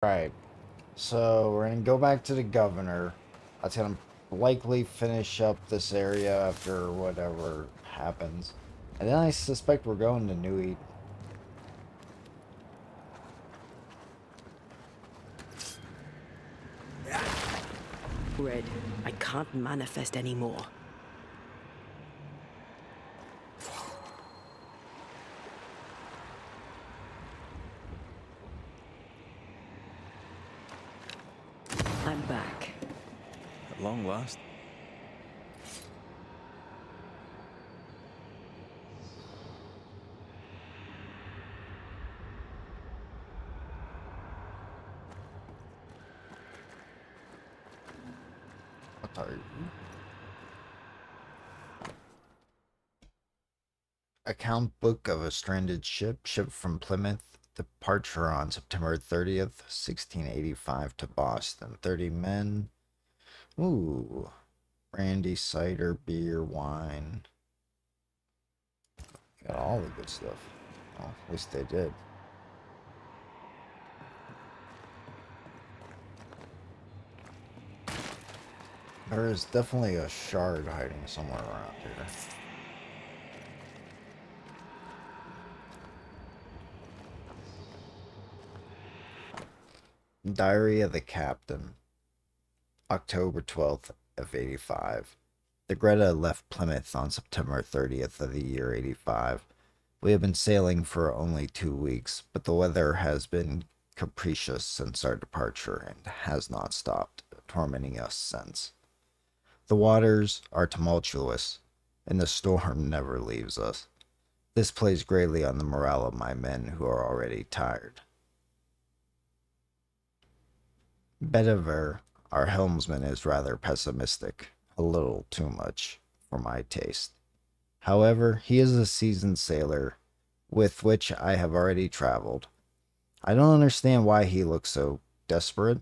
Right. So we're gonna go back to the governor. That's gonna likely finish up this area after whatever happens. And then I suspect we're going to New Eden. Red, I can't manifest anymore. I'm back. At long last. What are you? Account book of a stranded ship from Plymouth. Departure on September 30th, 1685 to Boston. 30 men. Ooh. Brandy, cider, beer, wine. Got all the good stuff. Well, at least they did. There is definitely a shard hiding somewhere around here. Diary of the Captain, October 12th of 85. The Greta left Plymouth on September 30th of the year 85. We have been sailing for only 2 weeks, but the weather has been capricious since our departure and has not stopped tormenting us since. The waters are tumultuous, and the storm never leaves us. This plays greatly on the morale of my men who are already tired. Bediver, our helmsman, is rather pessimistic, a little too much for my taste. However, he is a seasoned sailor with which I have already traveled. I don't understand why he looks so desperate.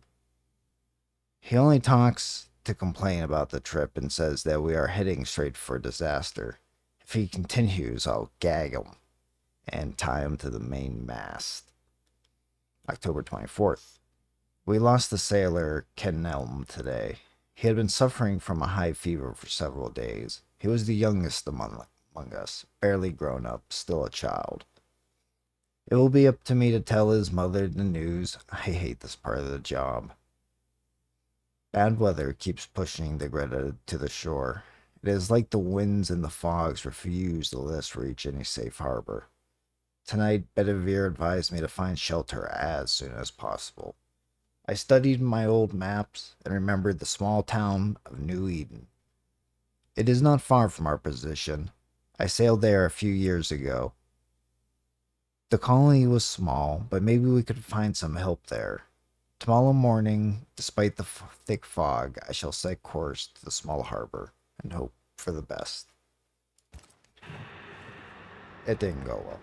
He only talks to complain about the trip and says that we are heading straight for disaster. If he continues, I'll gag him and tie him to the main mast. October 24th. We lost the sailor Kenelm today. He had been suffering from a high fever for several days. He was the youngest among us, barely grown up, still a child. It will be up to me to tell his mother the news. I hate this part of the job. Bad weather keeps pushing the Greta to the shore. It is like the winds and the fogs refuse to let us reach any safe harbor. Tonight, Bedivere advised me to find shelter as soon as possible. I studied my old maps and remembered the small town of New Eden. It is not far from our position. I sailed there a few years ago. The colony was small, but maybe we could find some help there. Tomorrow morning, despite the thick fog, I shall set course to the small harbor and hope for the best. It didn't go well.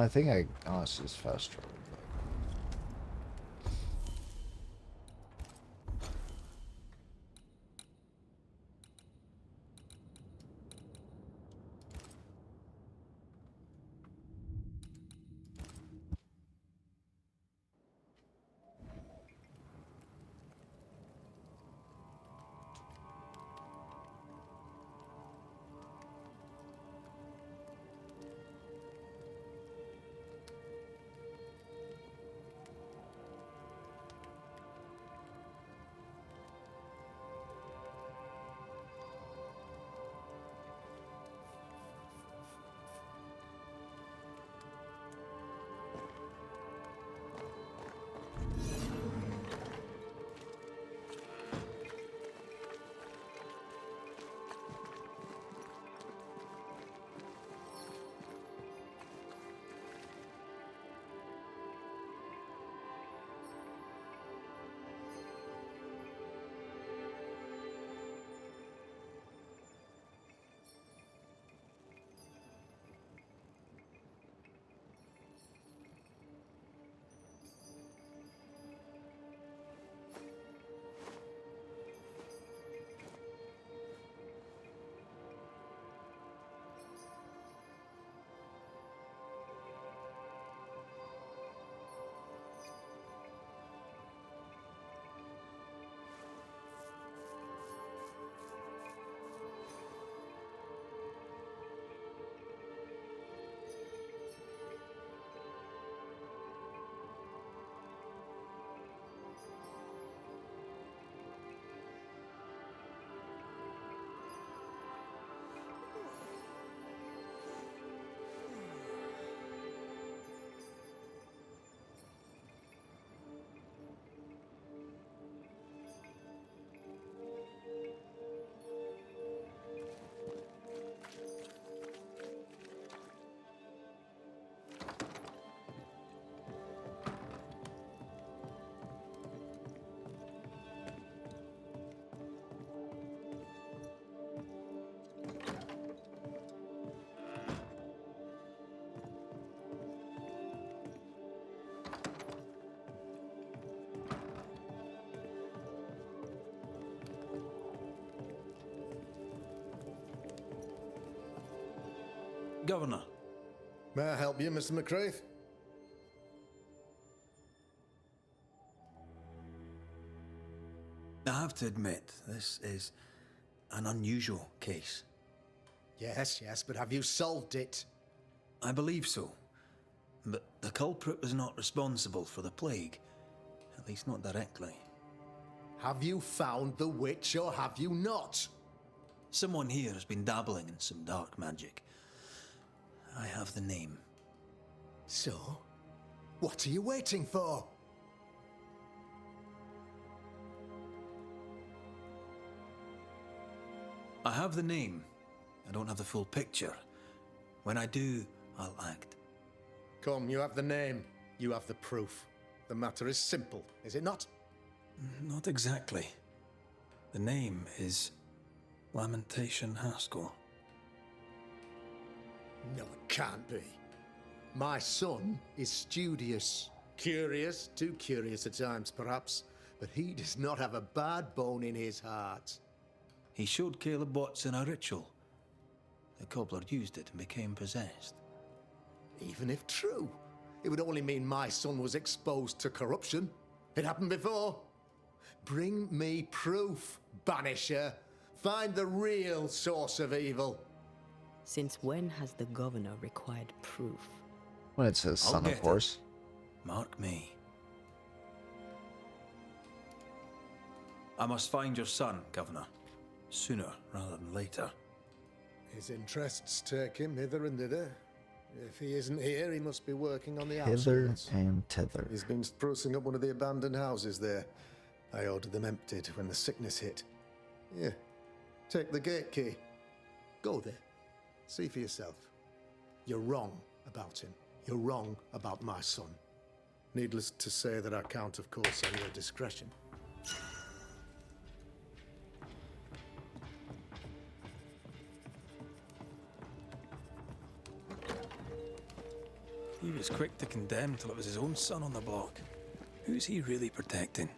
I think I honestly just fast traveled. Governor? May I help you, Mr. McCraith? I have to admit, this is an unusual case. Yes, but have you solved it? I believe so. But the culprit was not responsible for the plague. At least not directly. Have you found the witch or have you not? Someone here has been dabbling in some dark magic. I have the name. So, what are you waiting for? I have the name. I don't have the full picture. When I do, I'll act. Come, you have the name. You have the proof. The matter is simple, is it not? Not exactly. The name is Lamentation Haskell. No, it can't be. My son is studious. Curious, too curious at times, perhaps. But he does not have a bad bone in his heart. He showed Caleb Watson a ritual. The cobbler used it and became possessed. Even if true, it would only mean my son was exposed to corruption. It happened before. Bring me proof, Banisher. Find the real source of evil. Since when has the governor required proof? When it's his I'll son, get of it. course. Mark me. I must find your son, Governor. Sooner rather than later. His interests take him hither and thither. If he isn't here, he must be working on the Hither outskirts. and thither. He's been sprucing up one of the abandoned houses there. I ordered them emptied when the sickness hit. Here, take the gate key. Go there. See for yourself. You're wrong about him. You're wrong about my son. Needless to say that I count, of course, on your discretion. He was quick to condemn till it was his own son on the block. Who's he really protecting?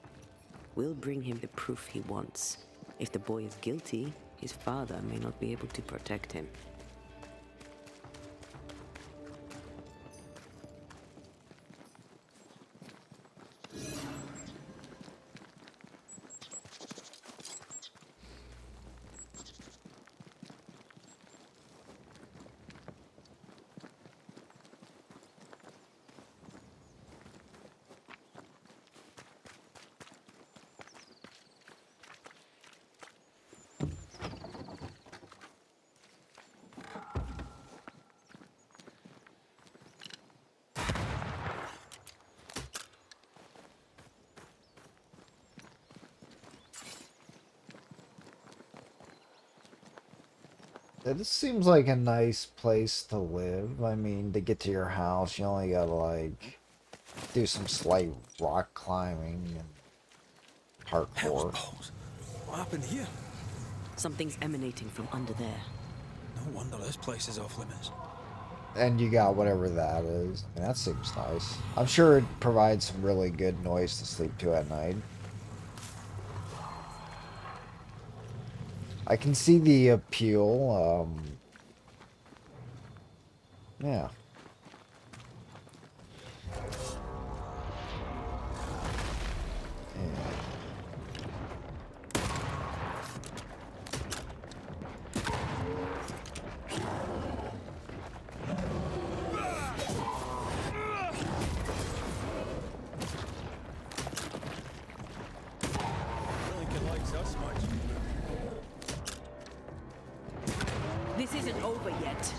We'll bring him the proof he wants. If the boy is guilty, his father may not be able to protect him. It seems like a nice place to live. I mean, to get to your house, you only gotta, like, do some slight rock climbing and Hell's parkour. balls. What happened here? Something's emanating from under there. No wonder this place is off limits. And you got whatever that is. I mean, that seems nice. I'm sure it provides some really good noise to sleep to at night. I can see the appeal. Yeah. This isn't over yet.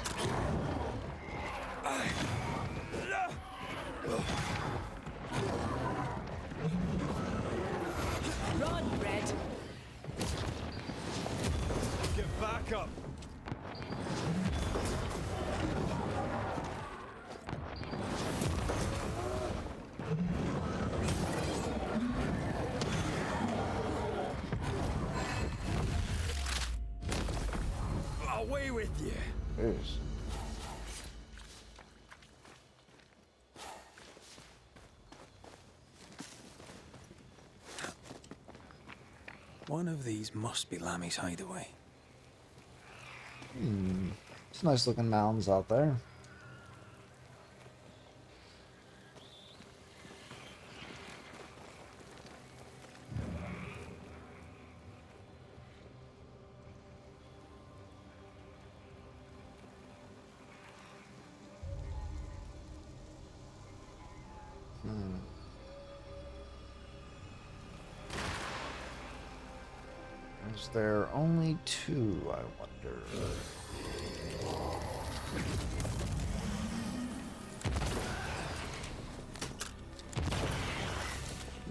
Run, Red. Get back up! Away with you! Jeez. One of these must be Lammy's hideaway. It's nice looking mountains out there. Is there only two, I wonder?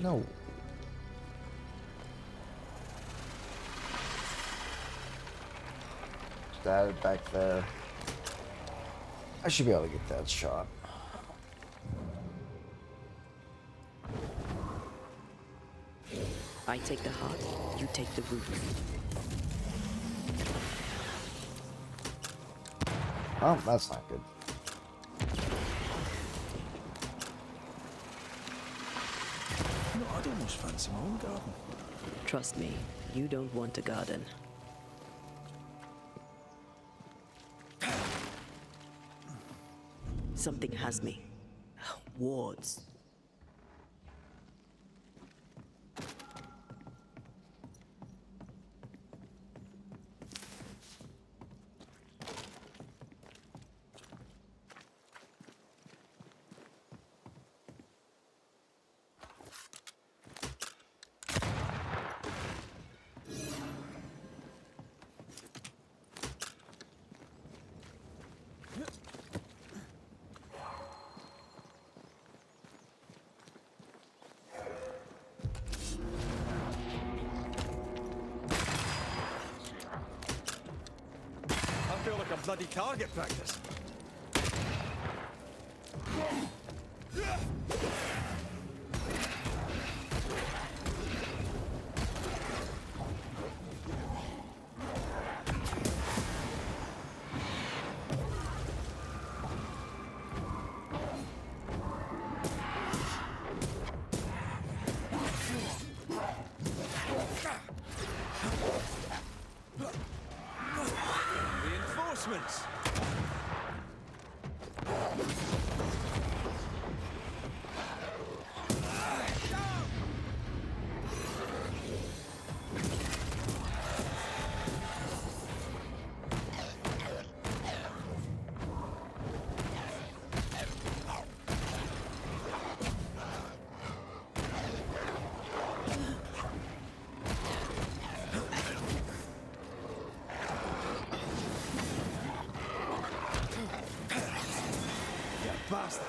No. That back there. I should be able to get that shot. I take the heart, you take the root. Oh, that's not good. No, I'd almost fancy my own garden. Trust me, you don't want a garden. Something has me. Wards. I feel like a bloody target practice. Reinforcements. Bastard.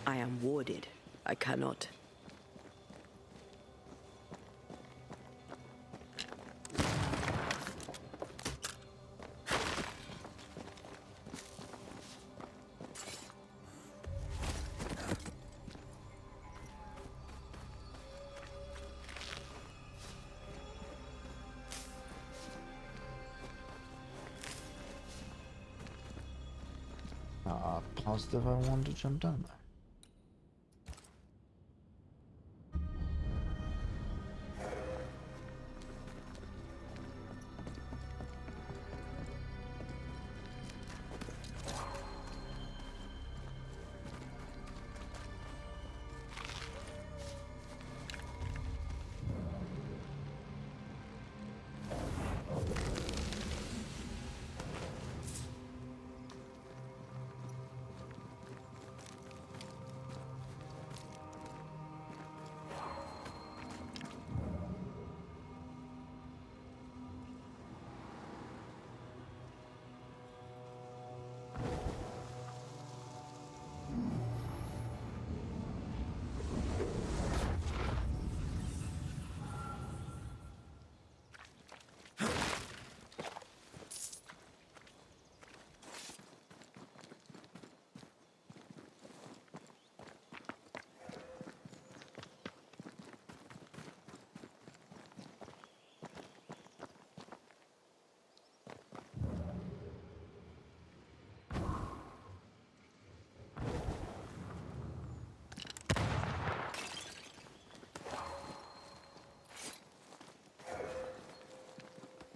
I am warded. I cannot. Positive I wanted to jump down there.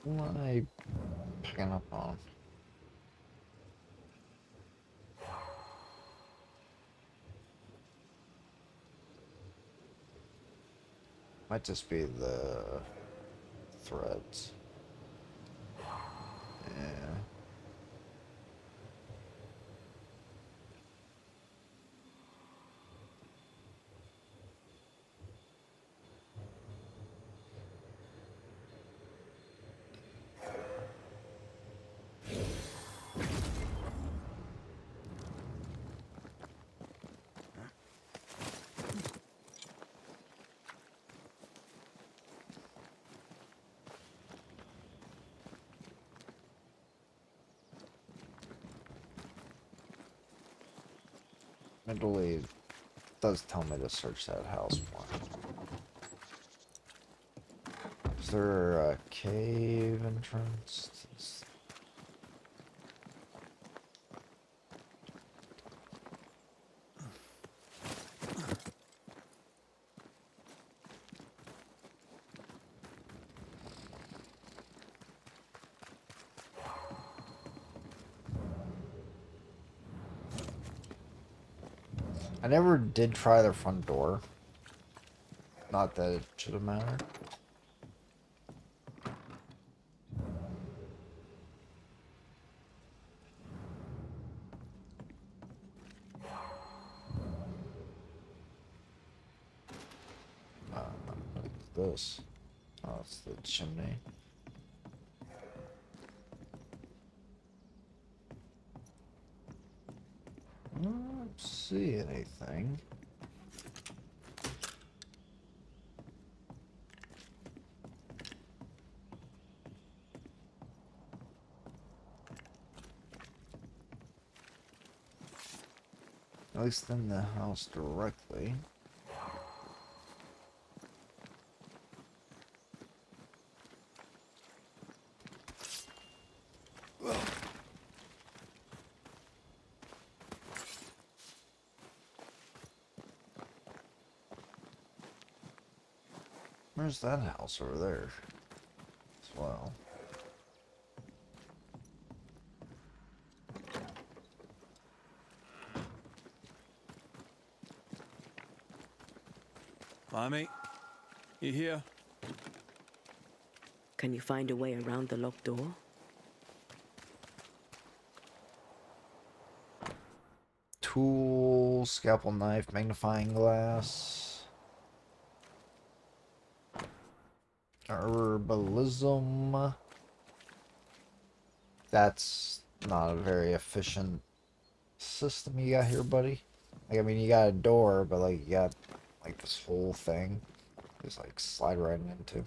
What am I picking up on? Might just be the threads. Yeah. Mentally does tell me to search that house more. Is there a cave entrance? I never did try the front door. Not that it should have mattered. What's this? Oh, it's the chimney. I don't see anything. At least in the house directly. Where's that house over there as well? Hi, mate. You here? Can you find a way around the locked door? Tool, scalpel knife, magnifying glass. Herbalism. That's not a very efficient system you got here, buddy. Like, I mean, you got a door, but like, you got like this whole thing. Just like slide right into.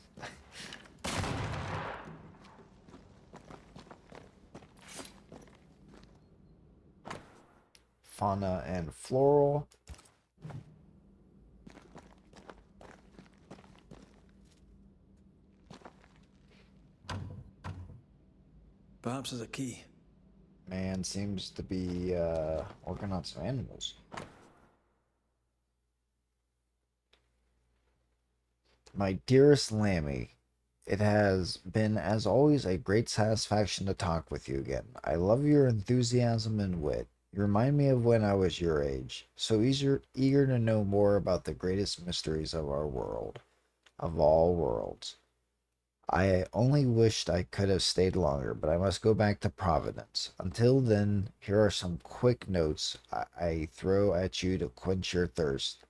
Fauna and floral. Perhaps there's a key. Man seems to be working on some animals. My dearest Lammy, it has been, as always, a great satisfaction to talk with you again. I love your enthusiasm and wit. You remind me of when I was your age, so eager to know more about the greatest mysteries of our world, of all worlds. I only wished I could have stayed longer, but I must go back to Providence. Until then, here are some quick notes I throw at you to quench your thirst.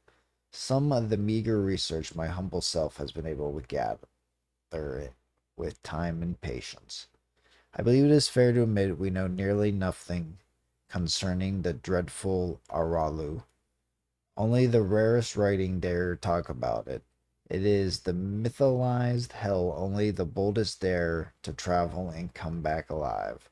Some of the meager research my humble self has been able to gather with time and patience. I believe it is fair to admit we know nearly nothing concerning the dreadful Aralu. Only the rarest writing dare talk about it. It is the mythologized hell only the boldest dare to travel and come back alive.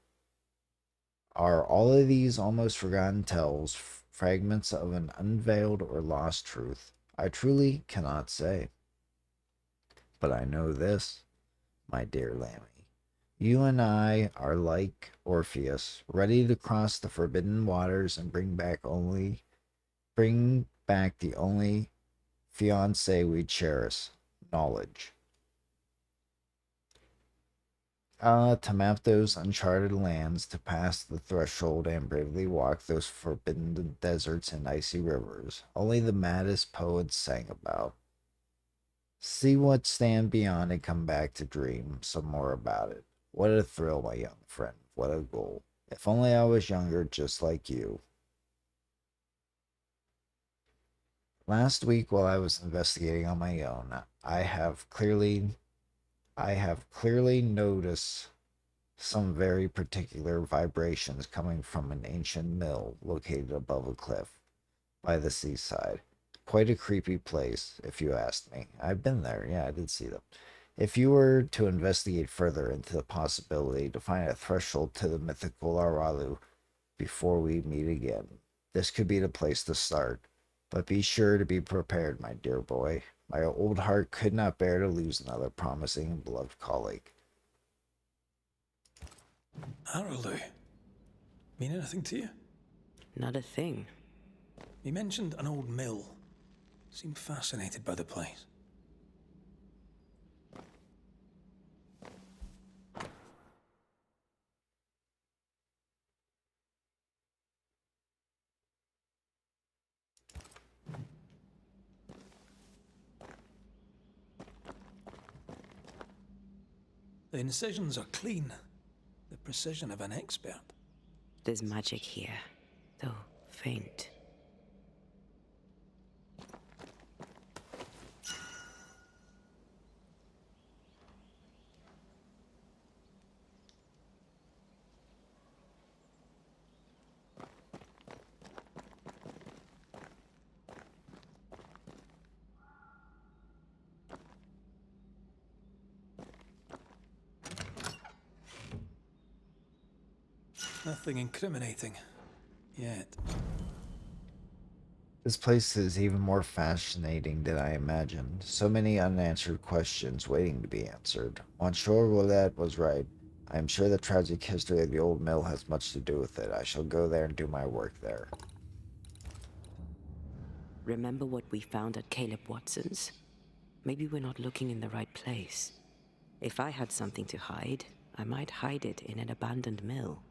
Are all of these almost forgotten tales fragments of an unveiled or lost truth? I truly cannot say. But I know this, my dear Lammy. You and I are like Orpheus, ready to cross the forbidden waters and bring back the only fiancé we cherish, knowledge. To map those uncharted lands, to pass the threshold and bravely walk those forbidden deserts and icy rivers only the maddest poets sang about. See what stand beyond and come back to dream some more about it. What a thrill, my young friend. What a goal. If only I was younger just like you. Last week while I was investigating on my own, I have clearly noticed some very particular vibrations coming from an ancient mill located above a cliff by the seaside. Quite a creepy place, if you asked me. I've been there, yeah, I did see them. If you were to investigate further into the possibility to find a threshold to the mythical Aralu before we meet again, this could be the place to start. But be sure to be prepared, my dear boy. My old heart could not bear to lose another promising and beloved colleague. Arrowloo. Mean anything to you? Not a thing. He mentioned an old mill. Seemed fascinated by the place. The incisions are clean. The precision of an expert. There's magic here, though faint. Nothing incriminating. Yet. This place is even more fascinating than I imagined. So many unanswered questions waiting to be answered. Monsieur Roulette was right. I am sure the tragic history of the old mill has much to do with it. I shall go there and do my work there. Remember what we found at Caleb Watson's? Maybe we're not looking in the right place. If I had something to hide, I might hide it in an abandoned mill.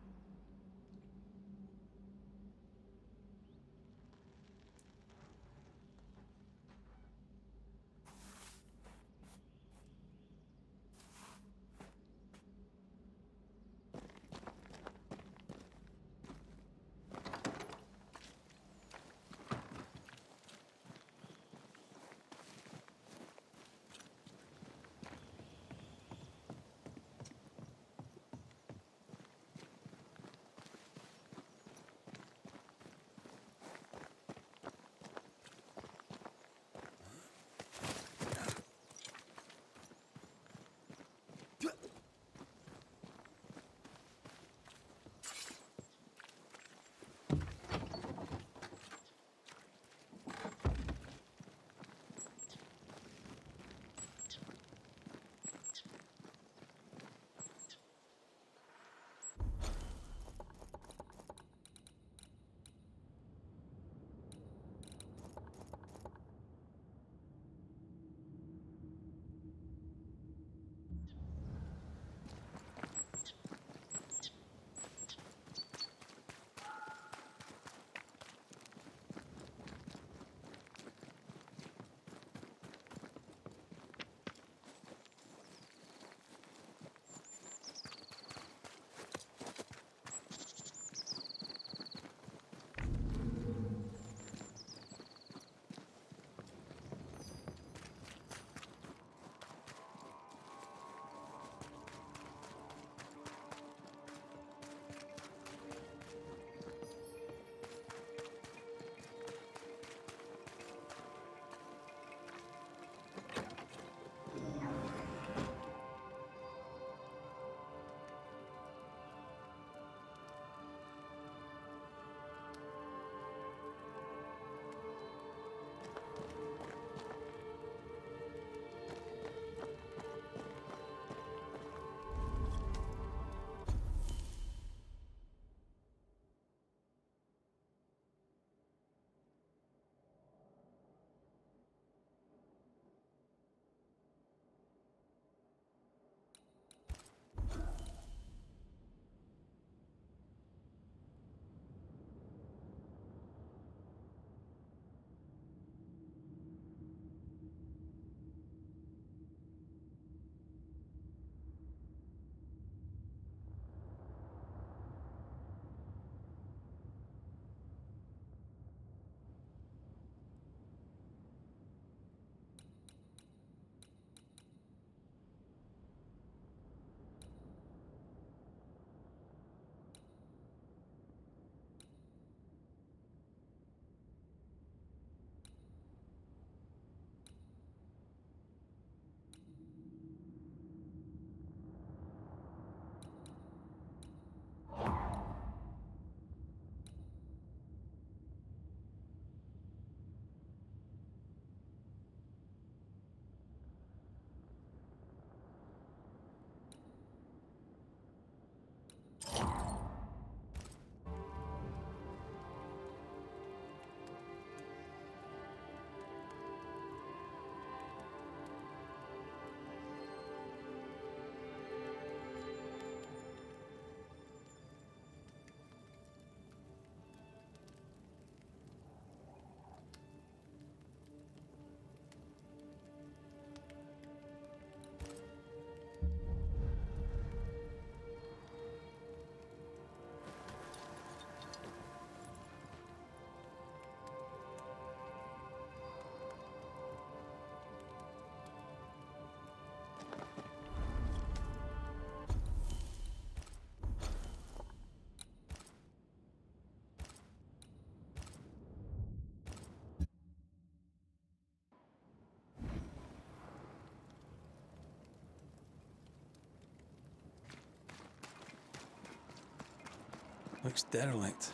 Looks derelict.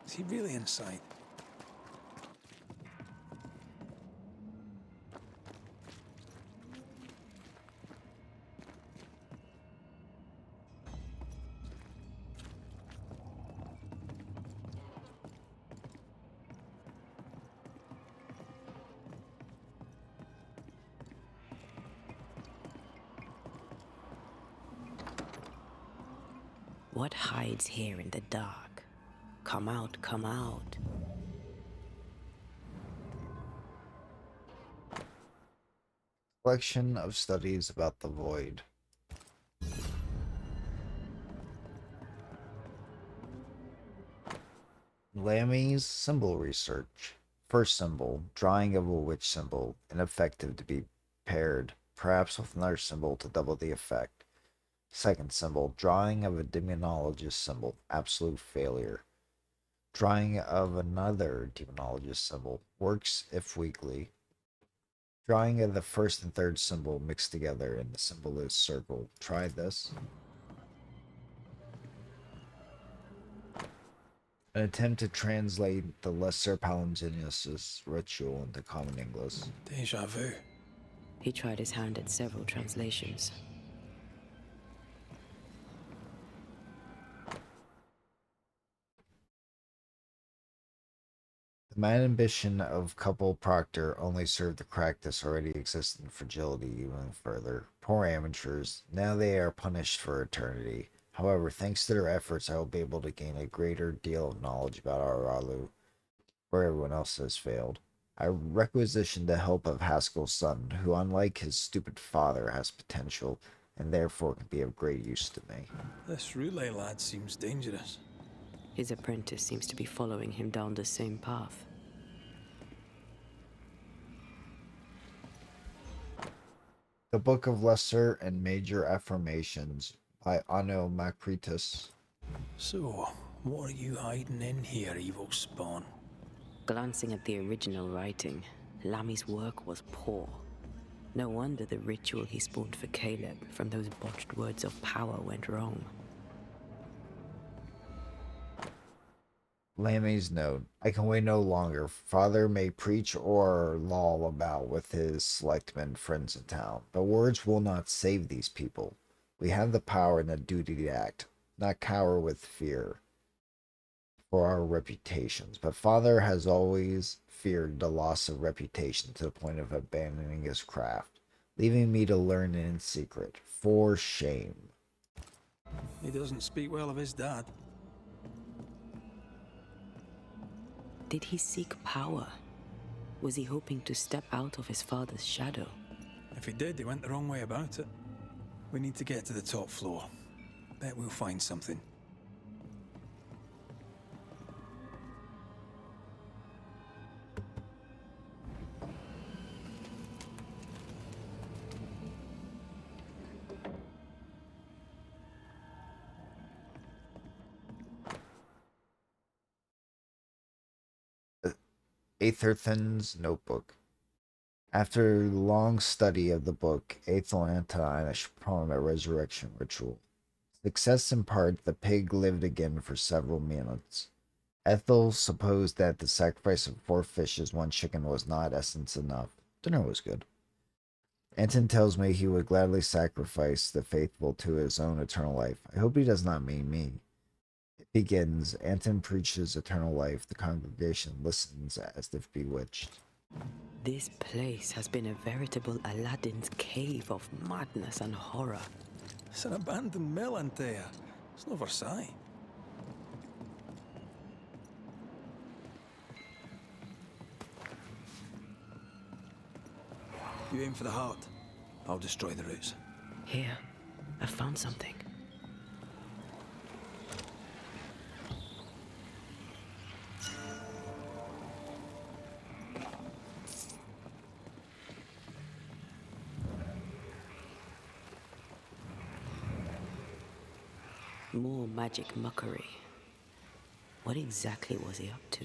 Is he really inside? What hides here in the dark? Come out, come out. Collection of studies about the void. Lammy's symbol research. First symbol, drawing of a witch symbol, ineffective to be paired, perhaps with another symbol to double the effect. Second symbol, drawing of a demonologist symbol, absolute failure. Drawing of another demonologist symbol, works if weakly. Drawing of the first and third symbol mixed together and the symbol is circle. Try this. An attempt to translate the Lesser Palingenesis ritual into common English. Deja vu. He tried his hand at several translations. The mad ambition of couple Proctor only served to crack this already existent fragility even further. Poor amateurs, now they are punished for eternity. However, thanks to their efforts, I will be able to gain a greater deal of knowledge about Aralu, where everyone else has failed. I requisition the help of Haskell's son, who, unlike his stupid father, has potential, and therefore can be of great use to me. This relay lad seems dangerous. His apprentice seems to be following him down the same path. The Book of Lesser and Major Affirmations by Anno Macritus. So, what are you hiding in here, evil spawn? Glancing at the original writing, Lammy's work was poor. No wonder the ritual he spawned for Caleb from those botched words of power went wrong. Lammy's note. I can wait no longer. Father may preach or loll about with his selectmen friends in town, but words will not save these people. We have the power and the duty to act, not cower with fear for our reputations. But Father has always feared the loss of reputation to the point of abandoning his craft, leaving me to learn in secret. For shame. He doesn't speak well of his dad. Did he seek power? Was he hoping to step out of his father's shadow? If he did, he went the wrong way about it. We need to get to the top floor. Bet we'll find something. Atherton's notebook. After long study of the book, Ethel and Antonina performed a resurrection ritual. Success in part, the pig lived again for several minutes. Ethel supposed that the sacrifice of 4 fishes, 1 chicken was not essence enough. Dinner was good. Anton tells me he would gladly sacrifice the faithful to his own eternal life. I hope he does not mean me. It begins. Anton preaches eternal life. The congregation listens as if bewitched. This place has been a veritable Aladdin's cave of madness and horror. It's an abandoned mill, Antea. It's no Versailles. You aim for the heart. I'll destroy the roots. Here, I found something. More magic muckery. What exactly was he up to?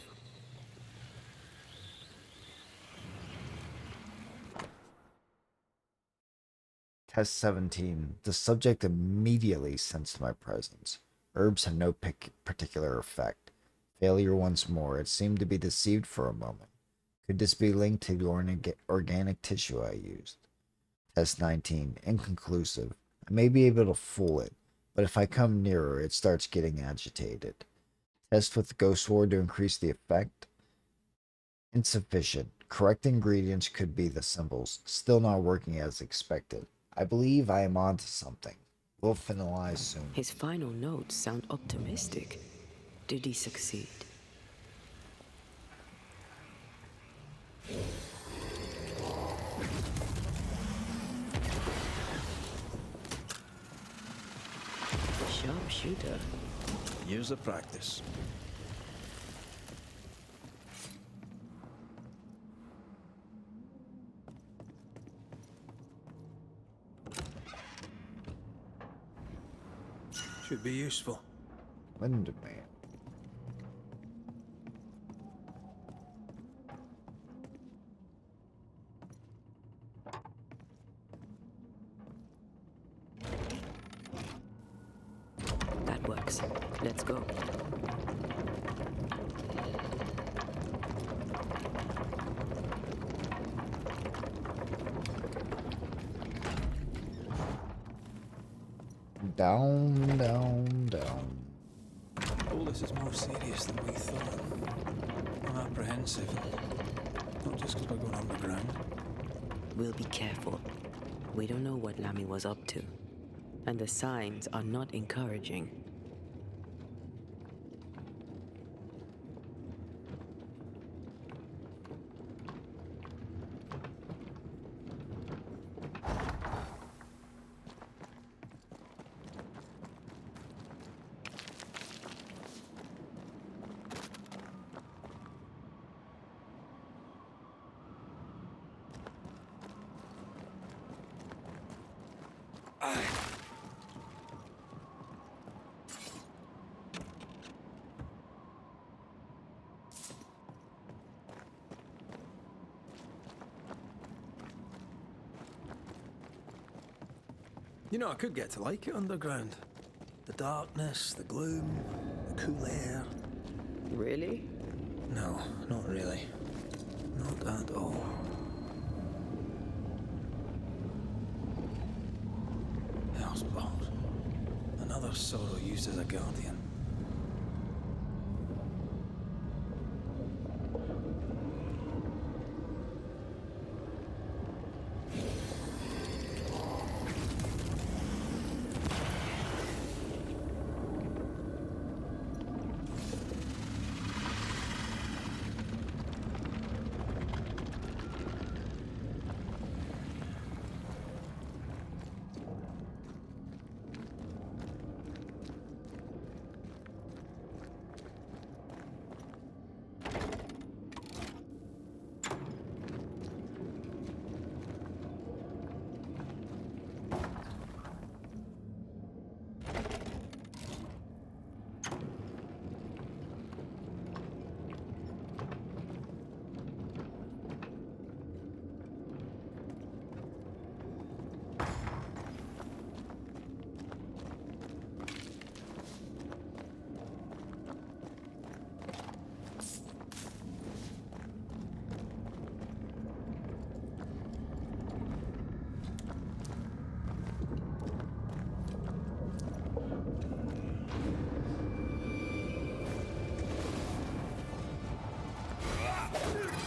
Test 17. The subject immediately sensed my presence. Herbs had no particular effect. Failure once more. It seemed to be deceived for a moment. Could this be linked to the organic tissue I used? Test 19. Inconclusive. I may be able to fool it, but if I come nearer, it starts getting agitated. Test with the ghost ward to increase the effect. Insufficient. Correct ingredients could be the symbols. Still not working as expected. I believe I am onto something. We'll finalize soon. His final notes sound optimistic. Did he succeed? Sharpshooter. Years of practice. Should be useful. Windman. That works. Let's go. Down, down, down. All this is more serious than we thought. I'm apprehensive. Not just because we're going underground. We'll be careful. We don't know what Lammy was up to. And the signs are not encouraging. You know, I could get to like it underground. The darkness, the gloom, the cool air. Really? No, not really. Not at all. Hellspawn. Another sorrow used as a guardian.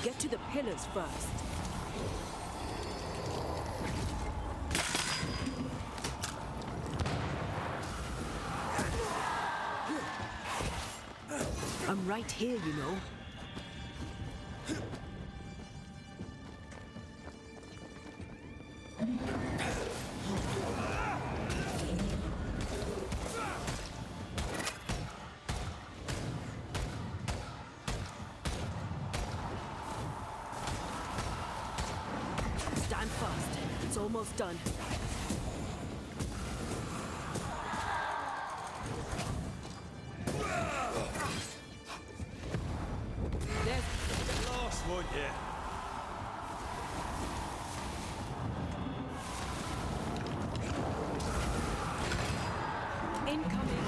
Get to the pillars first. I'm right here, you know. Stand fast. It's almost done. There's Get lost, won't you? incoming.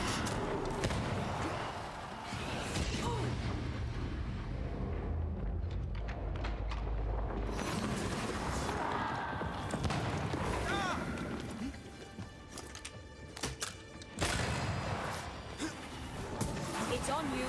It's on you.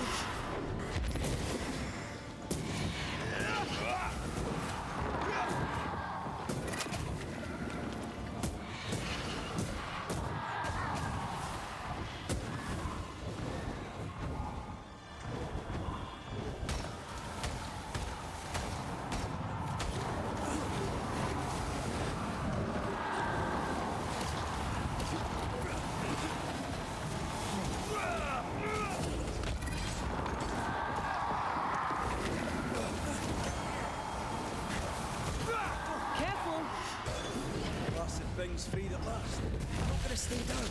Careful! Blasted thing's freed at last. I'm not gonna stay down.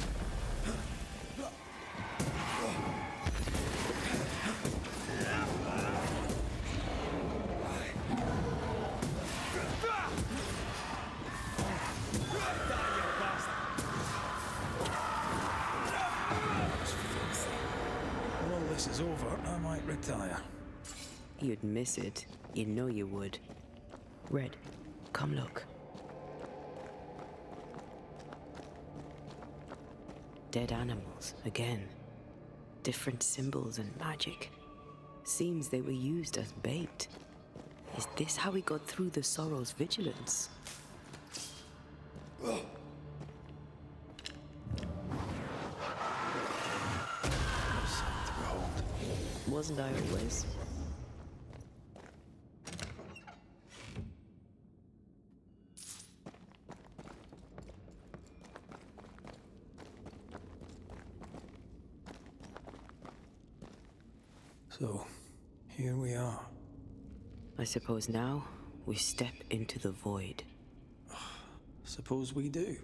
When all this is over, I might retire. You'd miss it. You know you would. Red, come look. Dead animals, again. Different symbols and magic. Seems they were used as bait. Is this how we got through the Sorrow's vigilance? Wasn't I always? So, here we are. I suppose now we step into the void. Suppose we do.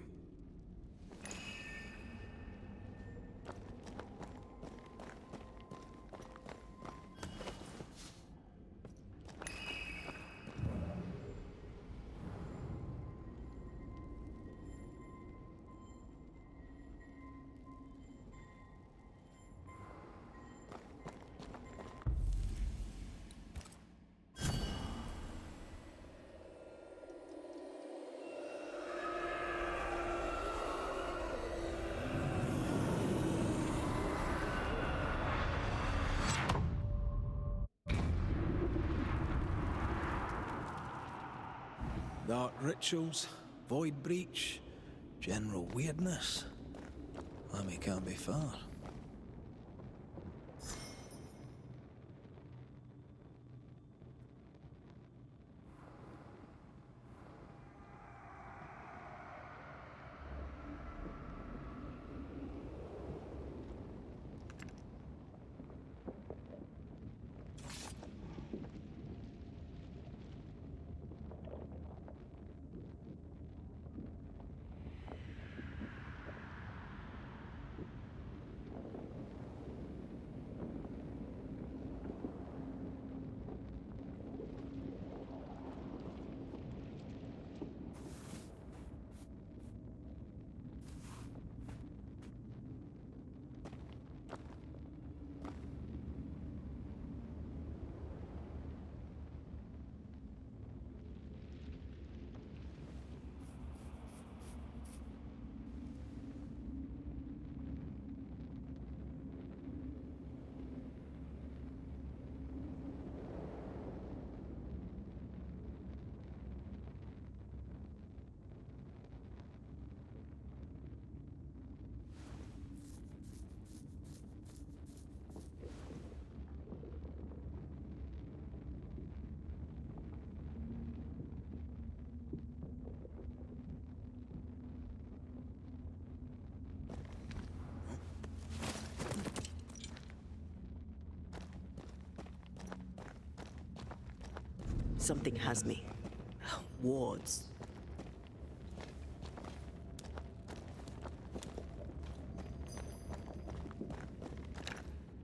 Dark rituals, void breach, general weirdness. Lammy can't be far. Something has me. Wards.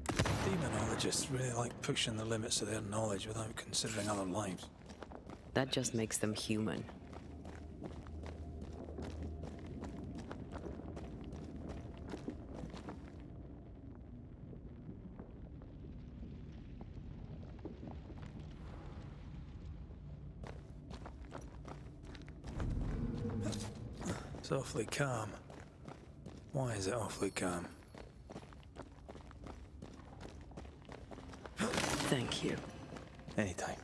Demonologists really like pushing the limits of their knowledge without considering other lives. That just makes them human. It's awfully calm. Why is it awfully calm? Thank you. Anytime.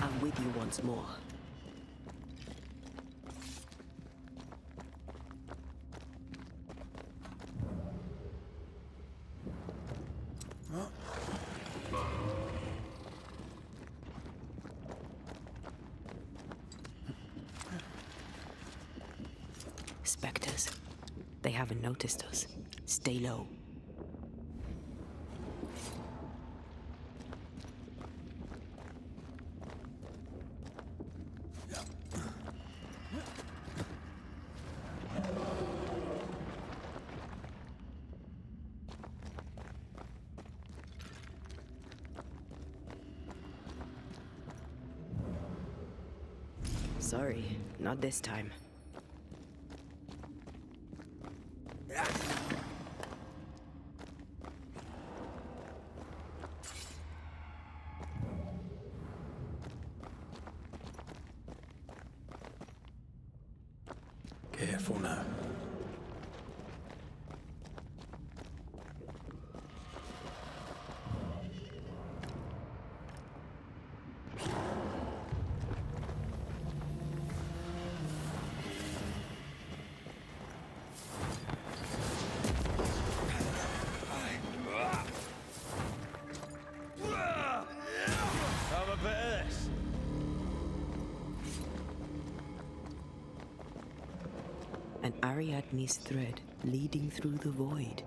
I'm with you once more. Spectres. They haven't noticed us. Stay low. Sorry, not this time. Careful now. Have a bit of this. An Ariadne's thread leading through the void.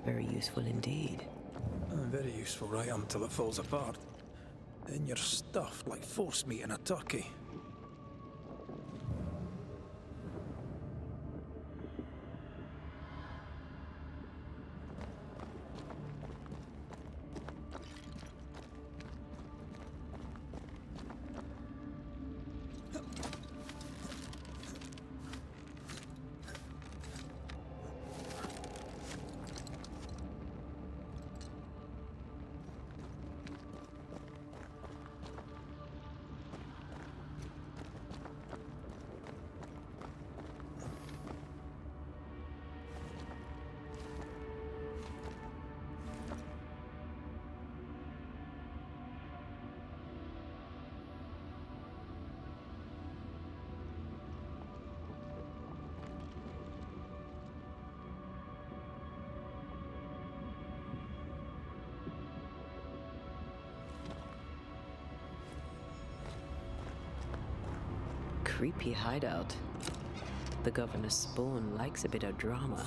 Very useful indeed. Very useful right until it falls apart. Then you're stuffed like force meat in a turkey. Creepy hideout. The governor's spawn likes a bit of drama.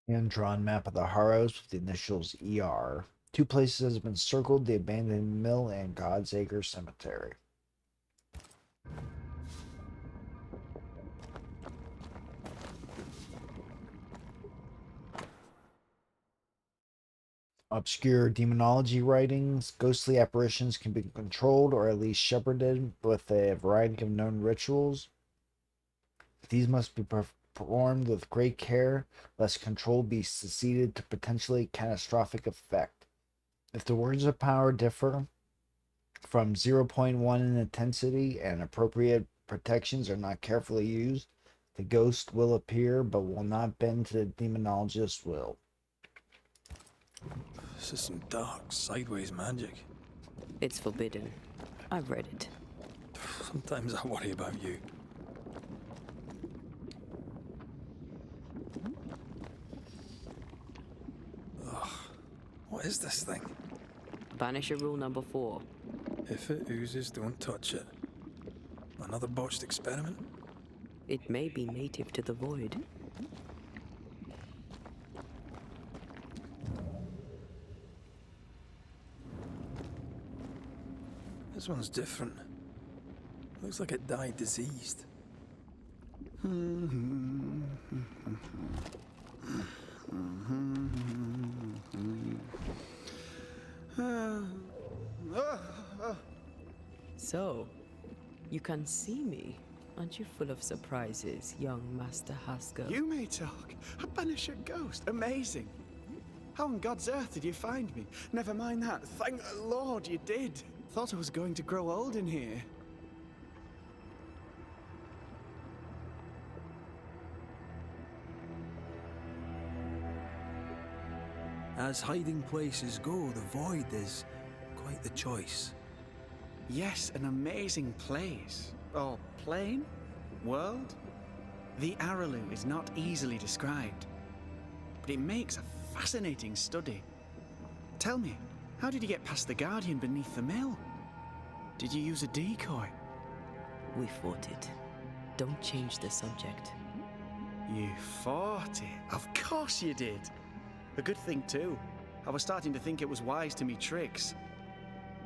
Hand-drawn map of the Harrows with the initials ER. Two places have been circled: the abandoned mill and God's Acre Cemetery. Obscure demonology writings. Ghostly apparitions can be controlled or at least shepherded with a variety of known rituals. These must be performed with great care, lest control be succeeded to potentially catastrophic effect. If the words of power differ from 0 0.1 in intensity and appropriate protections are not carefully used, the ghost will appear but will not bend to the demonologist's will. This is some dark, sideways magic. It's forbidden. I've read it. Sometimes I worry about you. Ugh. What is this thing? Banisher rule number 4. If it oozes, don't touch it. Another botched experiment? It may be native to the void. This one's different. Looks like it died diseased. So, you can see me. Aren't you full of surprises, young Master Haskell? You may talk. A Banisher ghost. Amazing. How on God's earth did you find me? Never mind that. Thank the Lord you did. Thought I was going to grow old in here. As hiding places go, the Void is quite the choice. Yes, an amazing place. Or plane? World? The Araloo is not easily described, but it makes a fascinating study. Tell me, how did you get past the Guardian beneath the mill? Did you use a decoy? We fought it. Don't change the subject. You fought it? Of course you did. A good thing too. I was starting to think it was wise to me tricks.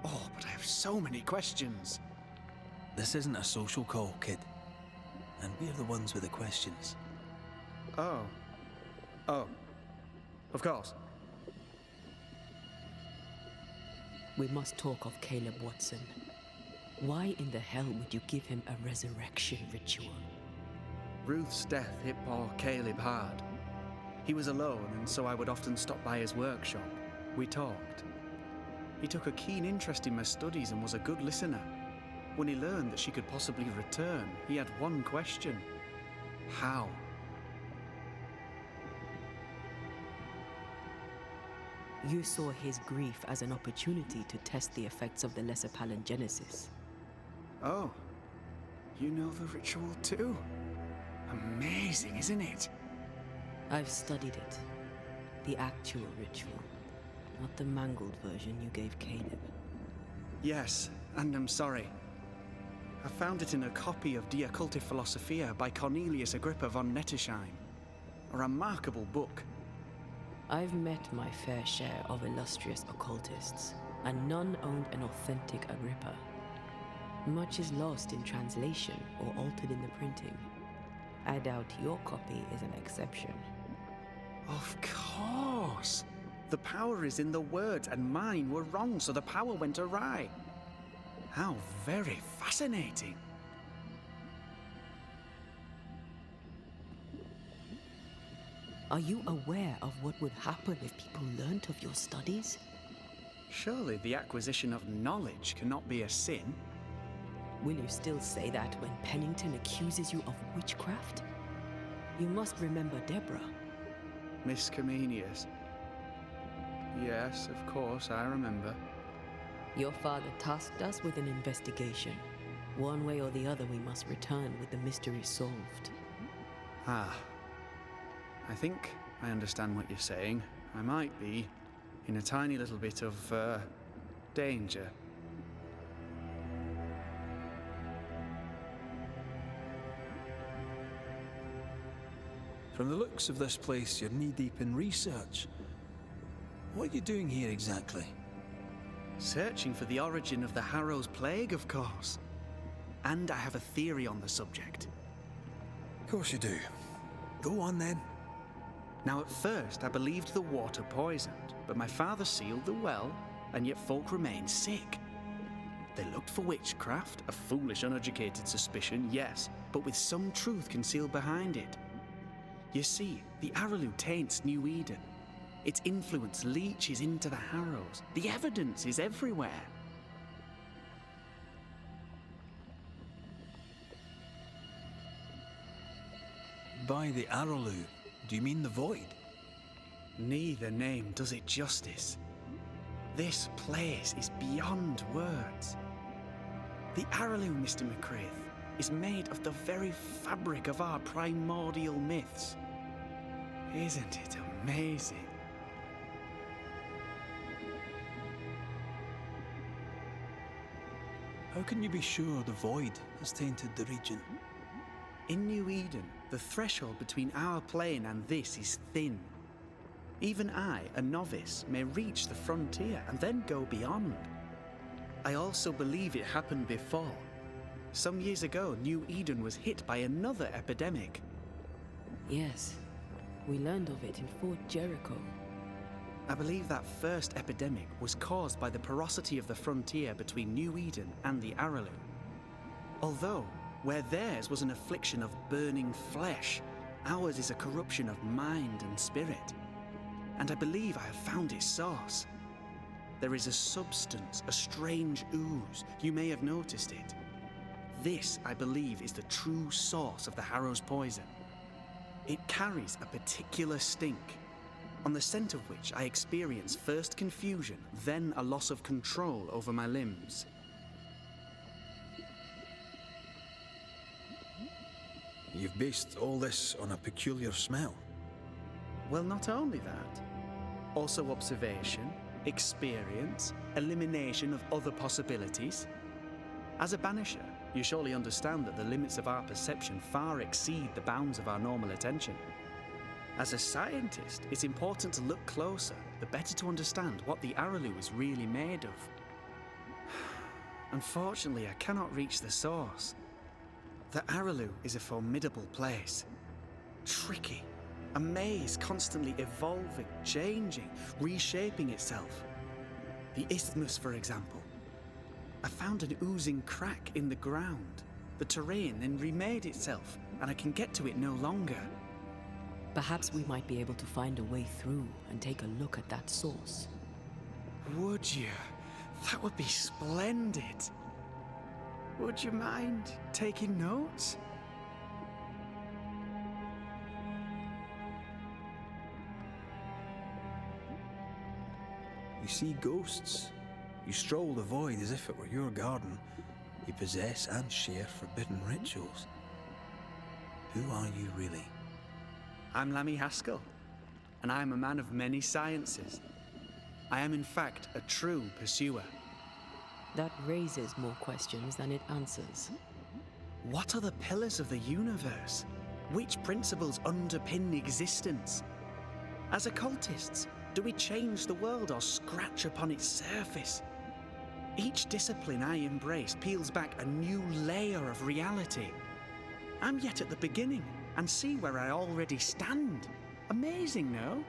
Oh, but I have so many questions. This isn't a social call, kid. And we're the ones with the questions. Oh. Of course. We must talk of Caleb Watson. Why in the hell would you give him a resurrection ritual? Ruth's death hit poor Caleb hard. He was alone, and so I would often stop by his workshop. We talked. He took a keen interest in my studies and was a good listener. When he learned that she could possibly return, he had one question. How? You saw his grief as an opportunity to test the effects of the Lesser Palingenesis. Oh, you know the ritual too? Amazing, isn't it? I've studied it. The actual ritual, not the mangled version you gave Caleb. Yes, and I'm sorry. I found it in a copy of De Occulti Philosophia by Cornelius Agrippa von Nettesheim. A remarkable book. I've met my fair share of illustrious occultists, and none owned an authentic Agrippa. Much is lost in translation or altered in the printing. I doubt your copy is an exception. Of course! The power is in the words, and mine were wrong, so the power went awry. How very fascinating. Are you aware of what would happen if people learnt of your studies? Surely the acquisition of knowledge cannot be a sin. Will you still say that when Pennington accuses you of witchcraft? You must remember Deborah. Miss Comenius. Yes, of course, I remember. Your father tasked us with an investigation. One way or the other, we must return with the mystery solved. Ah. I think I understand what you're saying. I might be in a tiny little bit of, danger. From the looks of this place, you're knee-deep in research. What are you doing here exactly? Searching for the origin of the Harrow's plague, of course. And I have a theory on the subject. Of course you do. Go on then. Now, at first, I believed the water poisoned, but my father sealed the well, and yet folk remained sick. They looked for witchcraft, a foolish, uneducated suspicion, yes, but with some truth concealed behind it. You see, the Araloo taints New Eden. Its influence leaches into the Harrows. The evidence is everywhere. By the Araloo, do you mean the Void? Neither name does it justice. This place is beyond words. The Araloo, Mr. McCraith, is made of the very fabric of our primordial myths. Isn't it amazing? How can you be sure the Void has tainted the region? In New Eden, the threshold between our plane and this is thin. Even I, a novice, may reach the frontier and then go beyond. I also believe it happened before. Some years ago, New Eden was hit by another epidemic. Yes, we learned of it in Fort Jericho. I believe that first epidemic was caused by the porosity of the frontier between New Eden and the Aralu. Although, where theirs was an affliction of burning flesh, ours is a corruption of mind and spirit. And I believe I have found its source. There is a substance, a strange ooze. You may have noticed it. This, I believe, is the true source of the Harrow's poison. It carries a particular stink, on the scent of which I experience first confusion, then a loss of control over my limbs. You've based all this on a peculiar smell. Well, not only that, also observation, experience, elimination of other possibilities. As a Banisher, you surely understand that the limits of our perception far exceed the bounds of our normal attention. As a scientist, it's important to look closer, the better to understand what the Aralu is really made of. Unfortunately, I cannot reach the source. The Aralu is a formidable place. Tricky. A maze constantly evolving, changing, reshaping itself. The isthmus, for example. I found an oozing crack in the ground. The terrain then remade itself, and I can get to it no longer. Perhaps we might be able to find a way through and take a look at that source. Would you? That would be splendid. Would you mind taking notes? You see ghosts. You stroll the void as if it were your garden. You possess and share forbidden rituals. Who are you really? I'm Lammy Haskell, and I am a man of many sciences. I am in fact a true pursuer. That raises more questions than it answers. What are the pillars of the universe? Which principles underpin existence? As occultists, do we change the world or scratch upon its surface? Each discipline I embrace peels back a new layer of reality. I'm yet at the beginning and see where I already stand. Amazing, no?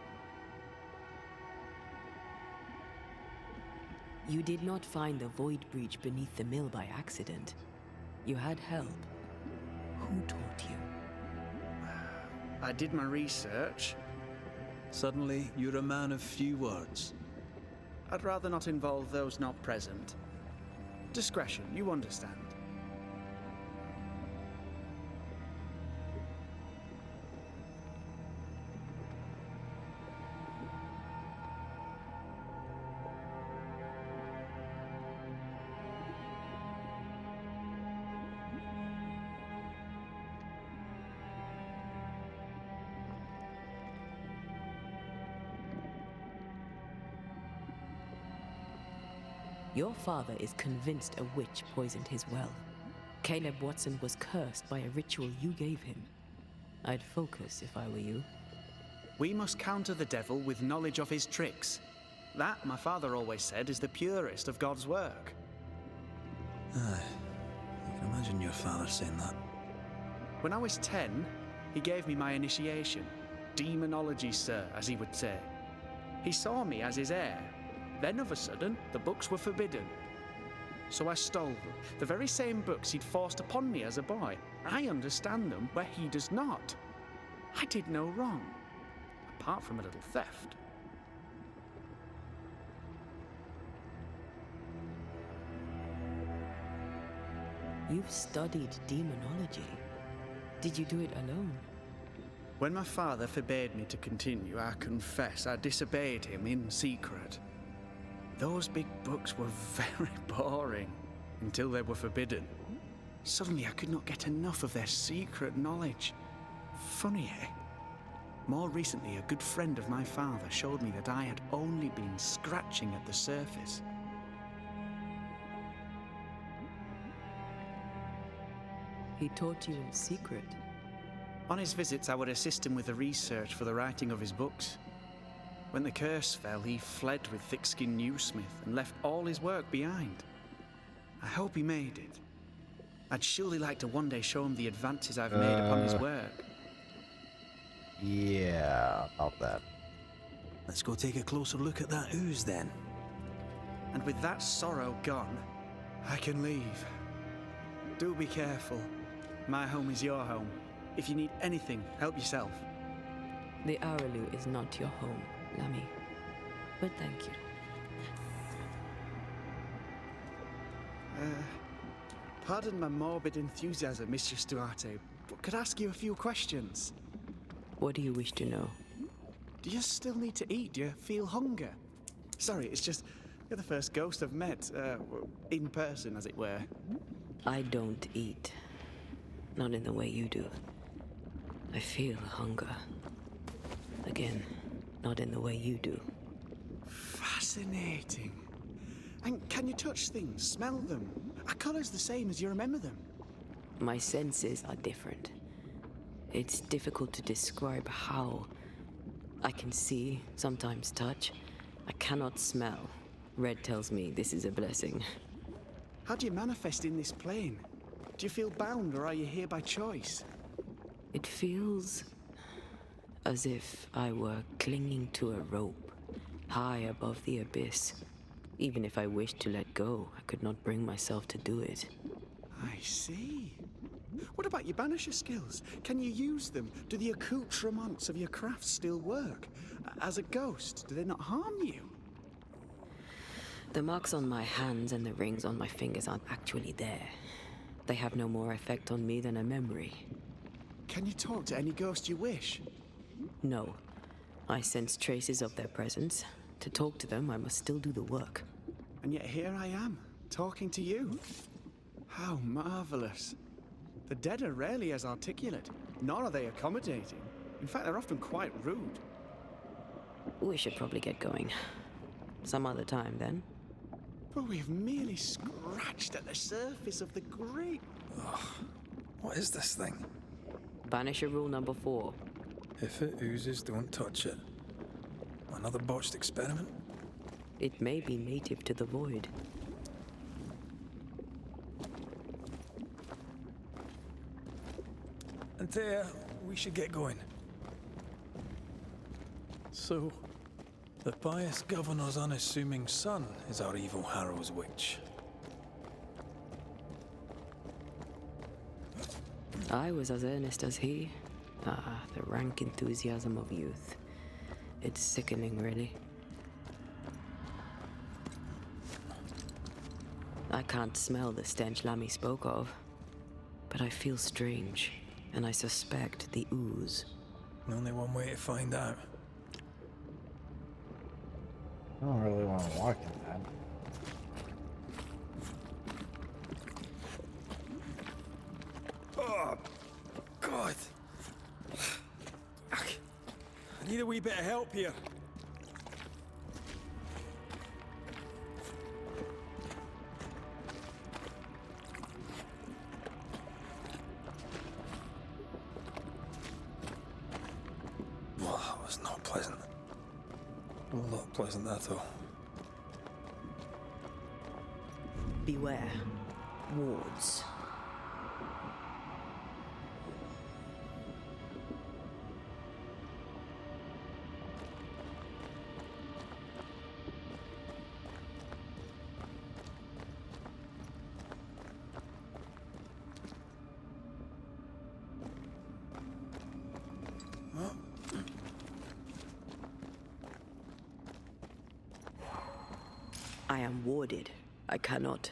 You did not find the void breach beneath the mill by accident. You had help. Who taught you? I did my research. Suddenly, you're a man of few words. I'd rather not involve those not present. Discretion, you understand. Your father is convinced a witch poisoned his well. Caleb Watson was cursed by a ritual you gave him. I'd focus if I were you. We must counter the devil with knowledge of his tricks. That, my father always said, is the purest of God's work. Aye. I can imagine your father saying that. When I was 10, he gave me my initiation. Demonology, sir, as he would say. He saw me as his heir. Then, of a sudden, the books were forbidden. So I stole them, the very same books he'd forced upon me as a boy. I understand them where he does not. I did no wrong, apart from a little theft. You've studied demonology. Did you do it alone? When my father forbade me to continue, I confess I disobeyed him in secret. Those big books were very boring until they were forbidden. Suddenly I could not get enough of their secret knowledge. Funny, eh? More recently, a good friend of my father showed me that I had only been scratching at the surface. He taught you in secret. On his visits, I would assist him with the research for the writing of his books. When the curse fell, he fled with thick-skinned Newsmith and left all his work behind. I hope he made it. I'd surely like to one day show him the advances I've made upon his work. Yeah, about that. Let's go take a closer look at that ooze then. And with that sorrow gone, I can leave. Do be careful. My home is your home. If you need anything, help yourself. The Araloo is not your home, Lammy. But thank you. Pardon my morbid enthusiasm, Mistress Duarte, but could I ask you a few questions? What do you wish to know? Do you still need to eat? Do you feel hunger? Sorry, it's just you're the first ghost I've met, in person, as it were. I don't eat. Not in the way you do. I feel hunger. Again, not in the way you do. Fascinating. And can you touch things, smell them? Are colours the same as you remember them? My senses are different. It's difficult to describe how. I can see, sometimes touch. I cannot smell. Red tells me this is a blessing. How do you manifest in this plane? Do you feel bound, or are you here by choice? It feels as if I were clinging to a rope, high above the abyss. Even if I wished to let go, I could not bring myself to do it. I see. What about your banisher skills? Can you use them? Do the accoutrements of your craft still work? As a ghost, do they not harm you? The marks on my hands and the rings on my fingers aren't actually there. They have no more effect on me than a memory. Can you talk to any ghost you wish? No. I sense traces of their presence. To talk to them, I must still do the work. And yet here I am, talking to you. How marvelous. The dead are rarely as articulate, nor are they accommodating. In fact, they're often quite rude. We should probably get going. Some other time, then. But we've merely scratched at the surface of the great... What is this thing? Banisher rule number 4. If it oozes, don't touch it. Another botched experiment? It may be native to the void. Antea, we should get going. So, the pious governor's unassuming son is our evil Harrow's witch. I was as earnest as he. Ah, the rank enthusiasm of youth. It's sickening, really. I can't smell the stench Lammy spoke of, but I feel strange, and I suspect the ooze. Only one way to find out. I don't really want to walk in that. Oh, God. I need a wee bit of help here. Well, that was not pleasant. Well, not pleasant at all. Beware. Wards. I am warded. I cannot.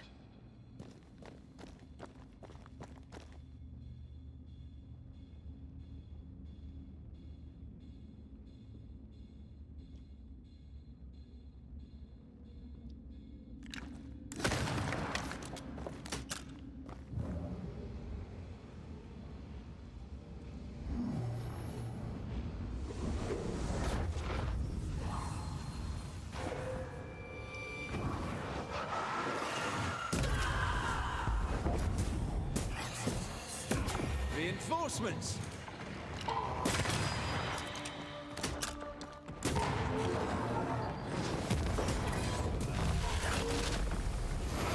Reinforcements!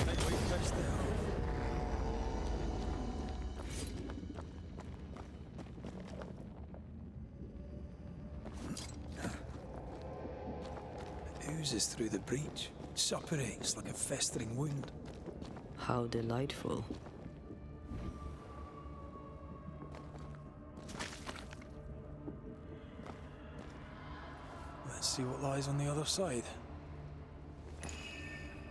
Lightweight touch there. oozes through the breach, suppurates like a festering wound. How delightful. Let's see what lies on the other side.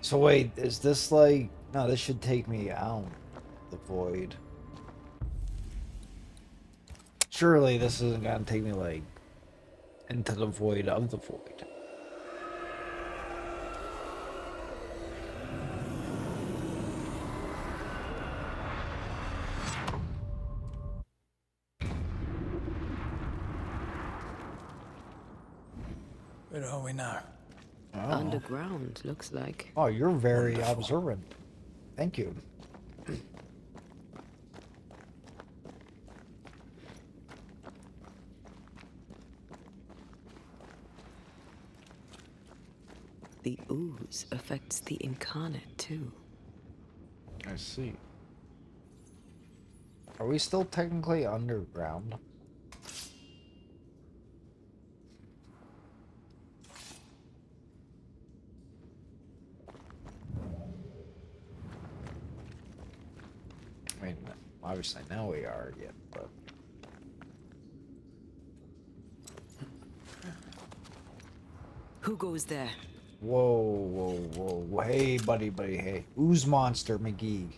So wait, is this like... No, this should take me out the void. Surely this isn't gonna take me, like, into the void of the void. Where are we now? Oh, Underground, looks like. oh, you're very Wonderful. observant. Thank you. The ooze affects the incarnate too. I see. Are we still technically underground? I mean, obviously now we are yet, but... Who goes there? Whoa, whoa, whoa. Hey, buddy, hey. Ooze Monster McGee.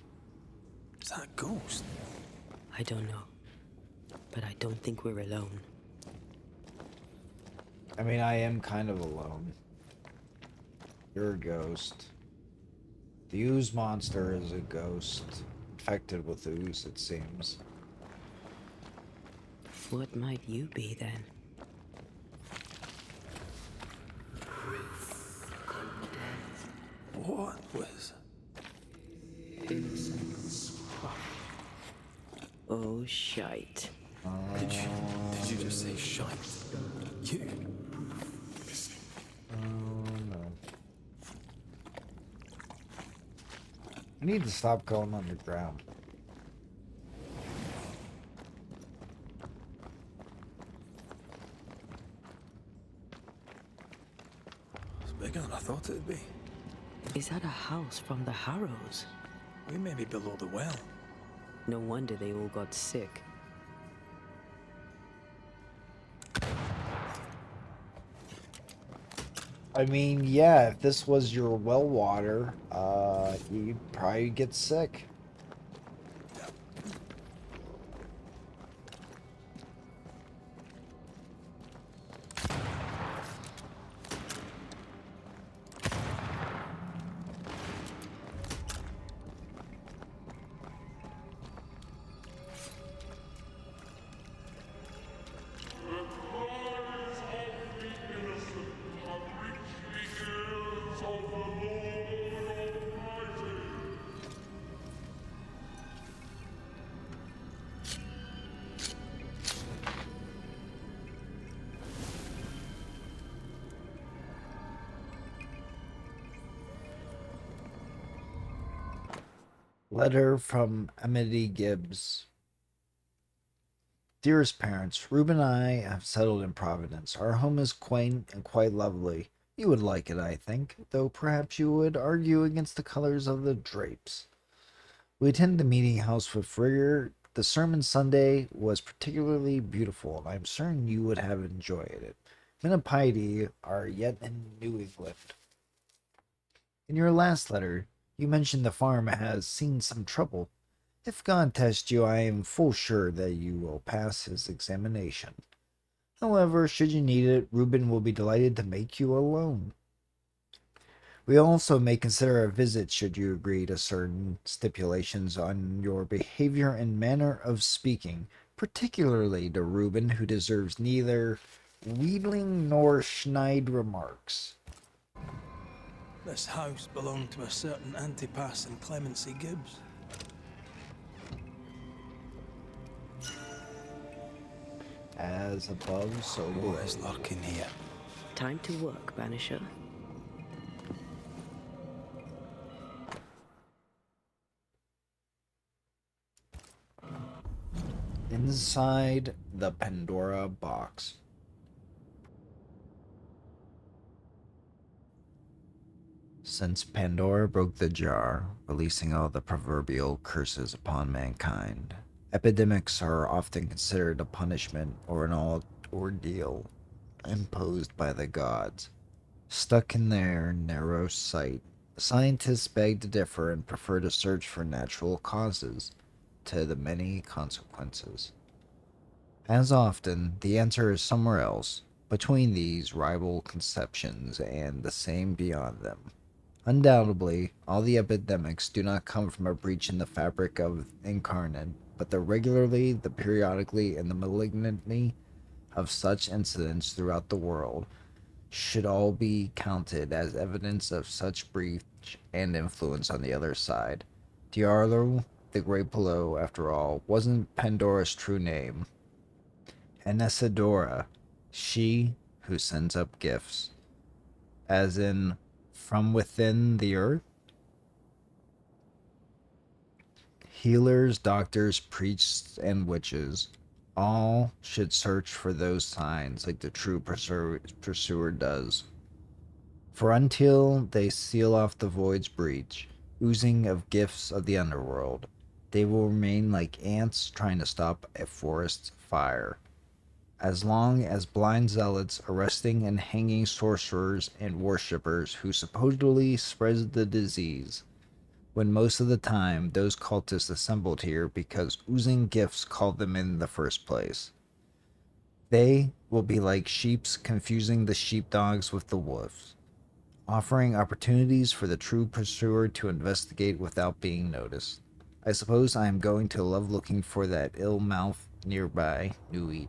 Is that a ghost? I don't know. But I don't think we're alone. I mean, I am kind of alone. You're a ghost. The Ooze Monster is a ghost. Infected with ooze, it seems. What might you be then? What was... Oh, shite. Did you just say shite? You? Oh, no. I need to stop going underground. It's bigger than I thought it'd be. Is that a house from the Harrows? We may be below the well. No wonder they all got sick. I mean, yeah, if this was your well water, you'd probably get sick. Letter from Amity Gibbs. Dearest parents, Reuben and I have settled in Providence. Our home is quaint and quite lovely. You would like it, I think, though perhaps you would argue against the colors of the drapes. We attended the meeting house with rigor. The sermon Sunday was particularly beautiful, and I am certain you would have enjoyed it. Men of piety are yet in New England. In your last letter, you mentioned the farm has seen some trouble. If God tests you, I am full sure that you will pass his examination. However, should you need it, Reuben will be delighted to make you a loan. We also may consider a visit should you agree to certain stipulations on your behavior and manner of speaking, particularly to Reuben, who deserves neither wheedling nor schneid remarks. This house belonged to a certain Antipas and Clemency Gibbs. As above, so below. What is lurking here? Time to work, Banisher. Inside the Pandora box. Since Pandora broke the jar, releasing all the proverbial curses upon mankind, epidemics are often considered a punishment or an ordeal imposed by the gods. Stuck in their narrow sight, scientists beg to differ and prefer to search for natural causes to the many consequences. As often, the answer is somewhere else, between these rival conceptions and the same beyond them. Undoubtedly, all the epidemics do not come from a breach in the fabric of incarnate, but the regularly, the periodically, and the malignantly of such incidents throughout the world should all be counted as evidence of such breach and influence on the other side. Diarlo, the Great Below, after all, wasn't Pandora's true name. Anesidora, she who sends up gifts, as in from within the earth. Healers, doctors, priests, and witches all should search for those signs like the true pursuer does. For until they seal off the void's breach, oozing of gifts of the underworld, they will remain like ants trying to stop a forest fire. As long as blind zealots arresting and hanging sorcerers and worshippers who supposedly spread the disease, when most of the time those cultists assembled here because oozing gifts called them in the first place. They will be like sheeps confusing the sheepdogs with the wolves, offering opportunities for the true pursuer to investigate without being noticed. I suppose I am going to love looking for that ill mouth nearby, Nui.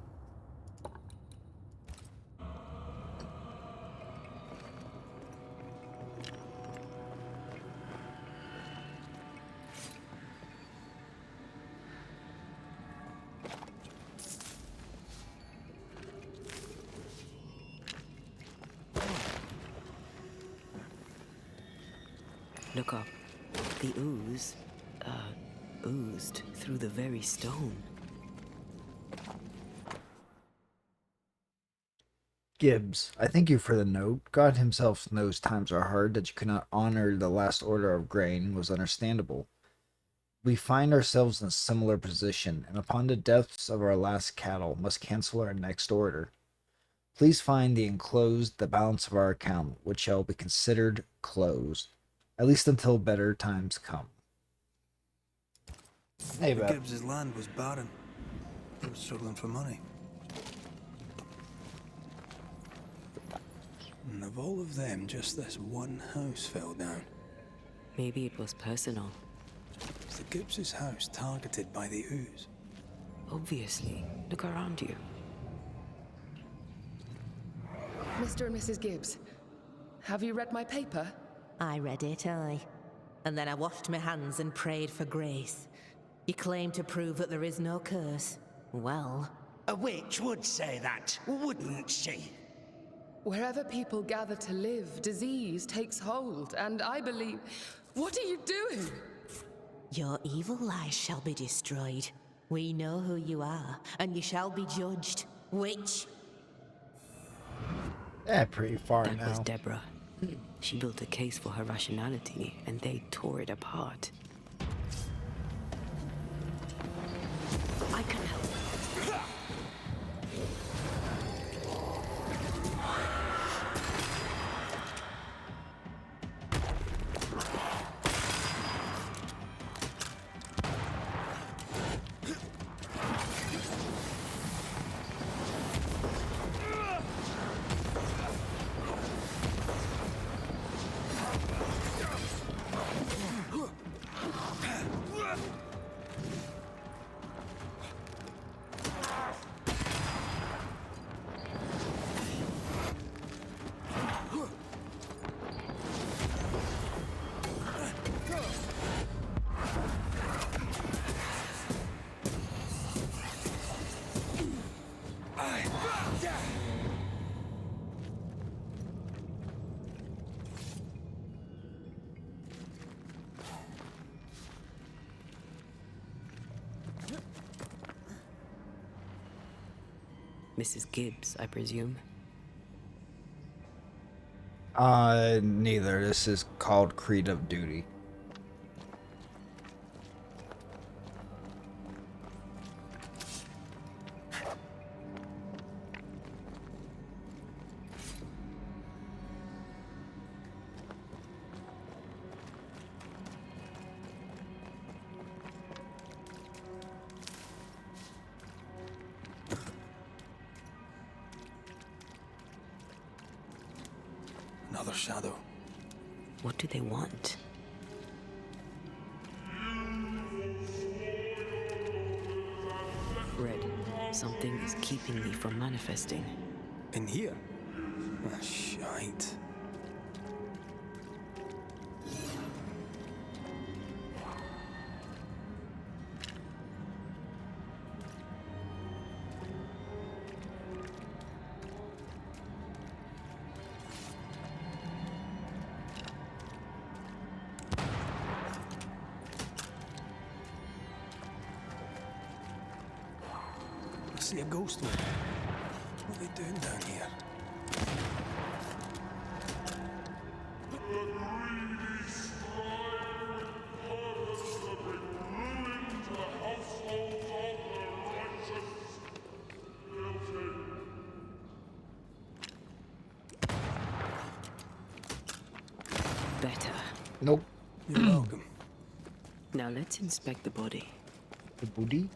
Look up. The ooze, oozed through the very stone. Gibbs, I thank you for the note. God himself knows times are hard. That you could not honor the last order of grain was understandable. We find ourselves in a similar position, and upon the deaths of our last cattle, must cancel our next order. Please find the enclosed the balance of our account, which shall be considered closed, at least until better times come. Hey, Beth. Gibbs's land was barren. They were struggling for money. And of all of them, just this one house fell down. Maybe it was personal. Was the Gibbs's house targeted by the ooze? Obviously. Look around you. Mr. and Mrs. Gibbs, have you read my paper? I read it, aye. And then I washed my hands and prayed for grace. You claim to prove that there is no curse. Well, A witch would say that, wouldn't she? Wherever people gather to live, disease takes hold, and I believe... What are you doing? your evil lies shall be destroyed. We know who you are, and you shall be judged. Witch! Pretty far That was now. Deborah. She built a case for her rationality, and they tore it apart. I can help. Mrs. Gibbs, I presume. Neither. This is called Creed of Duty. Another shadow. What do they want? Red, something is keeping me from manifesting. In here? Ah, shite. I see a ghost man. What are they doing down here? Better. Nope. You're welcome. Now let's inspect the body. The booty?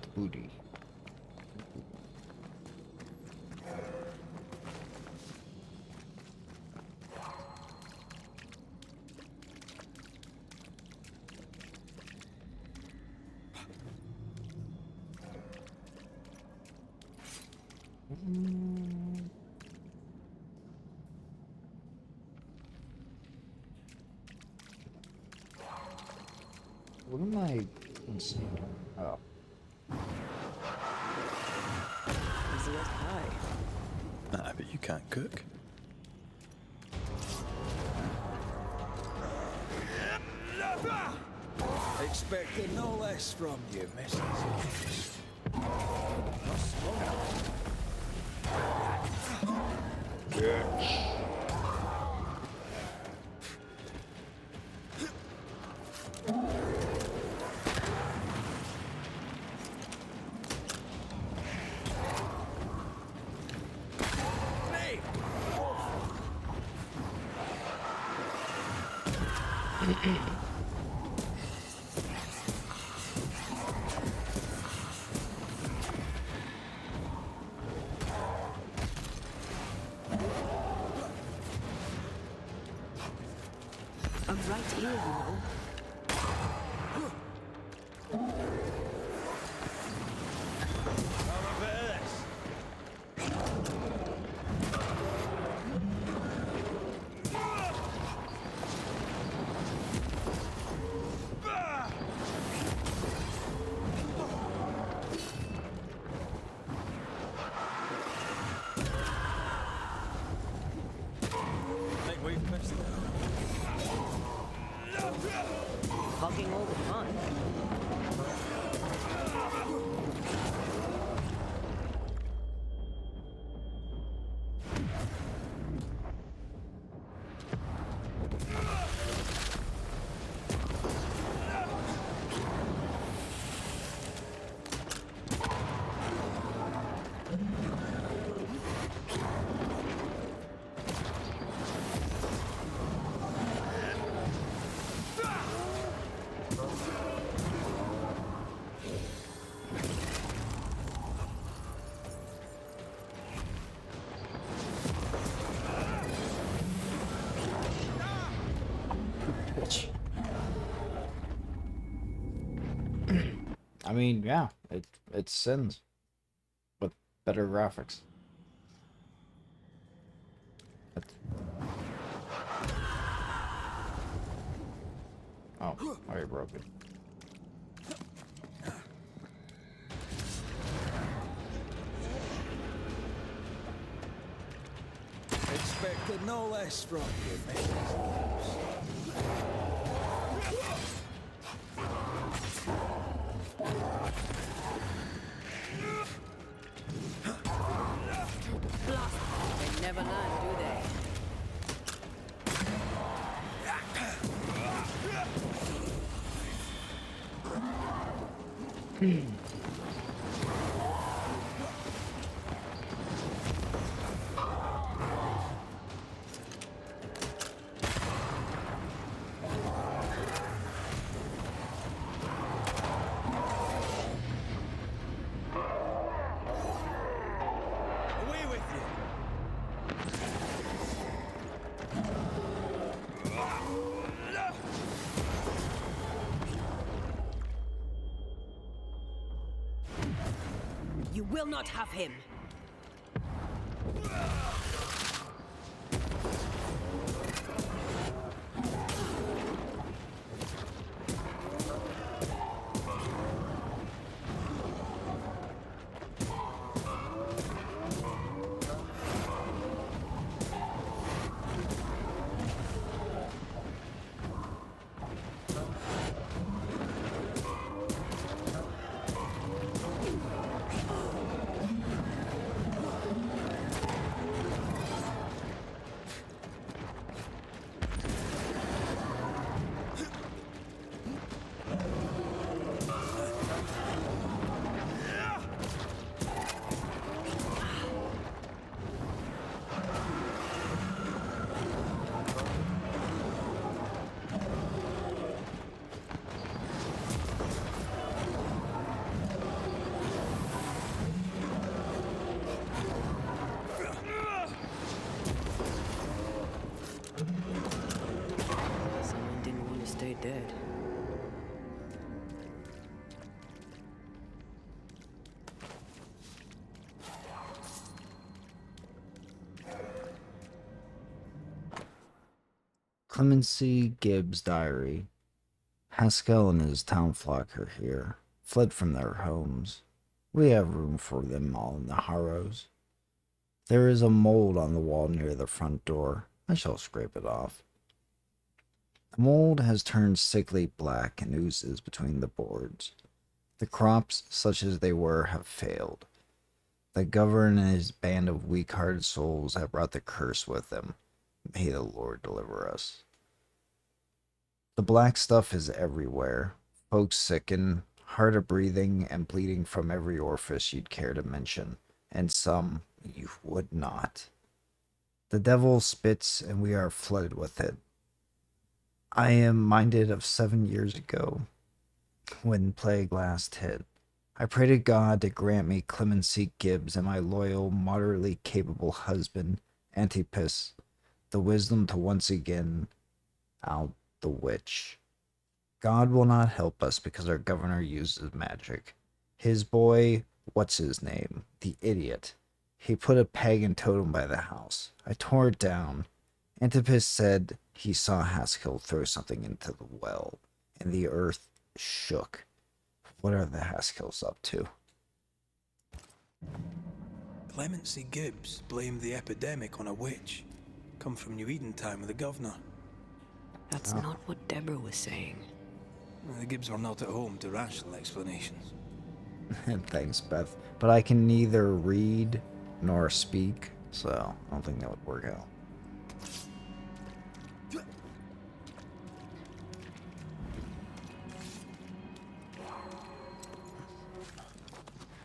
The booty. What am I? Let's see. Oh. Is it high? Ah, but you can't cook. Expected no less from you, missus. I'm right here, you know. Think we've missed it. Hogging all the fun. I mean, yeah, it sins with better graphics. Oh, I broke it. Expected no less from you, missus. They never Away with you! You will not have him. Someone didn't want to stay dead. Clemency Gibbs' diary. Haskell and his town flock are here, fled from their homes. We have room for them all in the harrows. There is a mold on the wall near the front door. I shall scrape it off. The mold has turned sickly black and oozes between the boards. The crops, such as they were, have failed. The governor and his band of weak-hearted souls have brought the curse with them. May the Lord deliver us. The black stuff is everywhere. Folks sicken, hard of breathing, and bleeding from every orifice you'd care to mention, and some you would not. The devil spits, and we are flooded with it. I am minded of 7 years ago, when plague last hit. I pray to God to grant me Clemency Gibbs and my loyal, moderately capable husband, Antipas, the wisdom to once again out the witch. God will not help us because our governor uses magic. His boy, what's his name? The idiot. He put a pagan totem by the house. I tore it down. Antipas said he saw Haskell throw something into the well, and the earth shook. What are the Haskells up to? Clemency Gibbs blamed the epidemic on a witch. Come from New Eden time with the governor. That's not what Deborah was saying. The Gibbs were not at home to rational explanations. Thanks, Beth. But I can neither read nor speak, so I don't think that would work out.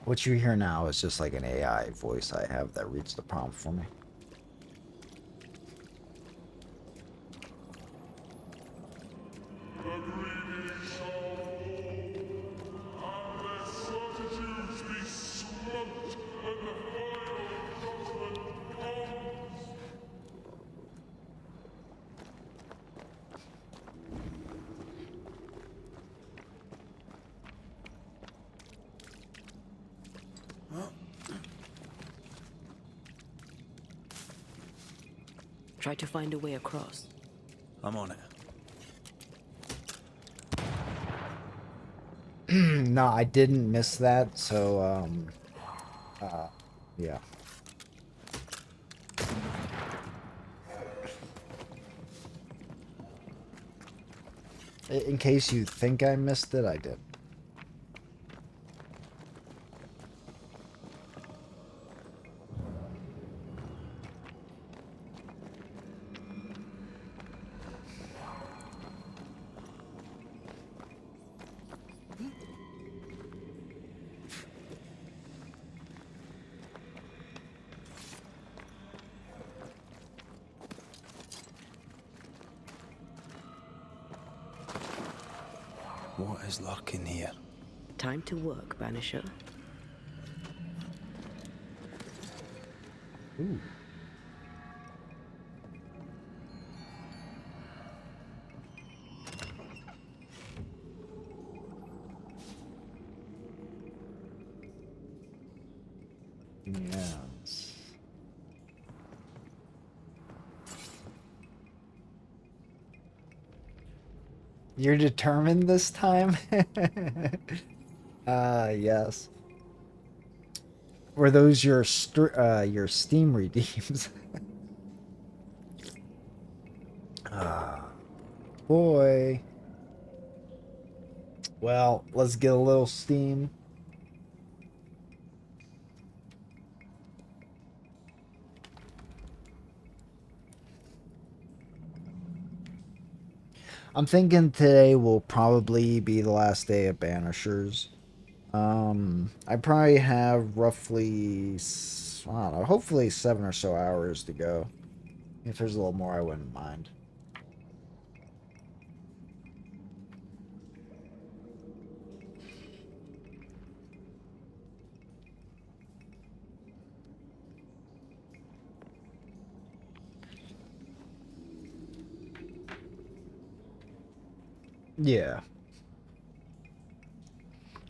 What you hear now is just like an AI voice I have that reads the prompt for me. Try to find a way across. I'm on it. No, I didn't miss that, so, yeah. In case you think I missed it, I did. What is lurking here? Time to work, Banisher. Ooh. Yes. You're determined this time? Yes. Were those your Steam redeems? Ah, boy. Well, let's get a little Steam. I'm thinking today will probably be the last day of Banishers. I probably have roughly, I don't know, hopefully 7 or so hours to go. If there's a little more, I wouldn't mind. Yeah.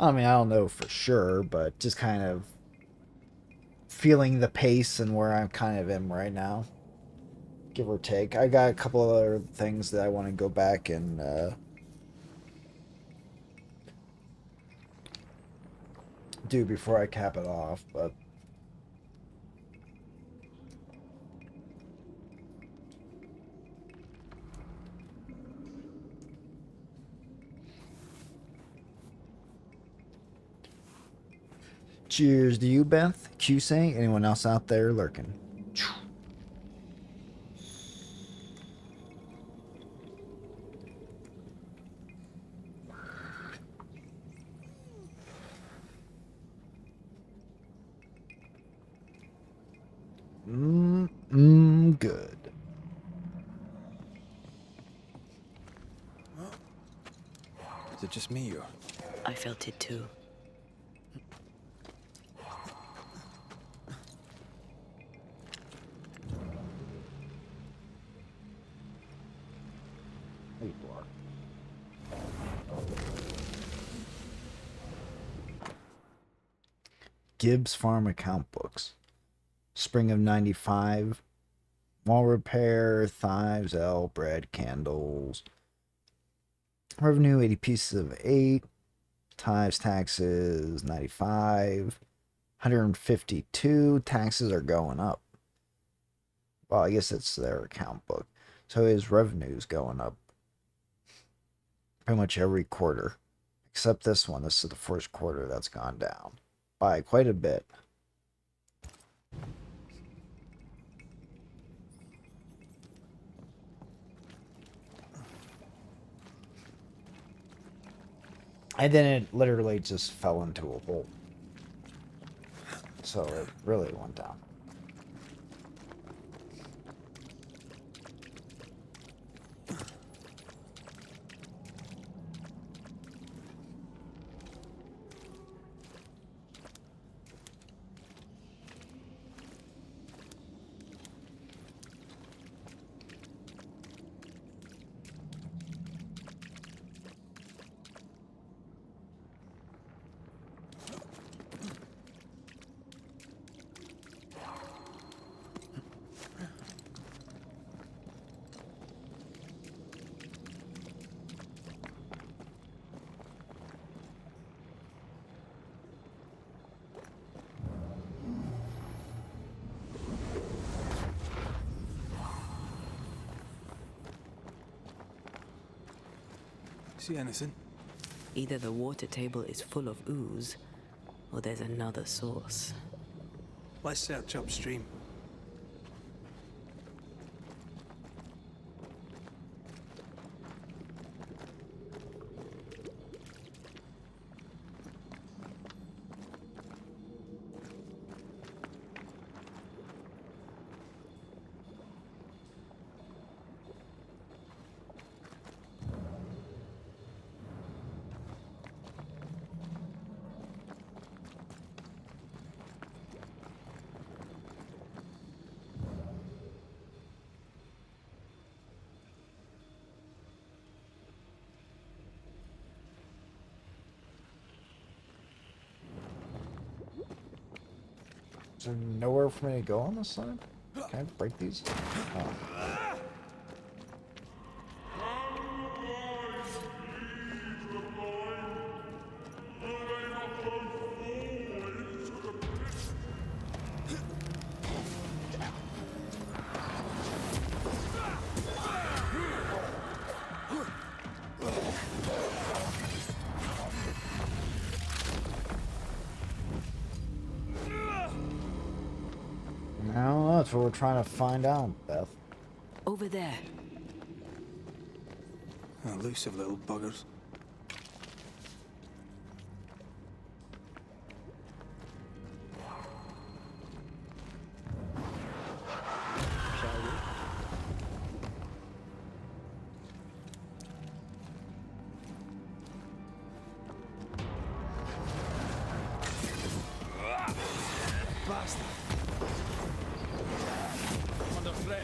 I mean, I don't know for sure, but just kind of feeling the pace and where I'm kind of in right now, give or take. I got a couple other things that I want to go back and do before I cap it off, but cheers to you, Beth, QC, anyone else out there lurking. Good. Is it just me or? I felt it too. Gibbs Farm account books. Spring of 95. Wall repair, thighs, L, bread, candles. Revenue 80 pieces of 8. Times taxes 95. 152. Taxes are going up. Well, I guess it's their account book. So his revenue's going up pretty much every quarter. Except this one. This is the first quarter that's gone down by quite a bit. And then it literally just fell into a hole. So it really went down. See anything? Either the water table is full of ooze, or there's another source. Let's search upstream. Is there nowhere for me to go on this side? Can I break these? Oh. Now that's what we're trying to find out, Beth. Over there. Elusive little buggers. Bastard. Under threat.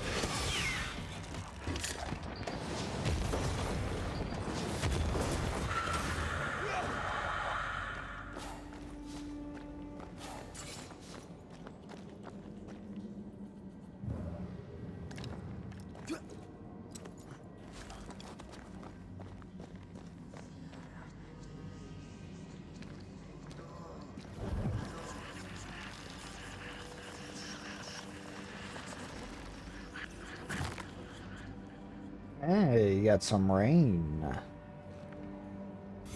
Hey, you got some rain.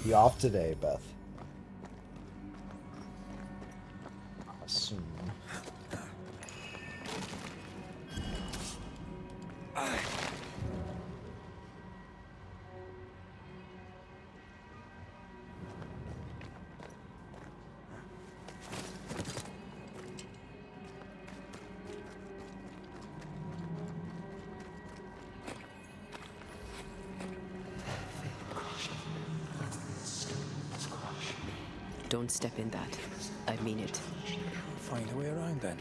You off today, Beth? I assume. Don't step in that. I mean it. Find a way around then.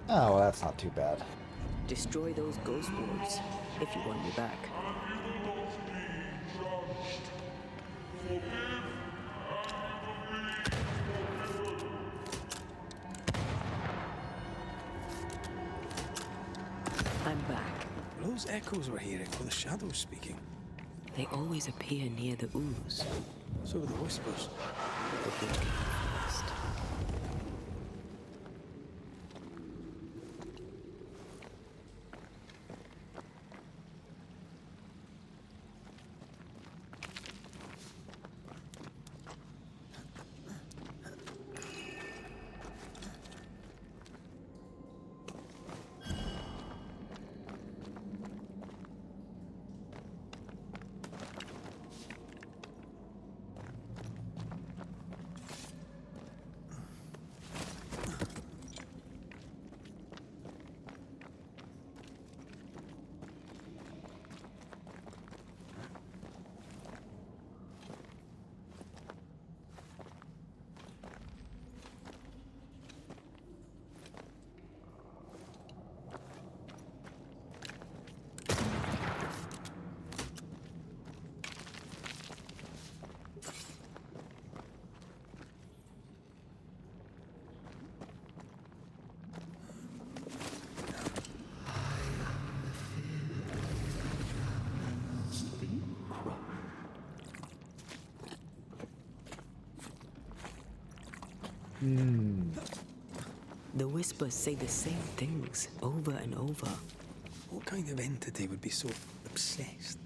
Oh, well, that's not too bad. Destroy those ghost wards if you want me back. I'm back. Those echoes we're hearing were the shadows speaking. They always appear near the ooze. So were the whispers. The big forest. The whispers say the same things over and over. What kind of entity would be so obsessed?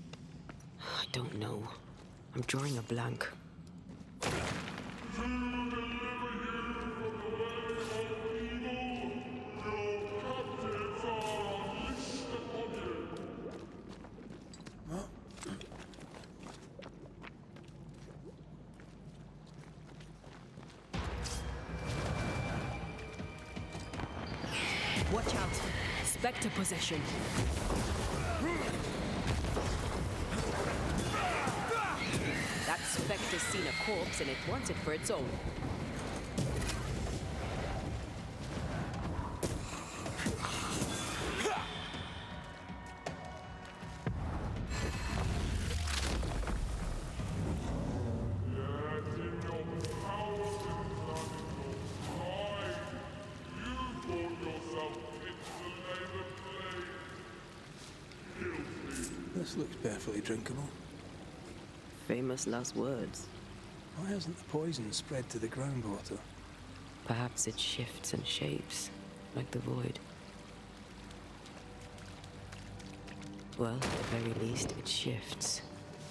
I don't know. I'm drawing a blank. Watch out! Spectre possession! That spectre's seen a corpse and it wants it for its own. This looks perfectly drinkable. Famous last words. Why hasn't the poison spread to the groundwater? Perhaps it shifts and shapes, like the void. Well, at the very least, it shifts.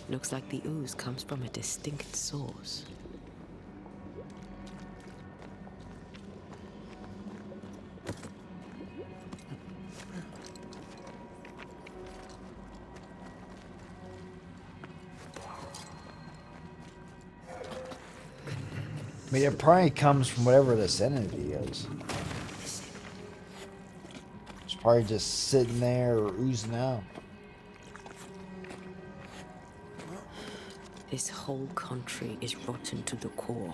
Looks like the ooze comes from a distinct source. I mean, it probably comes from whatever this entity is. It's probably just sitting there or oozing out. This whole country is rotten to the core.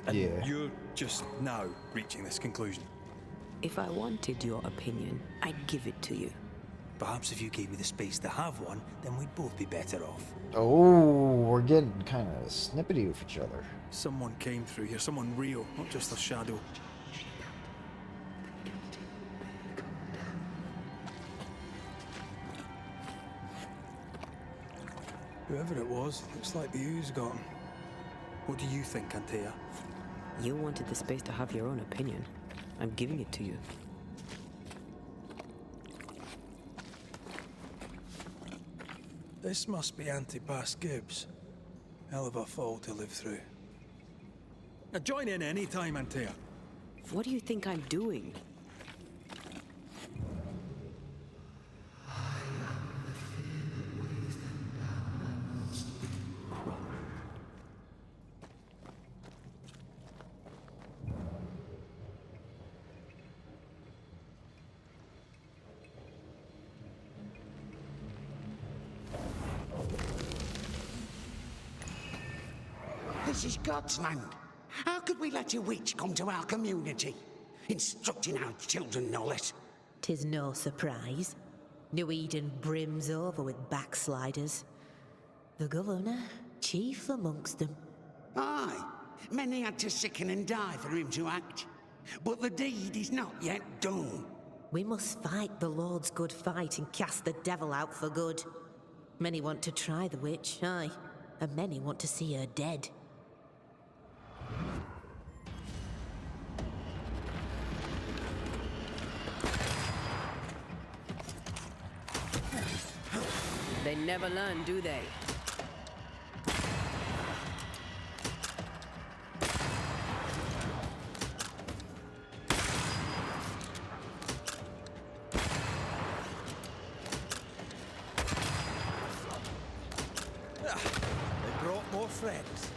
And Yeah. you're just now reaching this conclusion. If I wanted your opinion, I'd give it to you. Perhaps if you gave me the space to have one, then we'd both be better off. Oh, we're getting kind of snippety with each other. Someone came through here, someone real, not just a shadow. Whoever it was, looks like the ooze got him. What do you think, Antea? You wanted the space to have your own opinion. I'm giving it to you. This must be Antipas Gibbs. Hell of a fall to live through. Now join in any time, Antea. What do you think I'm doing? This is God's land. How could we let a witch come to our community? Instructing our children, no less. 'Tis no surprise. New Eden brims over with backsliders. The governor, chief amongst them. Aye, many had to sicken and die for him to act. But the deed is not yet done. We must fight the Lord's good fight and cast the devil out for good. Many want to try the witch, aye, and many want to see her dead. They never learn, do they? They brought more friends.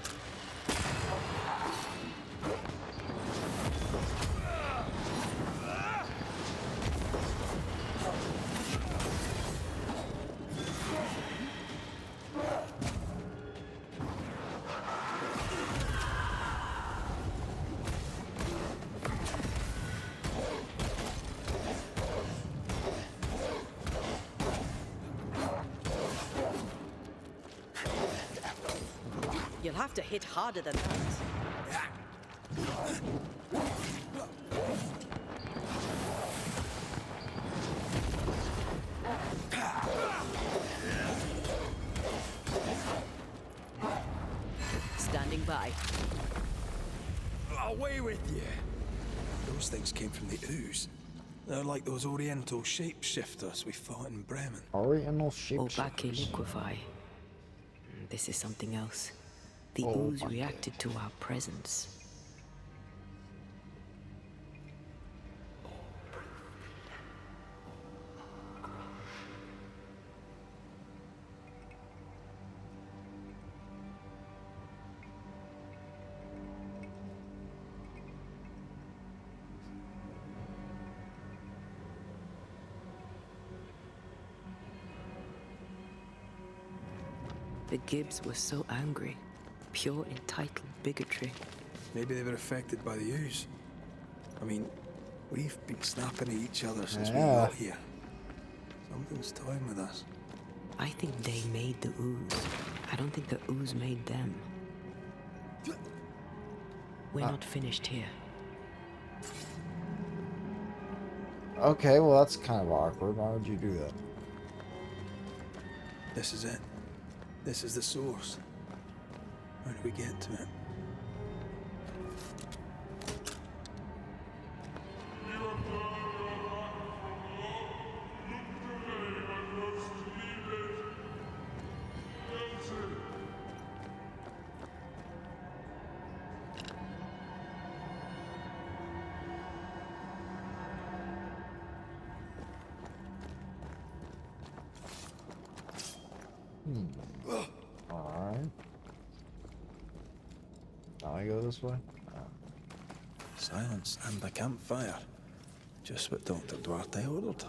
You'll have to hit harder than that. Standing by. Away with you! Those things came from the ooze. They're like those oriental shapeshifters we fought in Bremen. Oriental Obake shapeshifters. liquefy. This is something else. The Oh, ooze okay. reacted to our presence. The Gibbs were so angry. Pure entitled bigotry. Maybe they were affected by the ooze. I mean, we've been snapping at each other since we Yeah. got here. Something's toying with us. I think they made the ooze. I don't think the ooze made them. We're not finished here. Okay, well that's kind of awkward. Why would you do that? This is it. This is the source. How do we get to it? Alright. Now I go this way? Silence and a campfire. Just what Dr. Duarte ordered.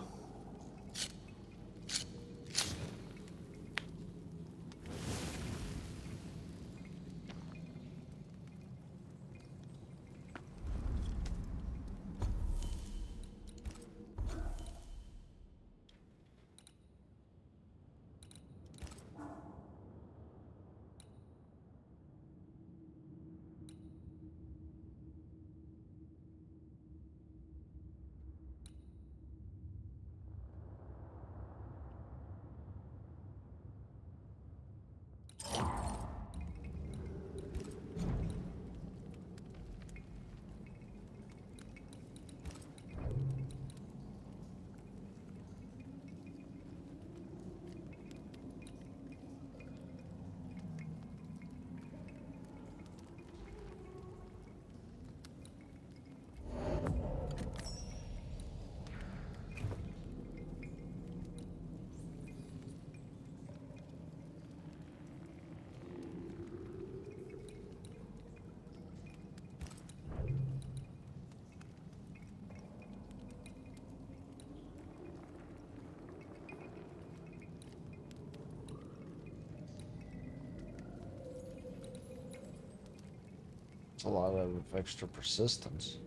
It's a lot of extra persistence.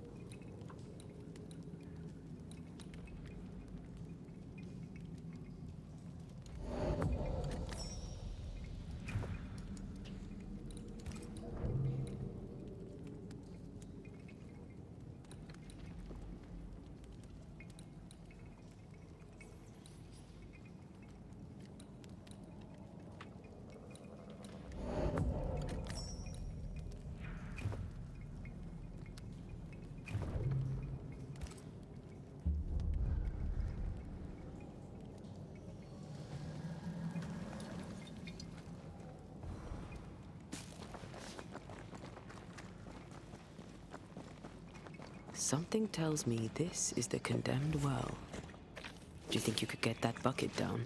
Something tells me this is the condemned well. Do you think you could get that bucket down?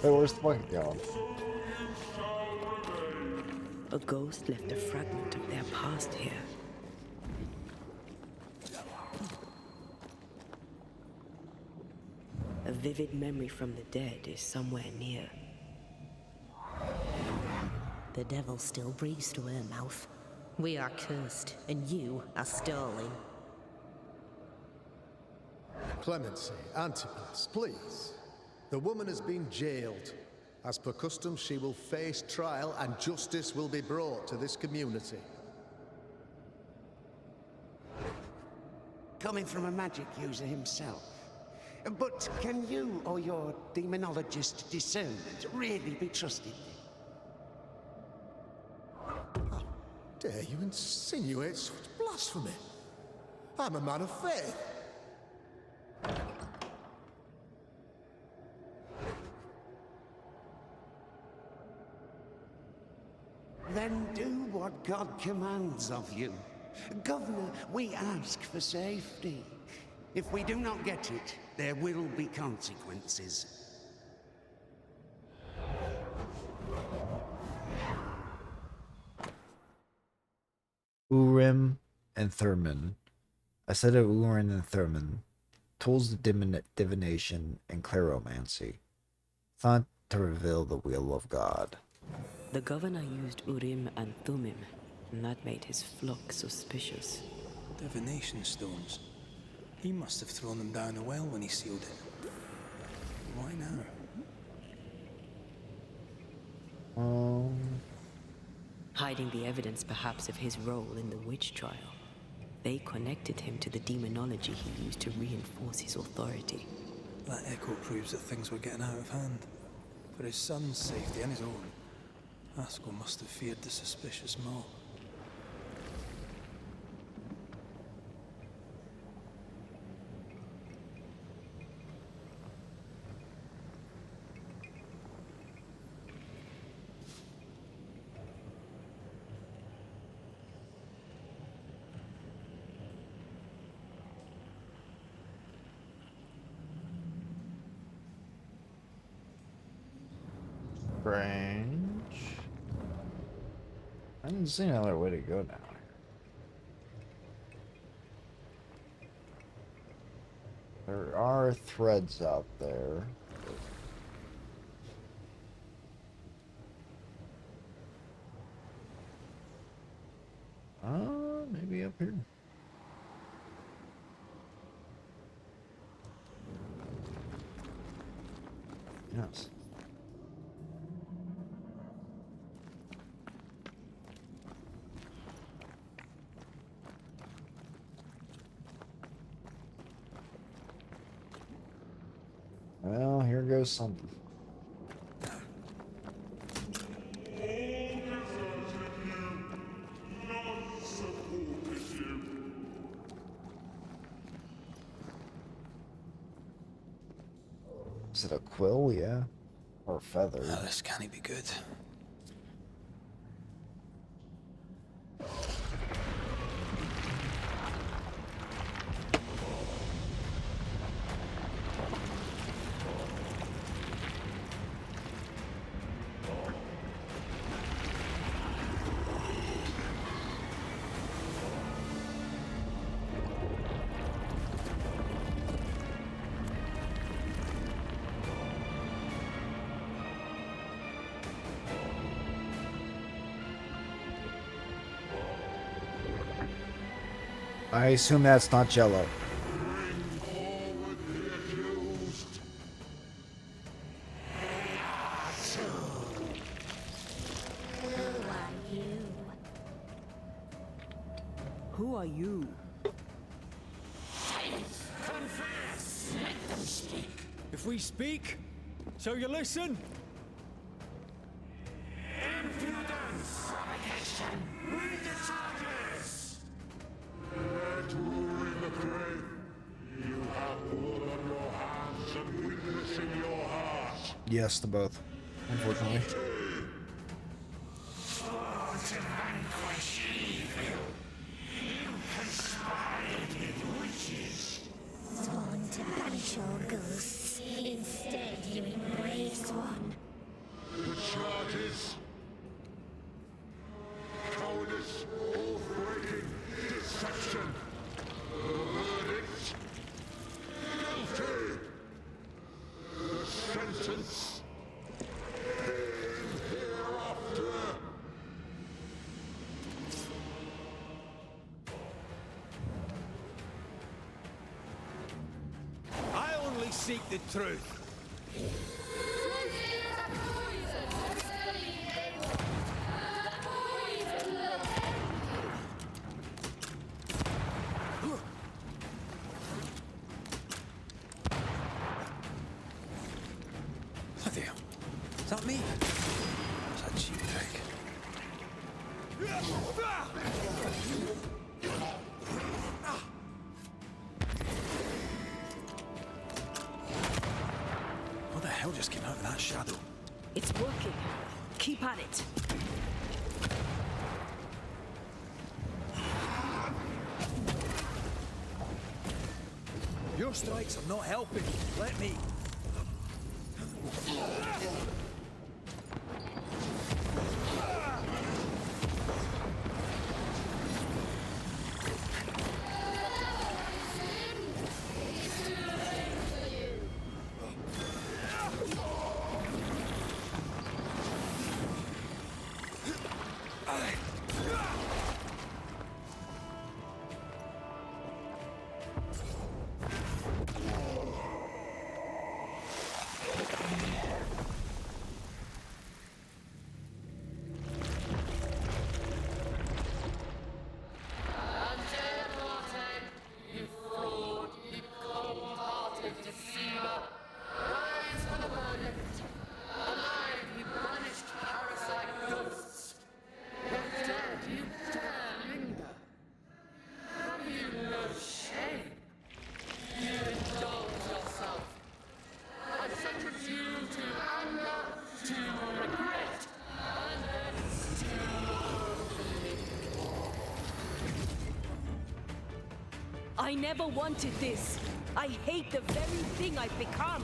Hey, where's the bucket going? A ghost left a fragment of their past here. A vivid memory from the dead is somewhere near. The devil still breathes through her mouth. We are cursed, and you are stolen. Clemency, Antipas, please. The woman has been jailed. As per custom, she will face trial and justice will be brought to this community. Coming from a magic user himself. But can you or your demonologist discernment really be trusted? How dare you insinuate such blasphemy? I'm a man of faith. Then do what God commands of you. Governor, we ask for safety. If we do not get it, there will be consequences. Urim and Thurman. I said of Urim and Thurman, tools of divination and cleromancy, thought to reveal the will of God. The governor used Urim and Thummim, and that made his flock suspicious. Divination stones. He must have thrown them down a well when he sealed it. Why now? Um, Hiding the evidence perhaps of his role in the witch trial. They connected him to the demonology he used to reinforce his authority. That echo proves that things were getting out of hand. For his son's safety and his own, Haskell must have feared the suspicious mob. Strange. I didn't see another way to go down here. There are threads out there. Maybe up here. Yes. Well, here goes something. Is it a quill? Yeah. Or feather. Well, this can't be good. I assume that's not Jello. Who are you? Confess! Let them speak. If we speak, so you listen? Impudence! Provocation! Read the charges! In the grave, you have blood on your hands and weakness in your heart. Yes, to both. Unfortunately. Sworn to vanquish evil. You conspired with witches. Sworn to banish all ghosts. Instead, you embrace one. The charges: cowardice, oath-breaking, deception. The verdict: guilty. The sentence: pain hereafter. I only seek the truth. Bloody hell. Is that me? Is that cheap trick? What the hell just came out of that shadow? It's working. Keep at it. Your strikes are not helping. Let me. I never wanted this. I hate the very thing I've become.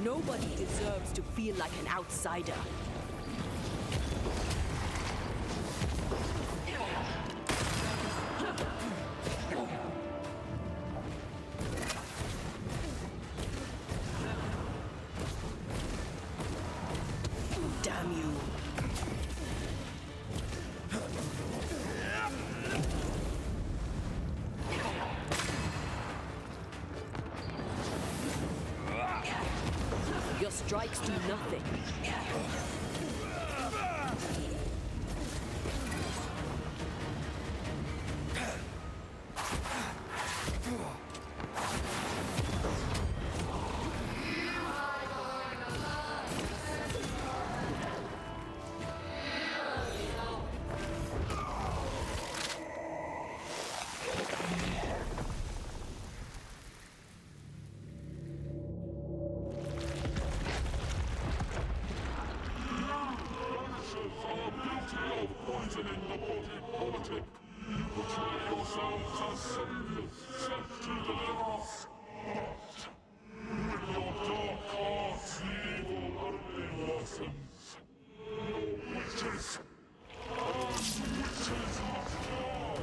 Nobody deserves to feel like an outsider. Damn you. Your strikes do nothing. Poisoning the body politic. You betray yourselves as saviors sent to deliver us. But with your dark hearts, the evil only worsens. Your witches and witches must die.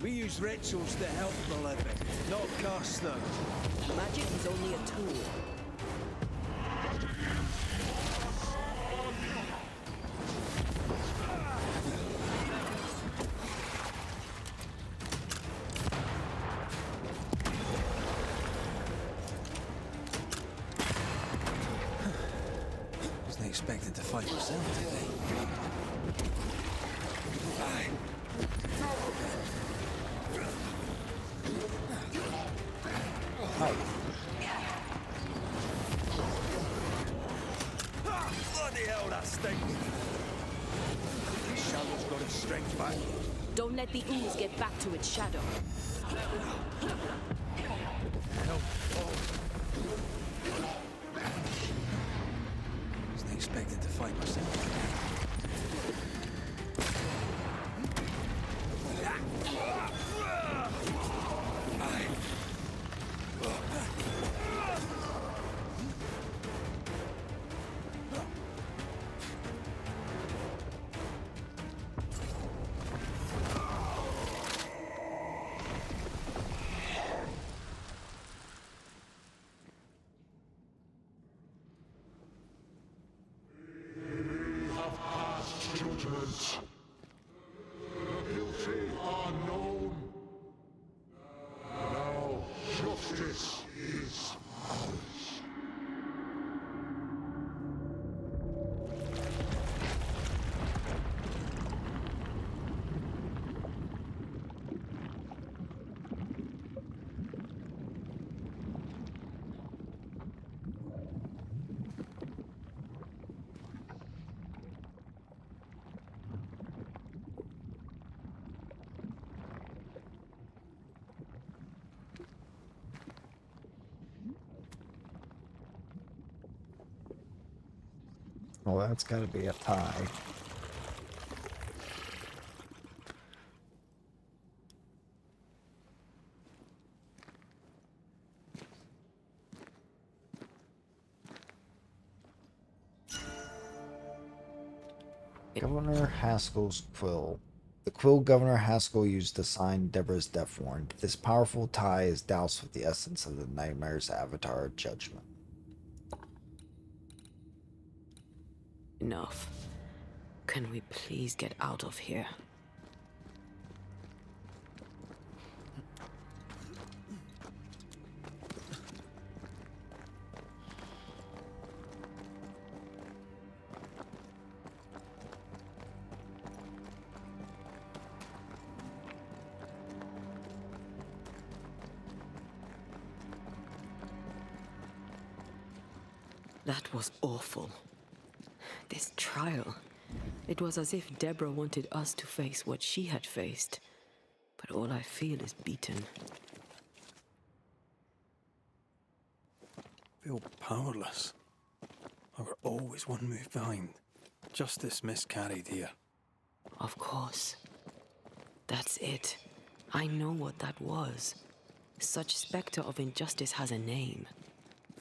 We use rituals to help the living, not cast them. Magic is only a tool. Wasn't expecting to fight myself today. Bloody hell, that stinks! The shadow's got its strength back. Don't let the ooze get back to its shadow. Wasn't expecting to fight myself. We have passed judgment. The guilty are known. Now justice is ours. Well, that's got to be a tie. Governor Haskell's quill. The quill Governor Haskell used to sign Deborah's death warrant. This powerful tie is doused with the essence of the Nightmare's avatar of judgment. Enough. Can we please get out of here? That was awful. This trial. It was as if Deborah wanted us to face what she had faced. But all I feel is beaten. Feel powerless. I were always one move behind. Justice miscarried here. Of course. That's it. I know what that was. Such spectre of injustice has a name.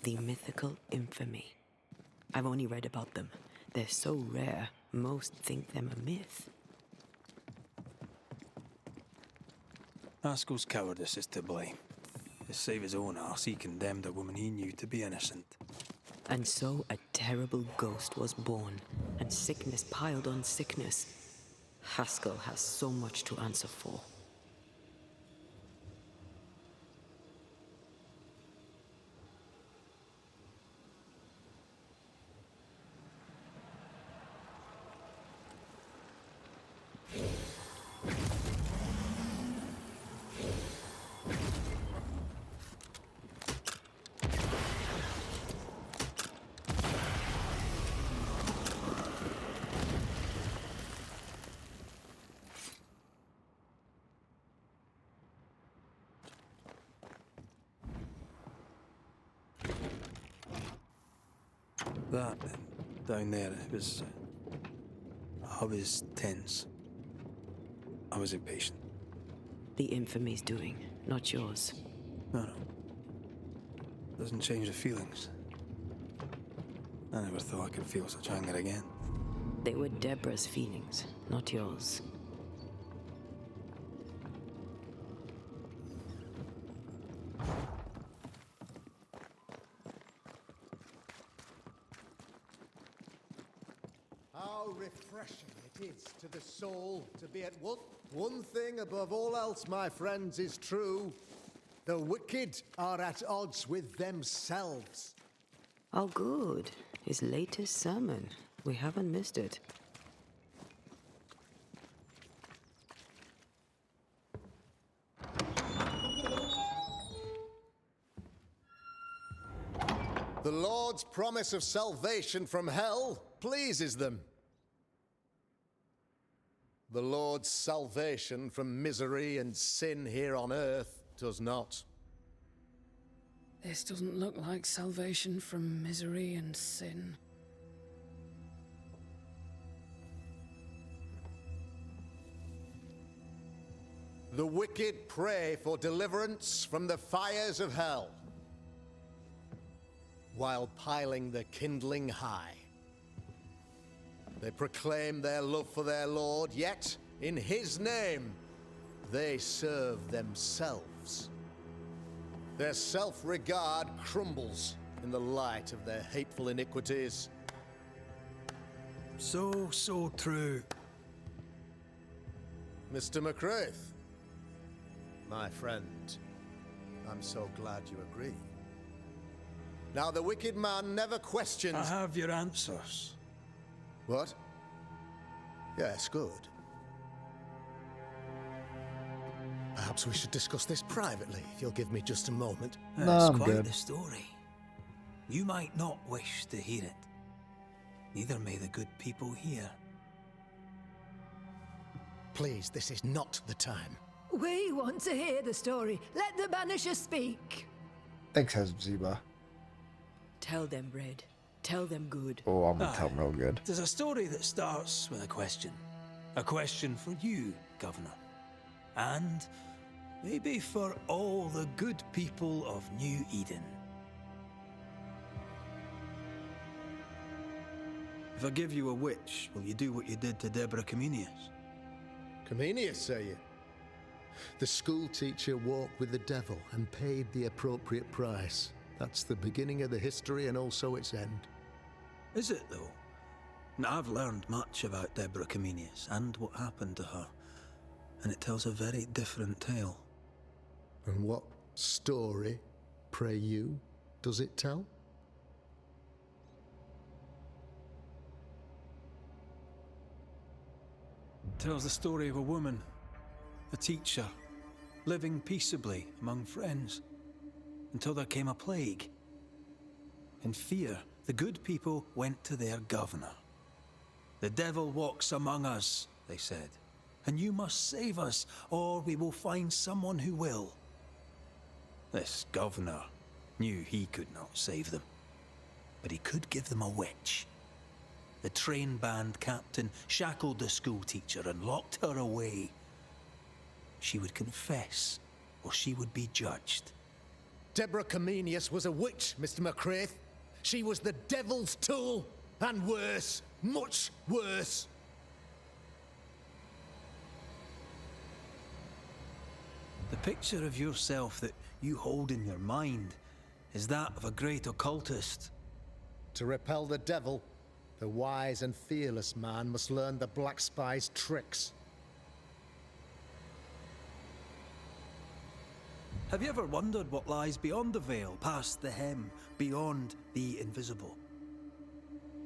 The mythical infamy. I've only read about them. They're so rare, most think them a myth. Haskell's cowardice is to blame. To save his own arse, he condemned a woman he knew to be innocent. And so a terrible ghost was born, and sickness piled on sickness. Haskell has so much to answer for. That, down there, I was tense. I was impatient. The infamy's doing, not yours. No. Doesn't change the feelings. I never thought I could feel such anger again. They were Deborah's feelings, not yours. How refreshing it is to the soul to be at one thing above all else, my friends, is true. The wicked are at odds with themselves. Oh, good. His latest sermon. We haven't missed it. The Lord's promise of salvation from hell pleases them. The Lord's salvation from misery and sin here on earth does not. This doesn't look like salvation from misery and sin. The wicked pray for deliverance from the fires of hell, while piling the kindling high. They proclaim their love for their Lord, yet, in His name, they serve themselves. Their self-regard crumbles in the light of their hateful iniquities. So true. Mr. McCraith, my friend, I'm so glad you agree. Now, the wicked man never questions... I have your answers. What? Yes, good. Perhaps we should discuss this privately, if you'll give me just a moment. It's quite the story. You might not wish to hear it. Neither may the good people here. Please, this is not the time. We want to hear the story. Let the Banishers speak. Thanks, Hezziba. Tell them, Red. Tell them good. Oh, I'm gonna tell them real good. There's a story that starts with a question. A question for you, Governor. And maybe for all the good people of New Eden. If I give you a witch, will you do what you did to Deborah Comenius? Comenius, say you? The school teacher walked with the devil and paid the appropriate price. That's the beginning of the history and also its end. Is it, though? Now, I've learned much about Deborah Comenius and what happened to her, and it tells a very different tale. And what story, pray you, does it tell? It tells the story of a woman, a teacher, living peaceably among friends, until there came a plague. In fear, the good people went to their governor. The devil walks among us, they said, and you must save us, or we will find someone who will. This governor knew he could not save them, but he could give them a witch. The train band captain shackled the school teacher and locked her away. She would confess, or she would be judged. Deborah Comenius was a witch, Mr. McCraith. She was the devil's tool, and worse, much worse. The picture of yourself that you hold in your mind is that of a great occultist. To repel the devil, the wise and fearless man must learn the Black Spy's tricks. Have you ever wondered what lies beyond the veil, past the hem, beyond the invisible?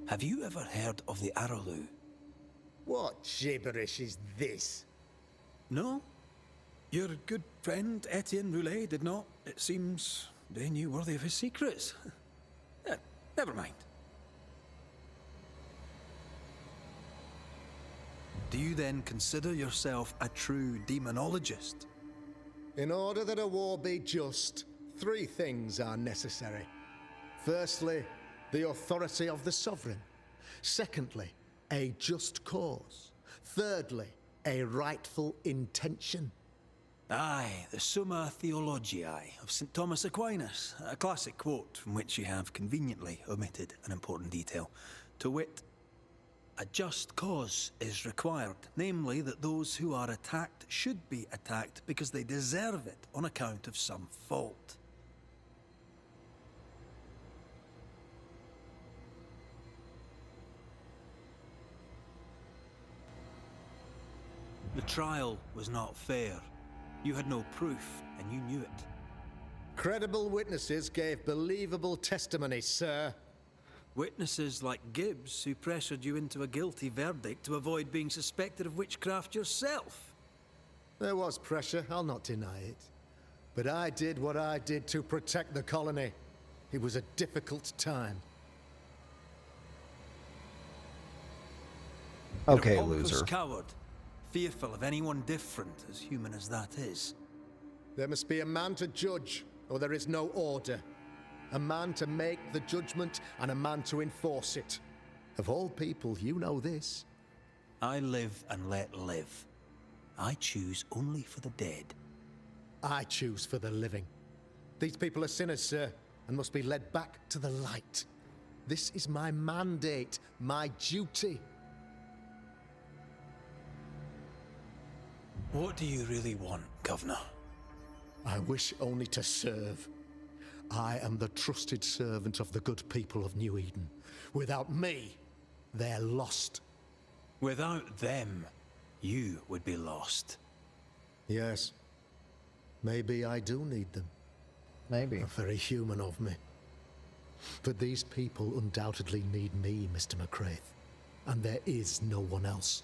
Have you ever heard of the Araloo? What gibberish is this? No? Your good friend Etienne Roulet did not. It seems they knew worthy of his secrets. Never mind. Do you then consider yourself a true demonologist? In order that a war be just, 3 things are necessary. Firstly, the authority of the sovereign. Secondly, a just cause. Thirdly, a rightful intention. Aye, the Summa Theologiae of St. Thomas Aquinas, a classic quote from which you have conveniently omitted an important detail. To wit, a just cause is required, namely that those who are attacked should be attacked because they deserve it on account of some fault. The trial was not fair. You had no proof, and you knew it. Credible witnesses gave believable testimony, sir. Witnesses like Gibbs, who pressured you into a guilty verdict to avoid being suspected of witchcraft yourself. There was pressure, I'll not deny it. But I did what I did to protect the colony. It was a difficult time. Okay, You're a pompous loser. coward, fearful of anyone different, as human as that is. There must be a man to judge, or there is no order. A man to make the judgment, and a man to enforce it. Of all people, you know this. I live and let live. I choose only for the dead. I choose for the living. These people are sinners, sir, and must be led back to the light. This is my mandate, my duty. What do you really want, Governor? I wish only to serve. I am the trusted servant of the good people of New Eden. Without me, they're lost. Without them, you would be lost. Yes. Maybe I do need them. Maybe. Very human of me. But these people undoubtedly need me, Mr. McCraith. And there is no one else.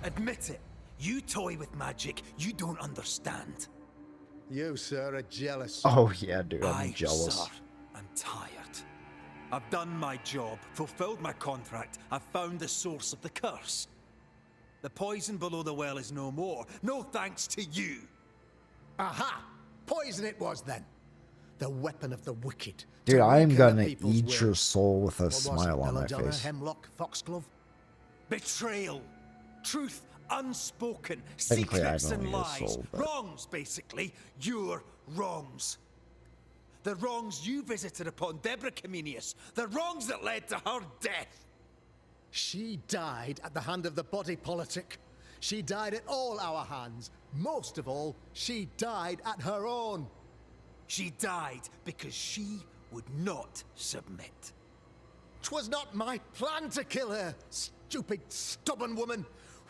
Admit it. You toy with magic you don't understand. You, sir, are jealous. Oh yeah, dude, I'm I, jealous. Sir, I'm tired. I've done my job, fulfilled my contract, I've found the source of the curse. The poison below the well is no more, no thanks to you. Aha! Poison it was then. The weapon of the wicked. Dude, to I am weaken the gonna people's eat will. your soul with a What was it, smile on my belladonna, face. hemlock, foxglove? Betrayal. Truth unspoken. Technically, I Secrets don't and need a lies. soul, but- Wrongs, basically. Your wrongs. The wrongs you visited upon Deborah Comenius. The wrongs that led to her death. She died at the hand of the body politic. She died at all our hands. Most of all, she died at her own. She died because she would not submit. 'Twas not my plan to kill her, stupid, stubborn woman.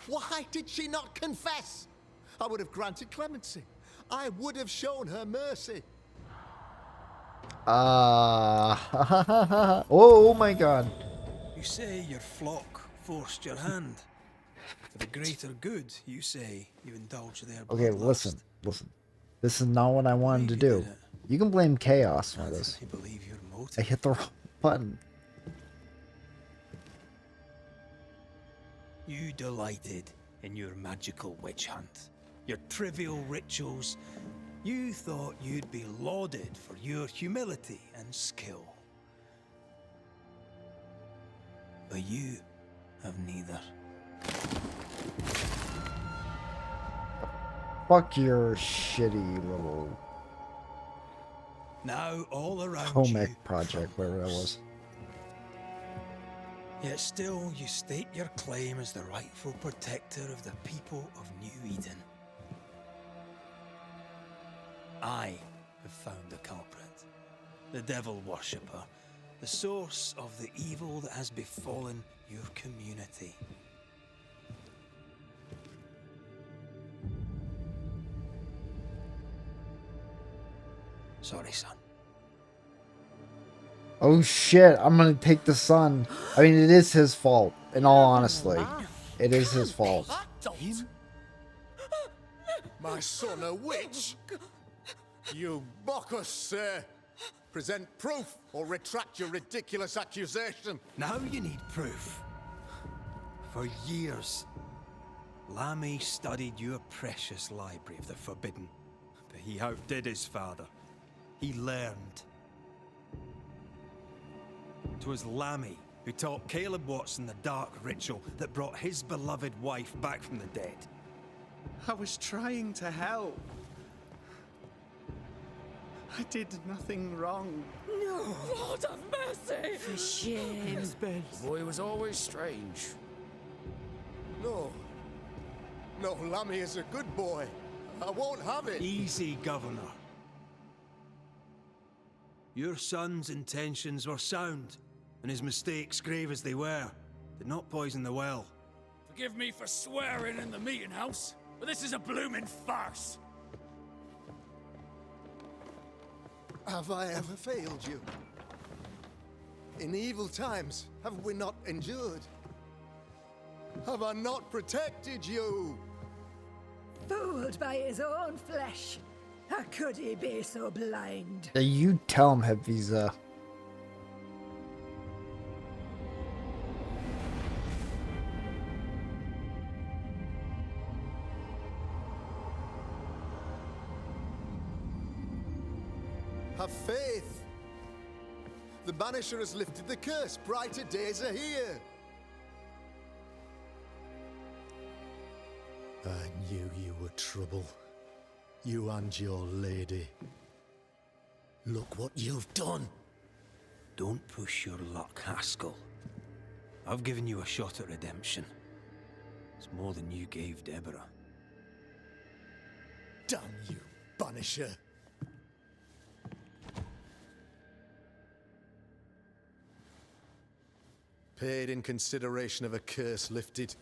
Why did she not confess? I would have granted clemency. I would have shown her mercy. Oh my god. You say your flock forced your hand. For the greater good, you say you indulge their Okay, bloodlust. listen. This is not what I wanted to do. You can blame chaos for this. I believe your motive. I hit the wrong button. You delighted in your magical witch hunt, your trivial rituals. You thought you'd be lauded for your humility and skill. But you have neither. Fuck your shitty little Now all around comic you project, whatever that crumbles. was. Yet still you state your claim as the rightful protector of the people of New Eden. I have found the culprit, the devil worshipper, the source of the evil that has befallen your community. Sorry, son. Oh shit, I'm gonna take the sun. I mean, it is his fault, in all honesty. It is his fault. My son, a witch? You mock us, sir. Present proof or retract your ridiculous accusation. Now you need proof. For years, Lammy studied your precious library of the forbidden, but he outdid his father. He learned. 'Twas Lammy who taught Caleb Watson the dark ritual that brought his beloved wife back from the dead. I was trying to help. I did nothing wrong. No, Lord have mercy! For shame. The boy was always strange. No. No, Lammy is a good boy. I won't have it. Easy, Governor. Your son's intentions were sound, and his mistakes, grave as they were, did not poison the well. Forgive me for swearing in the meeting house, but this is a blooming farce. Have I ever failed you? In evil times, have we not endured? Have I not protected you? Fooled by his own flesh. How could he be so blind? You tell him, Hepvisa. Have faith. The Banisher has lifted the curse. Brighter days are here. I knew you were trouble. You and your lady. Look what you've done. Don't push your luck, Haskell. I've given you a shot at redemption. It's more than you gave Deborah. Damn you, Banisher. Paid in consideration of a curse lifted.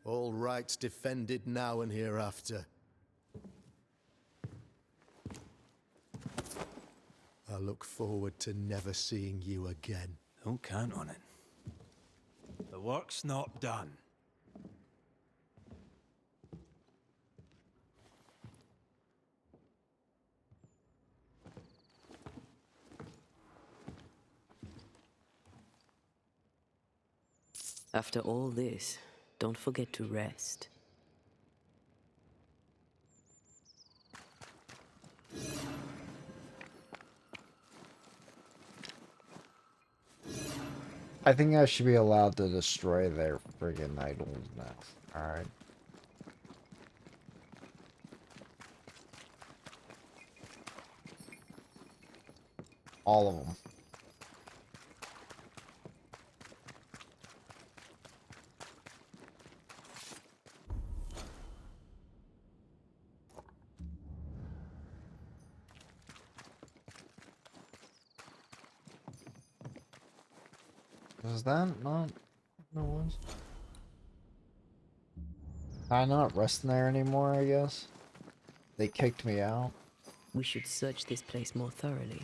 All rights defended now and hereafter. I look forward to never seeing you again. Don't count on it. The work's not done. After all this, don't forget to rest. I think I should be allowed to destroy their friggin' idols next. Alright. All of them. Was that not what it was? I'm not resting there anymore, I guess. They kicked me out. We should search this place more thoroughly.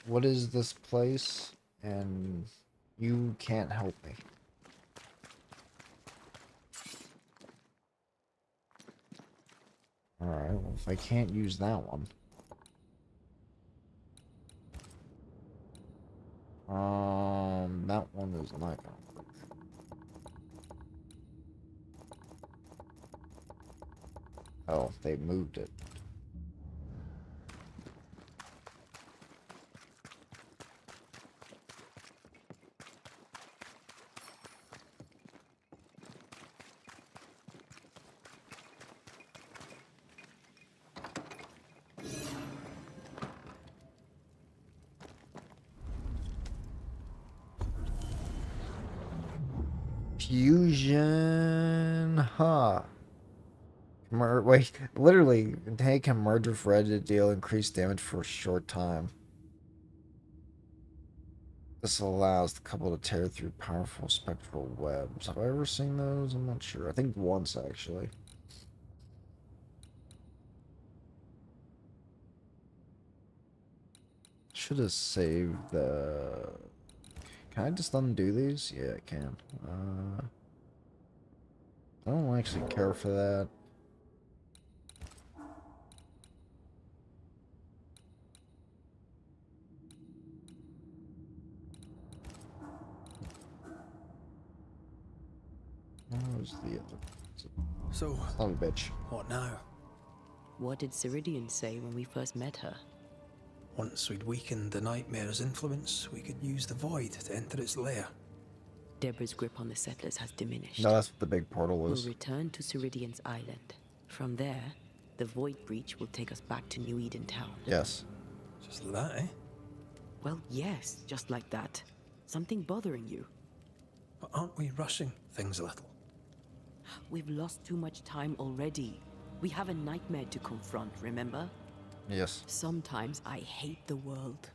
What is this place? And you can't help me. Alright, well, if I can't use that one. That one is not gonna work. Oh, they moved it. Fusion, huh? Wait, literally, tank can merge with red to deal increased damage for a short time. This allows the couple to tear through powerful spectral webs. Have I ever seen those? I'm not sure. I think once, actually. Should have saved the... Can I just undo these? Yeah, I can. I don't actually care for that. Where's the other? So, son of a bitch. What now? What did Ceridian say when we first met her? Once we'd weakened the Nightmare's influence, we could use the Void to enter its lair. Deborah's grip on the settlers has diminished. No, that's what the big portal was. We'll return to Ceridian's island. From there, the Void Breach will take us back to New Eden Town. Yes. Just like that, eh? Well, yes, just like that. Something bothering you. But aren't we rushing things a little? We've lost too much time already. We have a nightmare to confront, remember? Yes. Sometimes I hate the world.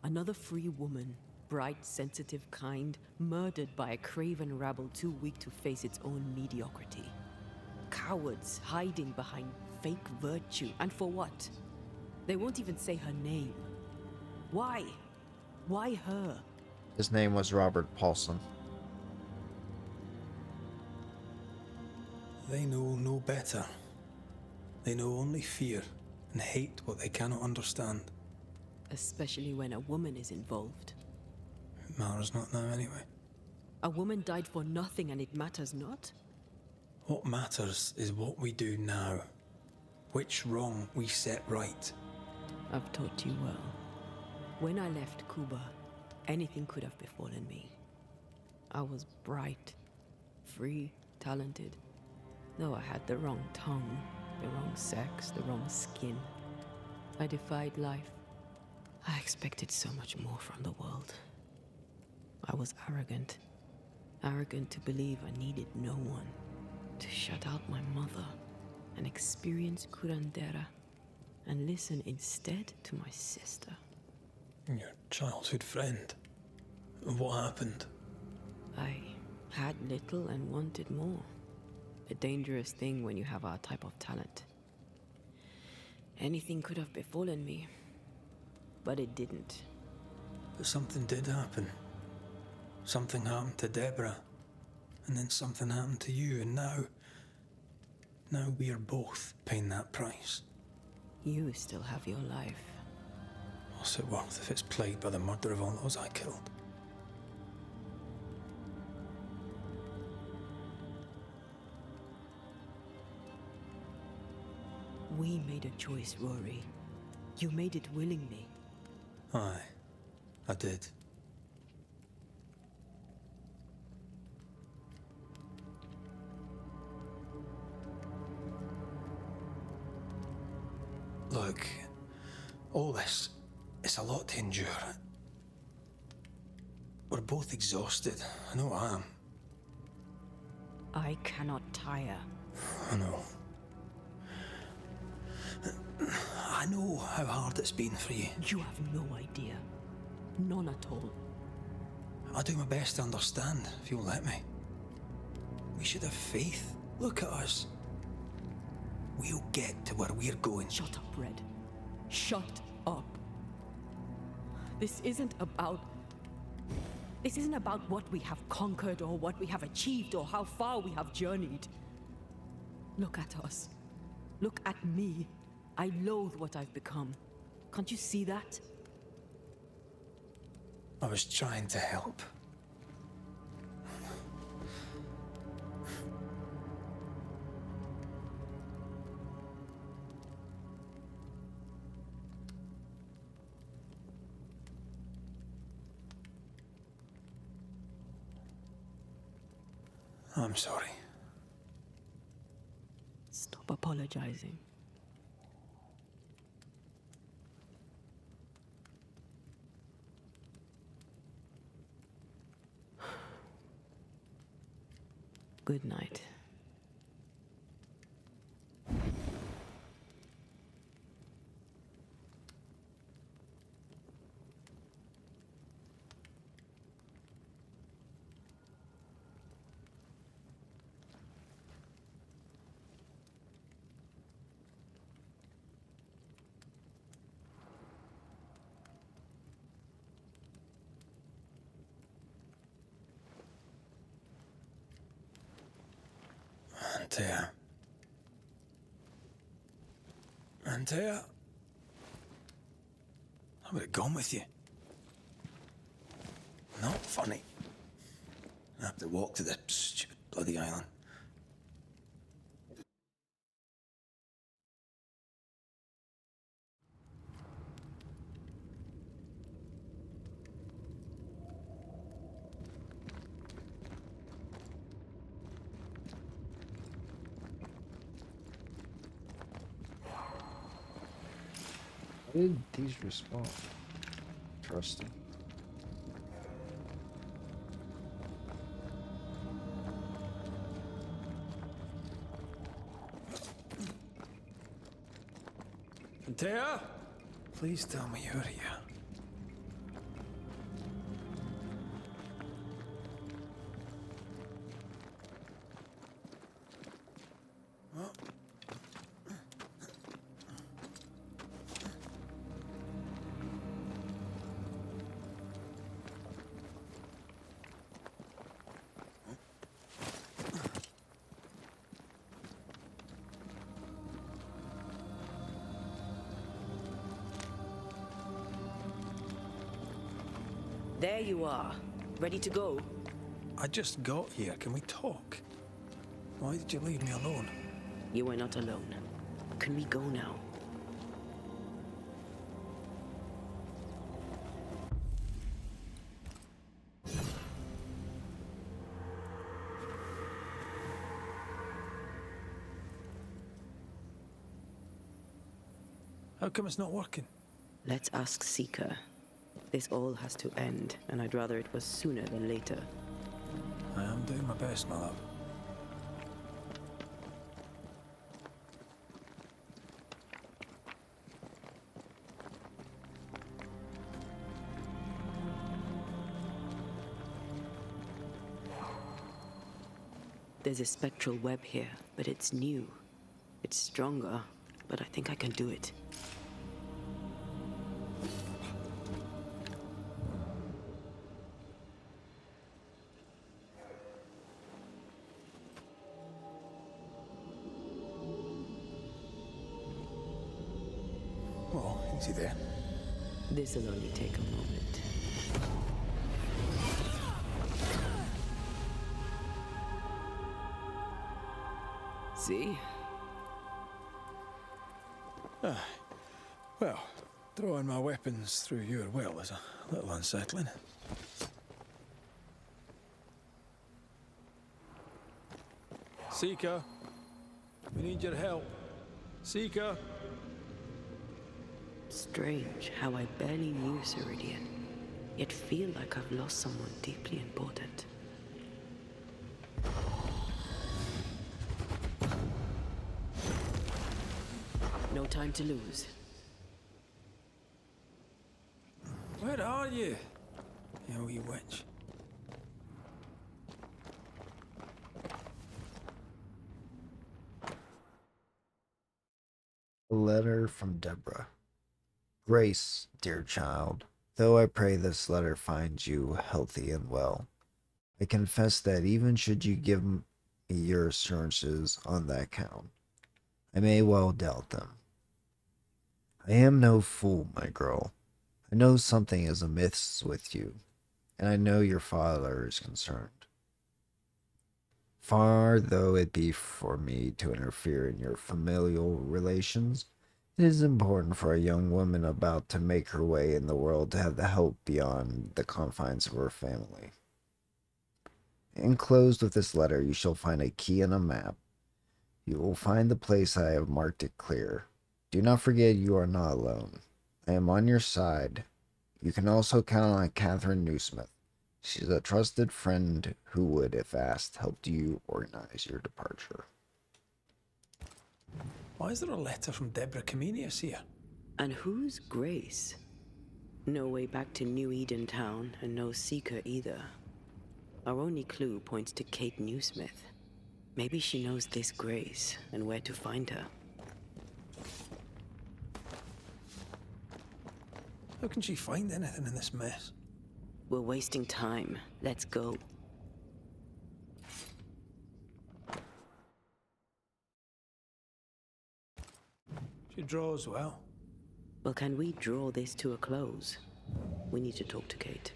Another free woman, bright, sensitive, kind, murdered by a craven rabble too weak to face its own mediocrity. Cowards hiding behind fake virtue. And for what? They won't even say her name. Why? Why her? His name was Robert Paulson. They know no better. They know only fear and hate what they cannot understand. Especially when a woman is involved. It matters not now anyway. A woman died for nothing and it matters not? What matters is what we do now. Which wrong we set right. I've taught you well. When I left Cuba, anything could have befallen me. I was bright, free, talented. Though I had the wrong tongue, the wrong sex, the wrong skin. I defied life. I expected so much more from the world. I was arrogant. Arrogant to believe I needed no one. To shut out my mother and experience curandera. And listen instead to my sister. Your childhood friend. What happened? I had little and wanted more. A dangerous thing when you have our type of talent. Anything could have befallen me, but it didn't. But something did happen. Something happened to Deborah, and then something happened to you, and now we are both paying that price. You still have your life. What's it worth if it's plagued by the murder of all those I killed? We made a choice, Rory. You made it willingly. Aye, I did. Look, all this, it's a lot to endure. We're both exhausted. I know I am. I cannot tire. I know. I know how hard it's been for you. You have no idea. None at all. I'll do my best to understand, if you'll let me. We should have faith. Look at us. We'll get to where we're going. Shut up, Red. Shut up. This isn't about what we have conquered or what we have achieved or how far we have journeyed. Look at us. Look at me. I loathe what I've become. Can't you see that? I was trying to help. I'm sorry. Stop apologizing. Good night. Antea. Antea? I would have gone with you. Not funny. I have to walk to the stupid bloody island. How did these respond? Interesting. Antea? Please tell me you're here. There you are. Ready to go? I just got here. Can we talk? Why did you leave me alone? You are not alone. Can we go now? How come it's not working? Let's ask Seeker. This all has to end, and I'd rather it was sooner than later. I am doing my best, my love. There's a spectral web here, but it's new. It's stronger, but I think I can do it. Oh, easy there. This'll only take a moment. See? Well, throwing my weapons through your will is a little unsettling. Seeker, we need your help. Seeker! Strange how I barely knew Ceridian, yet feel like I've lost someone deeply important. No time to lose. Where are you? You wee witch. A letter from Deborah. Grace, dear child, though I pray this letter finds you healthy and well, I confess that even should you give me your assurances on that count, I may well doubt them. I am no fool, my girl. I know something is amiss with you, and I know your father is concerned. Far though it be for me to interfere in your familial relations, it is important for a young woman about to make her way in the world to have the help beyond the confines of her family. Enclosed with this letter, you shall find a key and a map. You will find the place I have marked it clear. Do not forget you are not alone. I am on your side. You can also count on Catherine Newsmith. She's a trusted friend who would, if asked, help you organize your departure. Why is there a letter from Deborah Comenius here? And who's Grace? No way back to New Eden Town, and no seeker either. Our only clue points to Kate Newsmith. Maybe she knows this Grace and where to find her. How can she find anything in this mess? We're wasting time. Let's go. She draws well. Well, can we draw this to a close? We need to talk to Kate.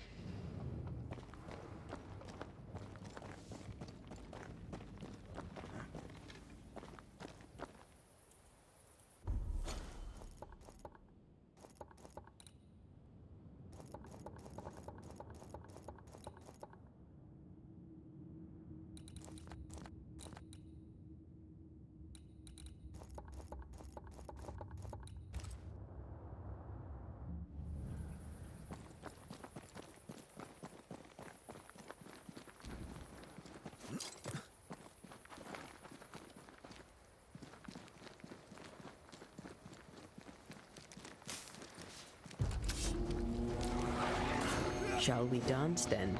Shall we dance then?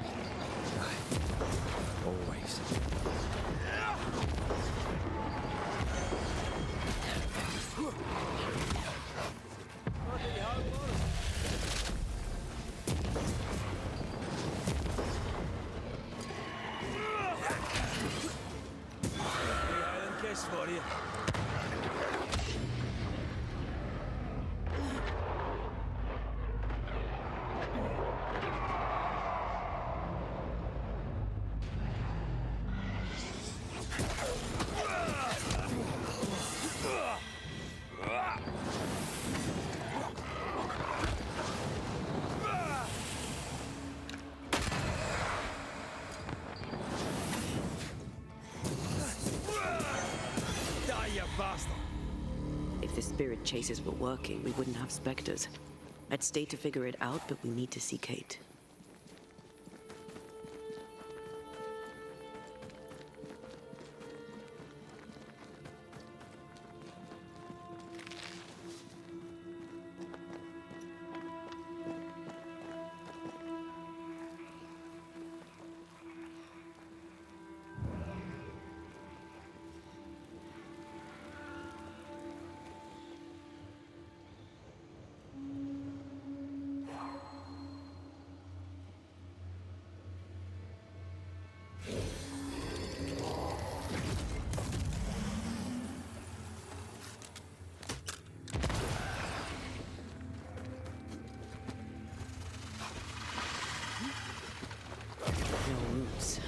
Always. Kiss for you. If the spirit chases were working, we wouldn't have specters. I'd stay to figure it out, but we need to see Kate. No roots.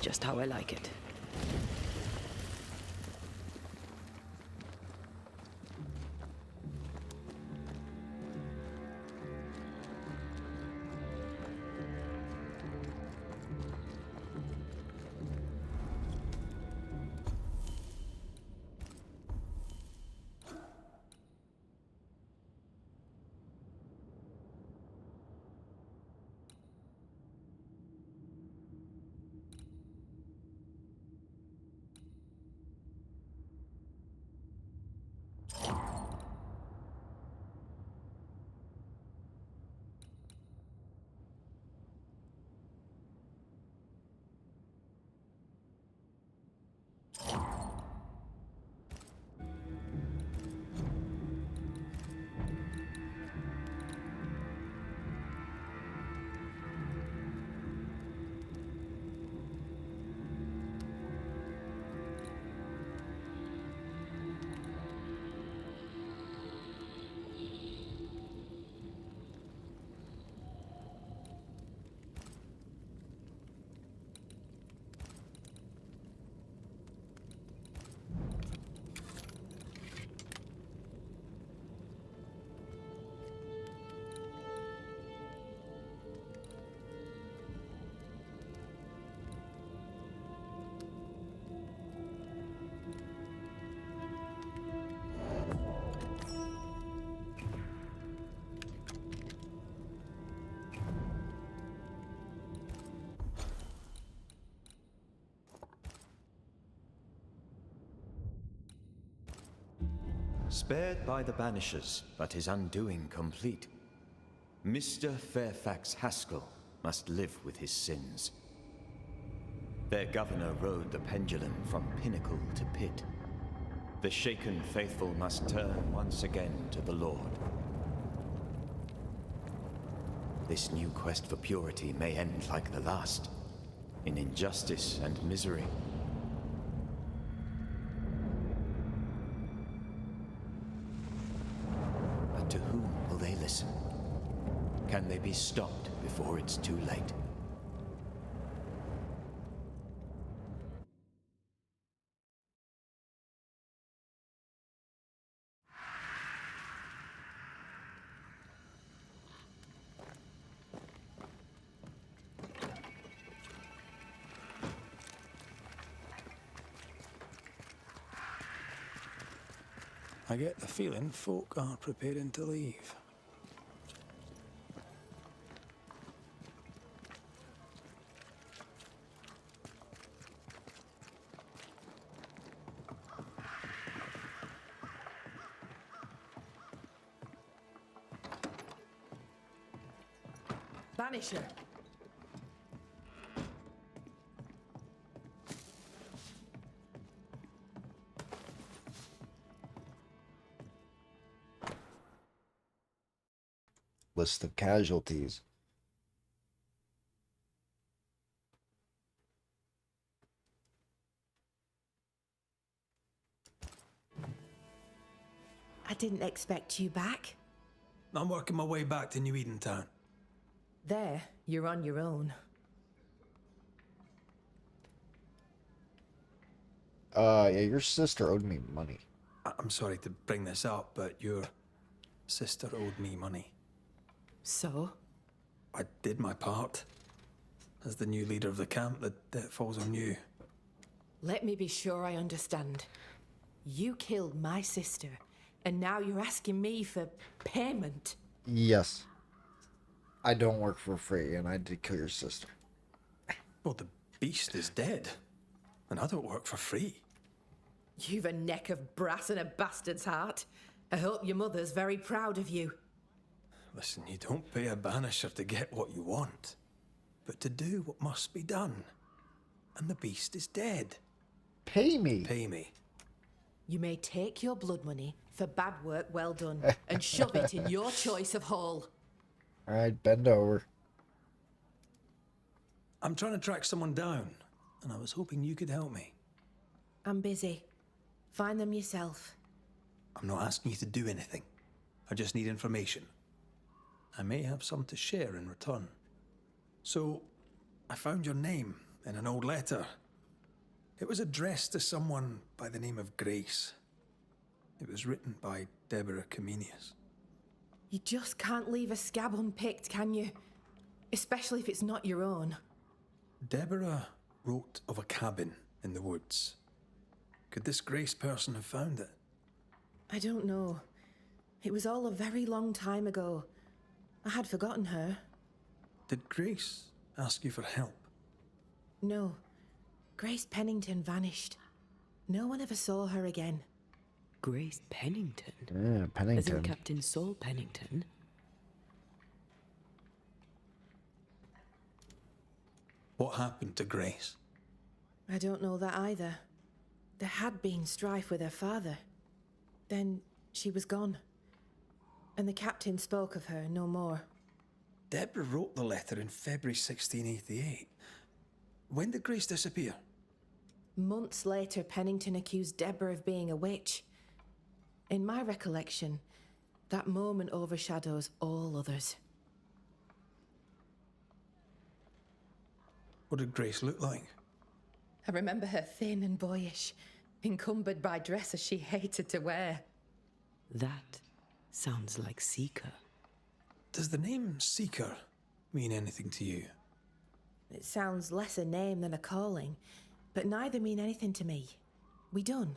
Just how I like it. Spared by the Banishers, but his undoing complete. Mr. Fairfax Haskell must live with his sins. Their governor rode the pendulum from pinnacle to pit. The shaken faithful must turn once again to the Lord. This new quest for purity may end like the last, in injustice and misery. But to whom will they listen? Can they be stopped before it's too late? I get the feeling folk are preparing to leave. Banisher. List of casualties. I didn't expect you back. I'm working my way back to New Edentown. There, you're on your own. Yeah, your sister owed me money. I'm sorry to bring this up, but your sister owed me money. So? I did my part. As the new leader of the camp, the debt falls on you. Let me be sure I understand. You killed my sister, and now you're asking me for payment? Yes. I don't work for free, and I did kill your sister. Well, the beast is dead, and I don't work for free. You've a neck of brass and a bastard's heart. I hope your mother's very proud of you. Listen, you don't pay a banisher to get what you want, but to do what must be done. And the beast is dead. Pay me. Pay me. You may take your blood money for bad work well done and shove it in your choice of hole. Alright, bend over. I'm trying to track someone down, and I was hoping you could help me. I'm busy. Find them yourself. I'm not asking you to do anything. I just need information. I may have some to share in return. So, I found your name in an old letter. It was addressed to someone by the name of Grace. It was written by Deborah Comenius. You just can't leave a scab unpicked, can you? Especially if it's not your own. Deborah wrote of a cabin in the woods. Could this Grace person have found it? I don't know. It was all a very long time ago. I had forgotten her. Did Grace ask you for help? No. Grace Pennington vanished. No one ever saw her again. Grace Pennington? Yeah, Pennington. As in Captain Saul Pennington? What happened to Grace? I don't know that either. There had been strife with her father. Then she was gone. And the captain spoke of her no more. Deborah wrote the letter in February 1688. When did Grace disappear? Months later, Pennington accused Deborah of being a witch. In my recollection, that moment overshadows all others. What did Grace look like? I remember her thin and boyish, encumbered by dresses she hated to wear. That sounds like Seeker. Does the name Seeker mean anything to you? It sounds less a name than a calling, but neither mean anything to me. We done?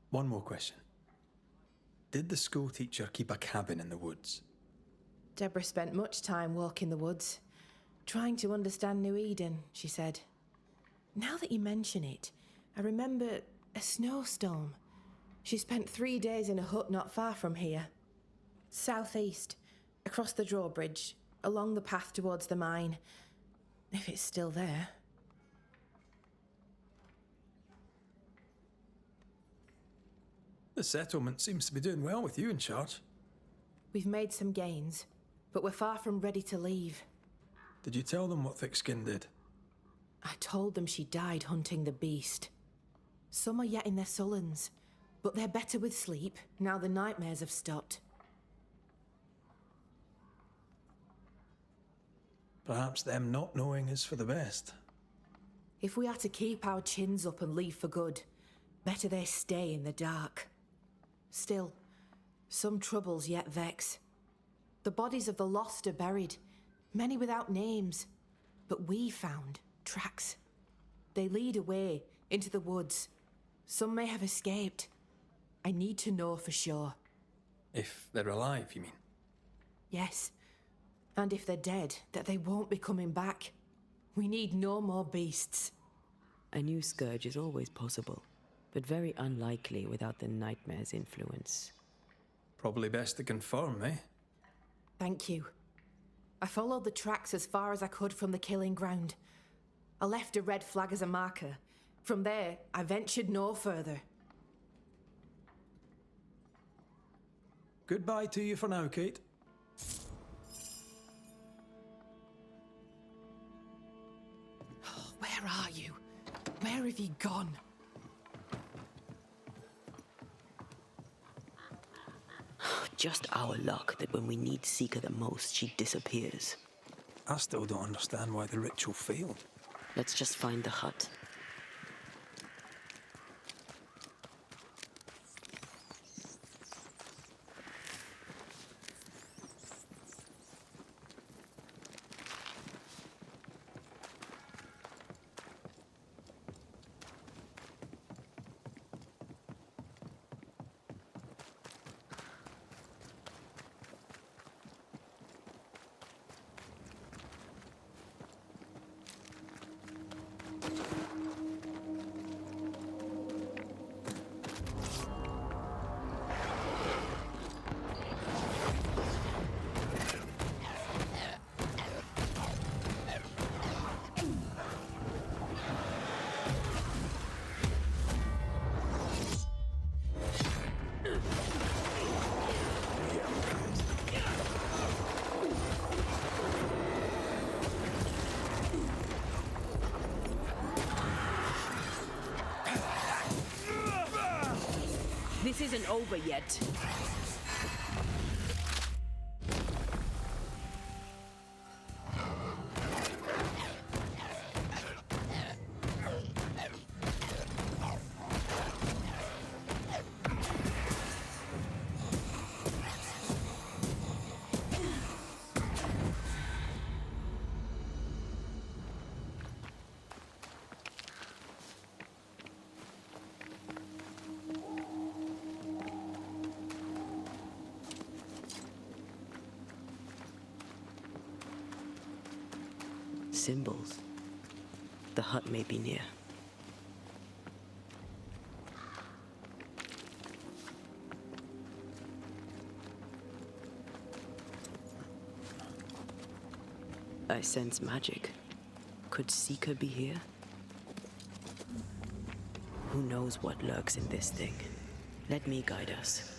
One more question. Did the school teacher keep a cabin in the woods? Deborah spent much time walking the woods, trying to understand New Eden, she said. Now that you mention it, I remember a snowstorm. She spent 3 days in a hut not far from here. Southeast, across the drawbridge, along the path towards the mine. If it's still there. The settlement seems to be doing well with you in charge. We've made some gains, but we're far from ready to leave. Did you tell them what Thickskin did? I told them she died hunting the beast. Some are yet in their sullens, but they're better with sleep now the nightmares have stopped. Perhaps them not knowing is for the best. If we are to keep our chins up and leave for good, better they stay in the dark. Still, some troubles yet vex. The bodies of the lost are buried, many without names, but we found tracks. They lead away into the woods. Some may have escaped. I need to know for sure. If they're alive, you mean? Yes. And if they're dead, that they won't be coming back. We need no more beasts. A new scourge is always possible, but very unlikely without the nightmare's influence. Probably best to confirm, eh? Thank you. I followed the tracks as far as I could from the killing ground. I left a red flag as a marker. From there, I ventured no further. Goodbye to you for now, Kate. Where are you? Where have you gone? Just our luck that when we need Seeker the most, she disappears. I still don't understand why the ritual failed. Let's just find the hut. This isn't over yet. Symbols. The hut may be near. I sense magic. Could Seeker be here? Who knows what lurks in this thing? Let me guide us.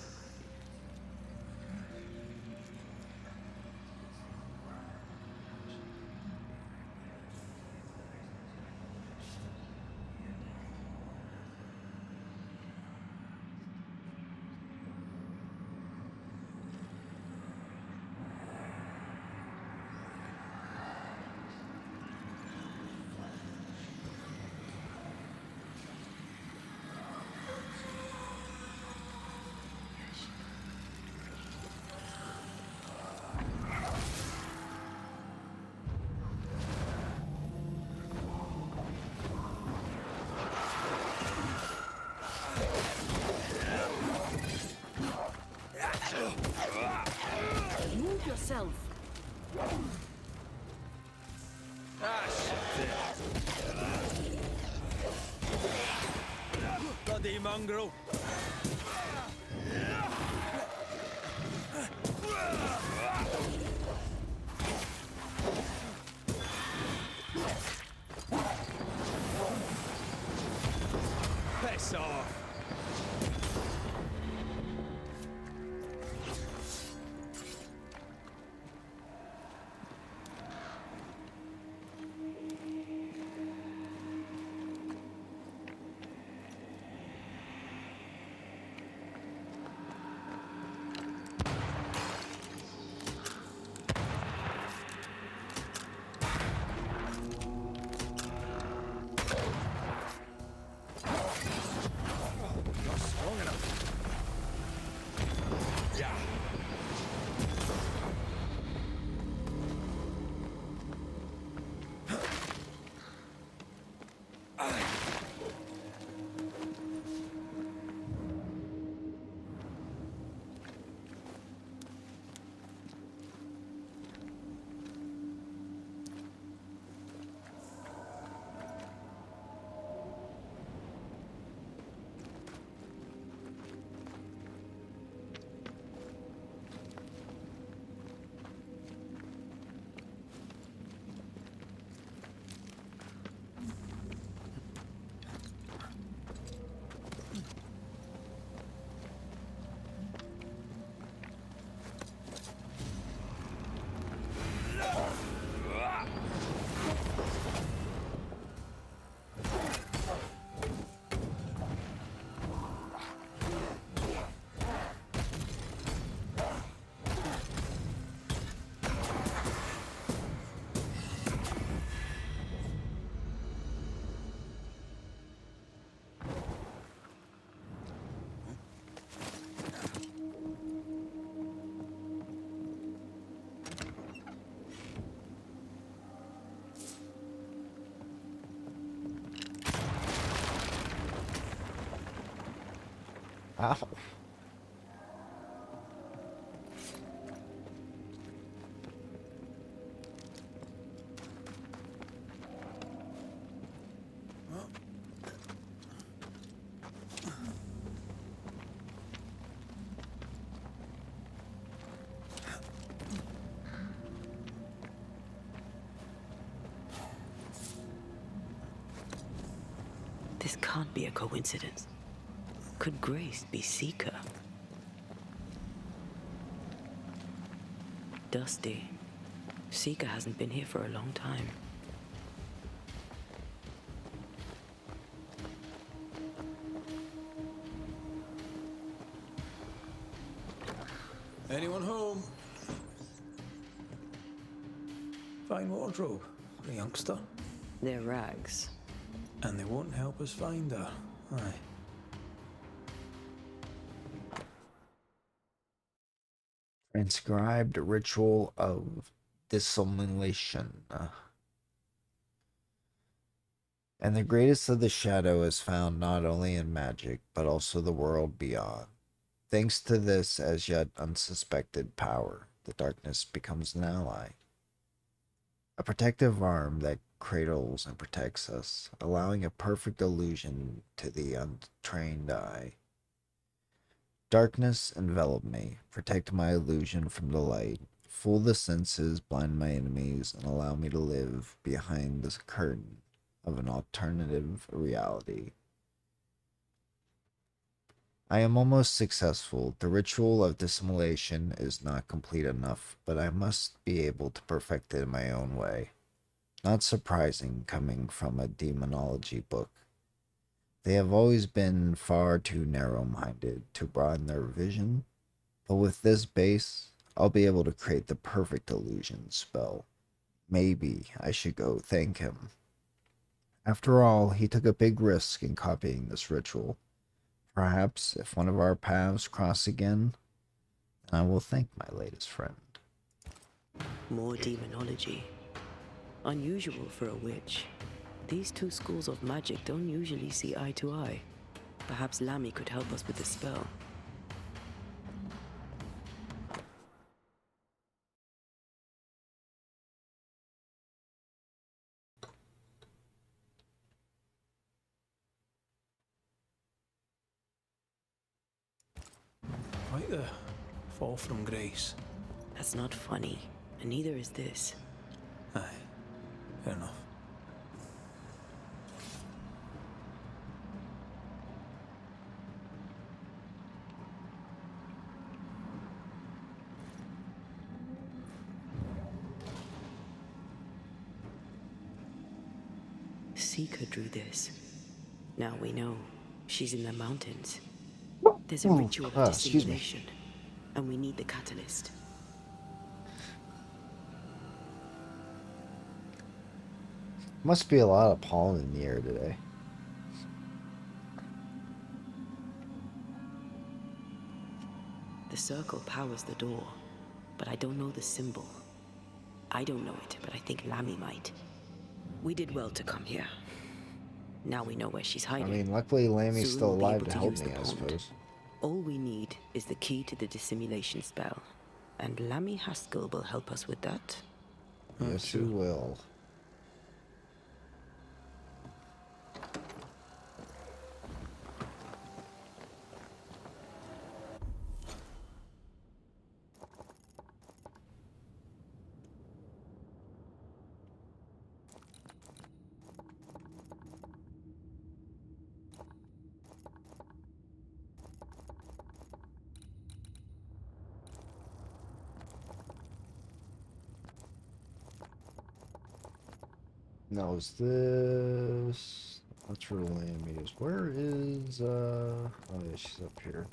Move yourself. Ah, shit. bloody mongrel! Piss off! Ow. This can't be a coincidence. Could Grace be Seeker? Dusty. Seeker hasn't been here for a long time. Anyone home? Fine wardrobe for a youngster. They're rags. And they won't help us find her. Aye. Transcribed ritual of dissimulation. And the greatest of the shadow is found not only in magic, but also the world beyond. Thanks to this as yet unsuspected power, the darkness becomes an ally. A protective arm that cradles and protects us, allowing a perfect illusion to the untrained eye. Darkness envelop me, protect my illusion from the light, fool the senses, blind my enemies, and allow me to live behind this curtain of an alternative reality. I am almost successful. The ritual of dissimulation is not complete enough, but I must be able to perfect it in my own way. Not surprising coming from a demonology book. They have always been far too narrow-minded to broaden their vision, but with this base, I'll be able to create the perfect illusion spell. Maybe I should go thank him. After all, he took a big risk in copying this ritual. Perhaps if one of our paths cross again, I will thank my latest friend. More demonology. Unusual for a witch. These two schools of magic don't usually see eye to eye. Perhaps Lammy could help us with the spell. the fall from grace. That's not funny, and neither is this. Aye, fair enough. Seeker drew this. Now we know she's in the mountains. There's a ritual of excuse me. dissimulation, and we need the catalyst. Must be a lot of pollen in the air today. The circle powers the door, but I don't know the symbol. I don't know it, but I think Lammy might. We did well to come here. Now we know where she's hiding. I mean, luckily Lammy's Soon still we'll be alive able to to help use me, the I pond. suppose. All we need is the key to the dissimulation spell, and Lammy Haskell will help us with that. Yes, he will. Now is this? That's where Lammy is. Where is oh yeah, she's up here.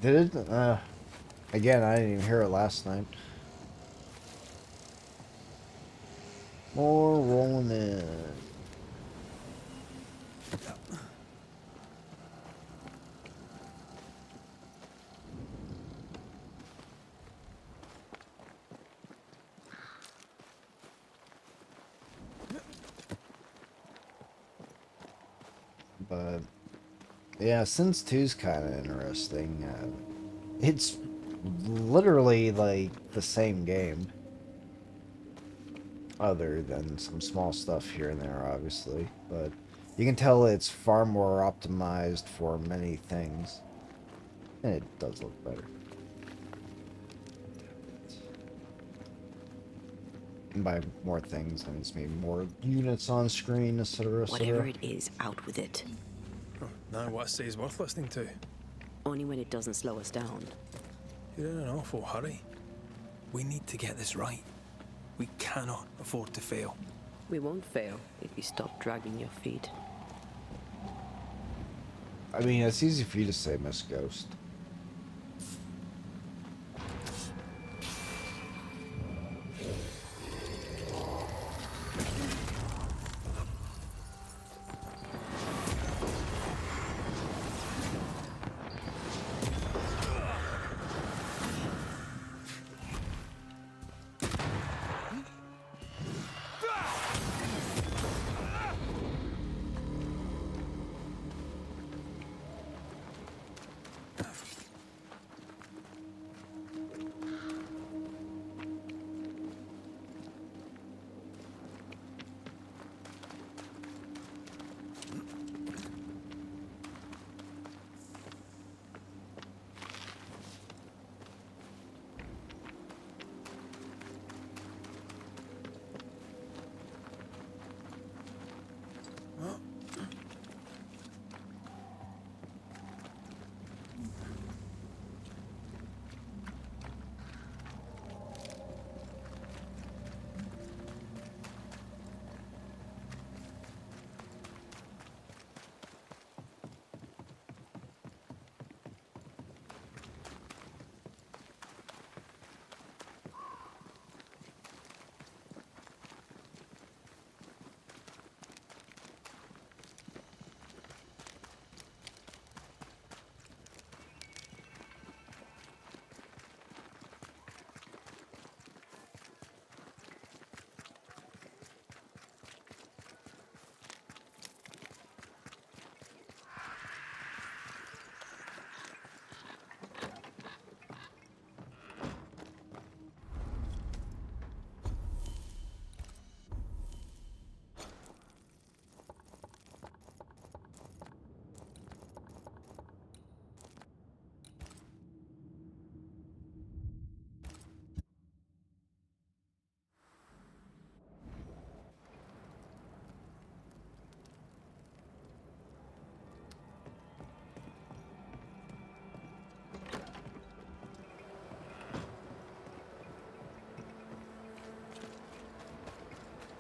Did it? Again, I didn't even hear it last night. More rolling in. But yeah, Sins 2's kind of interesting. It's literally like the same game, other than some small stuff here and there, obviously. But you can tell it's far more optimized for many things, and it does look better. And by more things, I mean it's maybe more units on screen, etc. Whatever it is, out with it. Oh, now what I say is worth listening to. Only when it doesn't slow us down. You're in an awful hurry. We need to get this right. We cannot afford to fail. We won't fail if you stop dragging your feet. I mean, it's easy for you to say, Miss Ghost.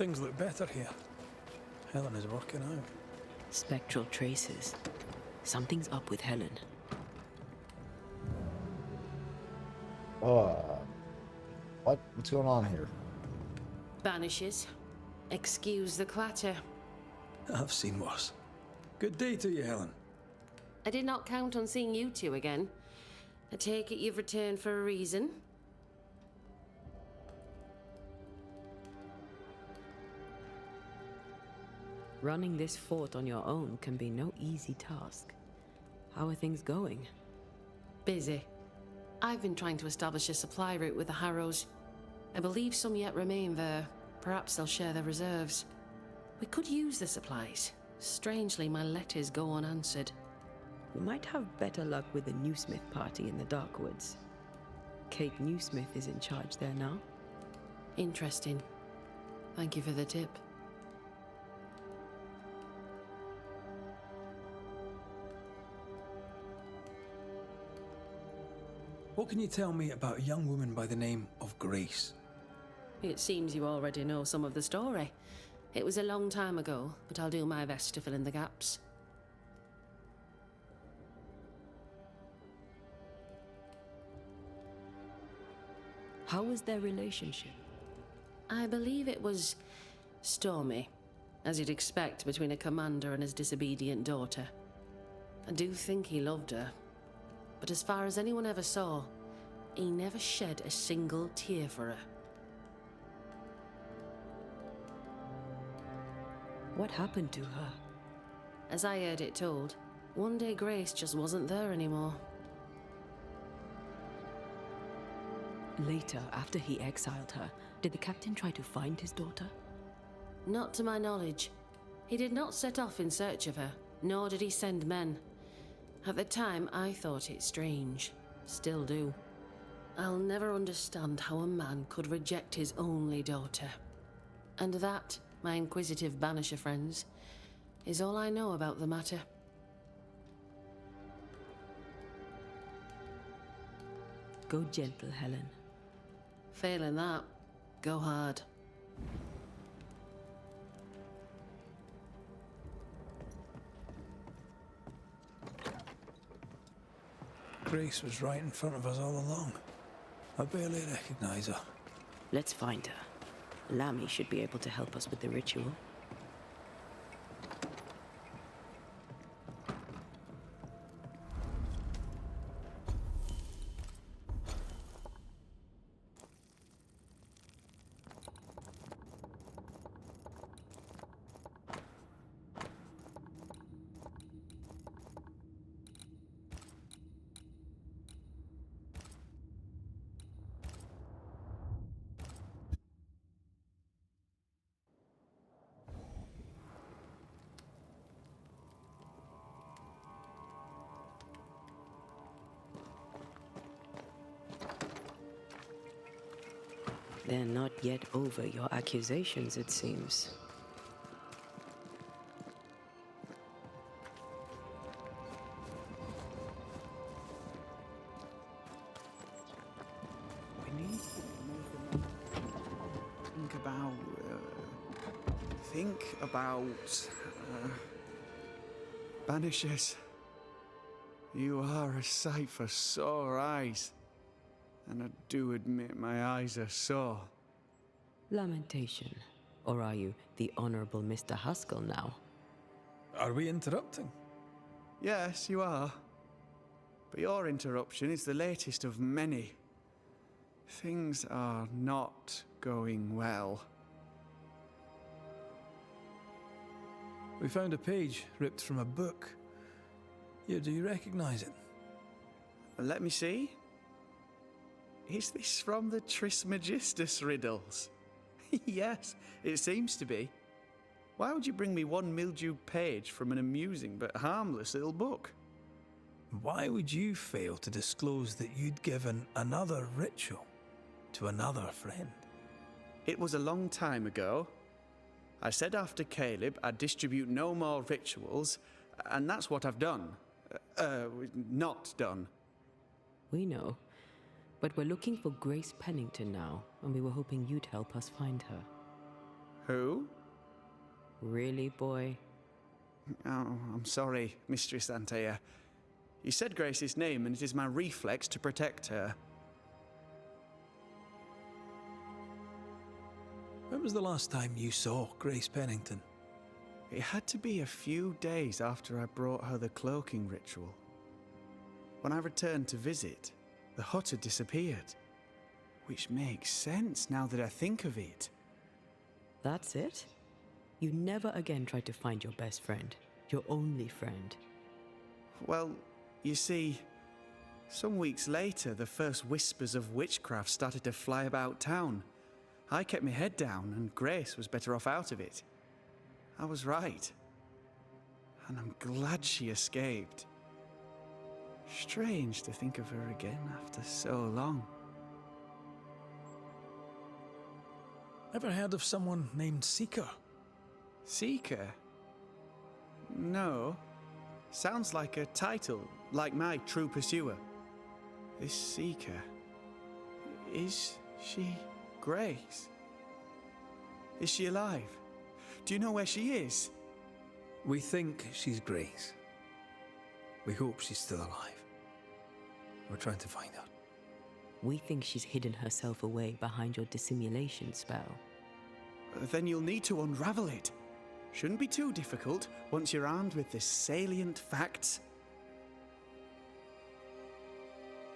Things look better here. Helen is working out. Spectral traces. Something's up with Helen. What's going on here? Banishers. Excuse the clatter. I've seen worse. Good day to you, Helen. I did not count on seeing you two again. I take it you've returned for a reason? Running this fort on your own can be no easy task. How are things going? Busy. I've been trying to establish a supply route with the Harrows. I believe some yet remain there. Perhaps they'll share their reserves. We could use the supplies. Strangely, my letters go unanswered. We might have better luck with the Newsmith party in the Darkwoods. Kate Newsmith is in charge there now. Interesting. Thank you for the tip. What can you tell me about a young woman by the name of Grace? It seems you already know some of the story. It was a long time ago, but I'll do my best to fill in the gaps. How was their relationship? I believe it was stormy, as you'd expect between a commander and his disobedient daughter. I do think he loved her, but as far as anyone ever saw, he never shed a single tear for her. What happened to her? As I heard it told, one day Grace just wasn't there anymore. Later, after he exiled her, did the captain try to find his daughter? Not to my knowledge. He did not set off in search of her, nor did he send men. At the time, I thought it strange. Still do. I'll never understand how a man could reject his only daughter. And that, my inquisitive Banisher friends, is all I know about the matter. Go gentle, Helen. Failing that, go hard. Grace was right in front of us all along. I barely recognize her. Let's find her. Lammy should be able to help us with the ritual. They're not yet over your accusations, it seems. We need to think about Banishers. You are a sight for sore eyes. And I do admit my eyes are sore. Lamentation. Or are you the Honorable Mr. Haskell now? Are we interrupting? Yes, you are. But your interruption is the latest of many. Things are not going well. We found a page ripped from a book. Here, do you recognize it? Let me see. Is this from the Trismegistus riddles? Yes, it seems to be. Why would you bring me one mildewed page from an amusing but harmless little book? Why would you fail to disclose that you'd given another ritual to another friend? It was a long time ago. I said after Caleb I'd distribute no more rituals, and that's what I've done. Not done. We know. But we're looking for Grace Pennington now, and we were hoping you'd help us find her. Who? Really, boy? Oh, I'm sorry, Mistress Antea. You said Grace's name, and it is my reflex to protect her. When was the last time you saw Grace Pennington? It had to be a few days after I brought her the cloaking ritual. When I returned to visit, the hut had disappeared. Which makes sense now that I think of it. That's it? You never again tried to find your best friend, your only friend. Well, you see, some weeks later, the first whispers of witchcraft started to fly about town. I kept my head down, and Grace was better off out of it. I was right. And I'm glad she escaped. Strange to think of her again after so long. Ever heard of someone named Seeker? Seeker? No. Sounds like a title, like my true pursuer. This Seeker... Is she Grace? Is she alive? Do you know where she is? We think she's Grace. We hope she's still alive. We're trying to find out. We think she's hidden herself away behind your dissimulation spell. Then you'll need to unravel it. Shouldn't be too difficult once you're armed with the salient facts.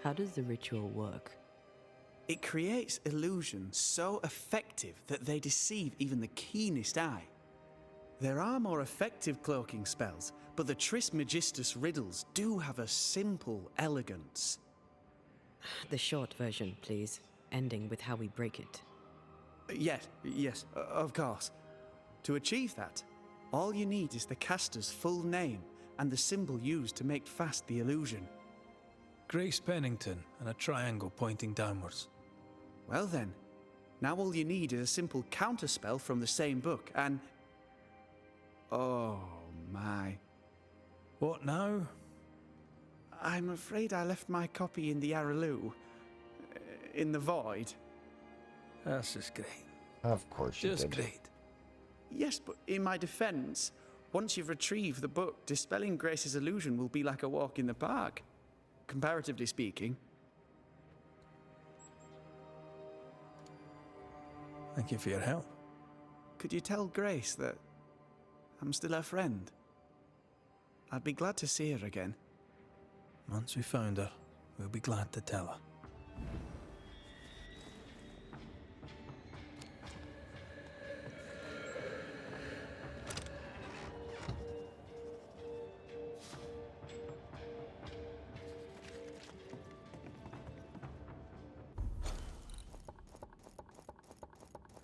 How does the ritual work? It creates illusions so effective that they deceive even the keenest eye. There are more effective cloaking spells, but the Trismegistus riddles do have a simple elegance. The short version, please, ending with how we break it. Yes, of course. To achieve that, all you need is the caster's full name and the symbol used to make fast the illusion. Grace Pennington and a triangle pointing downwards. Well then, now all you need is a simple counterspell from the same book and... Oh my. What now? I'm afraid I left my copy in the Araloo. In the void. That's just great. Of course you Just did. great. Yes, but in my defense, once you've retrieved the book, dispelling Grace's illusion will be like a walk in the park. Comparatively speaking. Thank you for your help. Could you tell Grace that I'm still her friend? I'd be glad to see her again. Once we found her, we'll be glad to tell her.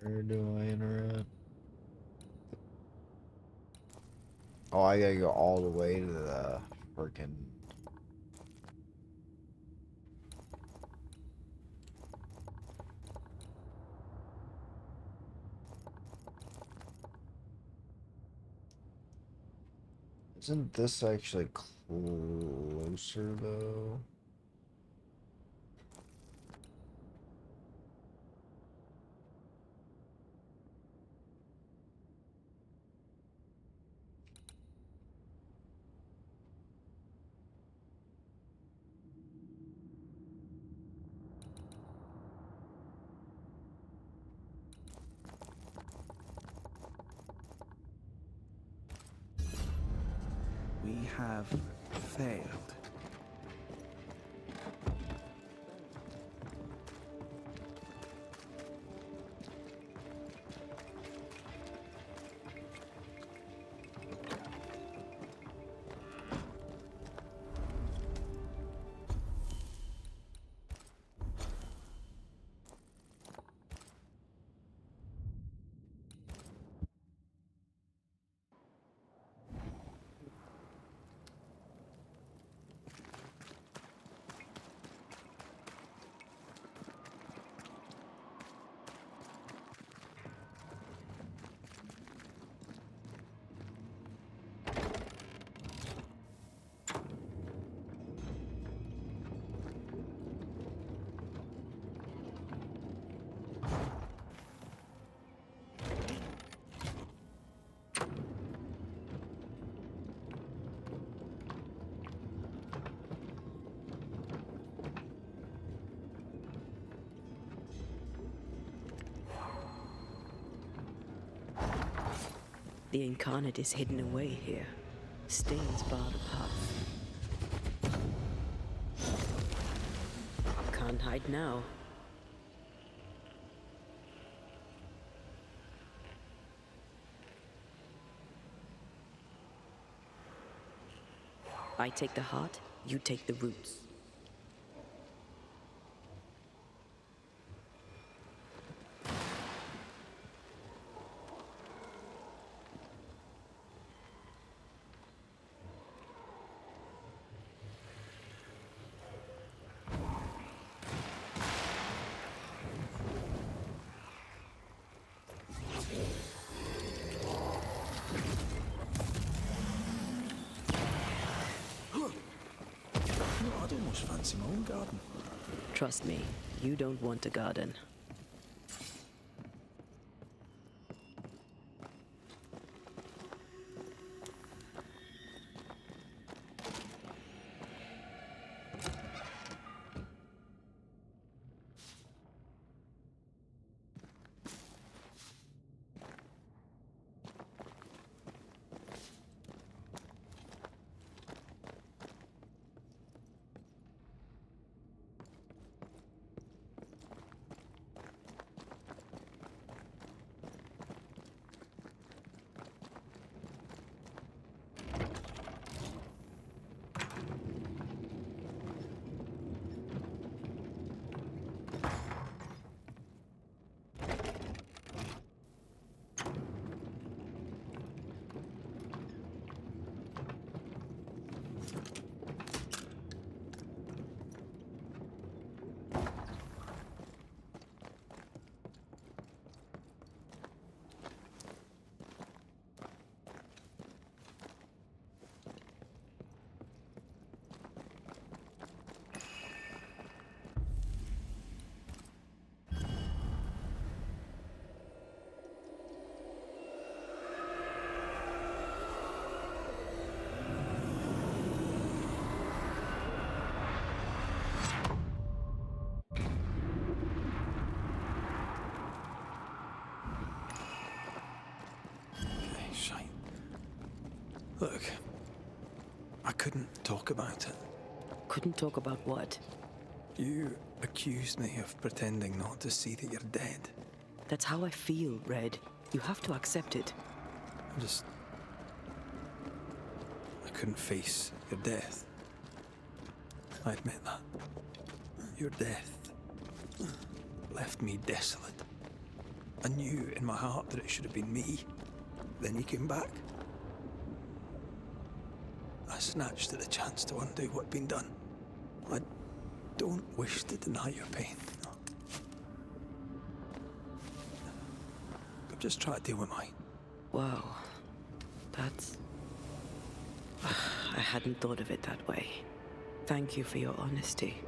Where do I interrupt? Oh, I gotta go all the way to the freaking... Isn't this actually closer, though? We have failed. The incarnate is hidden away here. Stains bar the path. Can't hide now. I take the heart, you take the roots. I'd almost fancy my own garden. Trust me, you don't want a garden. Look, I couldn't talk about it. Couldn't talk about what? You accused me of pretending not to see that you're dead. That's how I feel, Red. You have to accept it. I couldn't face your death. I admit that. Your death left me desolate. I knew in my heart that it should have been me. Then you came back. I snatched at the chance to undo what'd been done. I don't wish to deny your pain. No. I'm just trying to deal with mine. Wow. That's... I hadn't thought of it that way. Thank you for your honesty.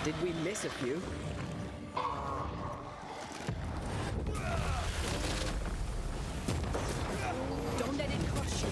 Did we miss a few? Don't let it crush you.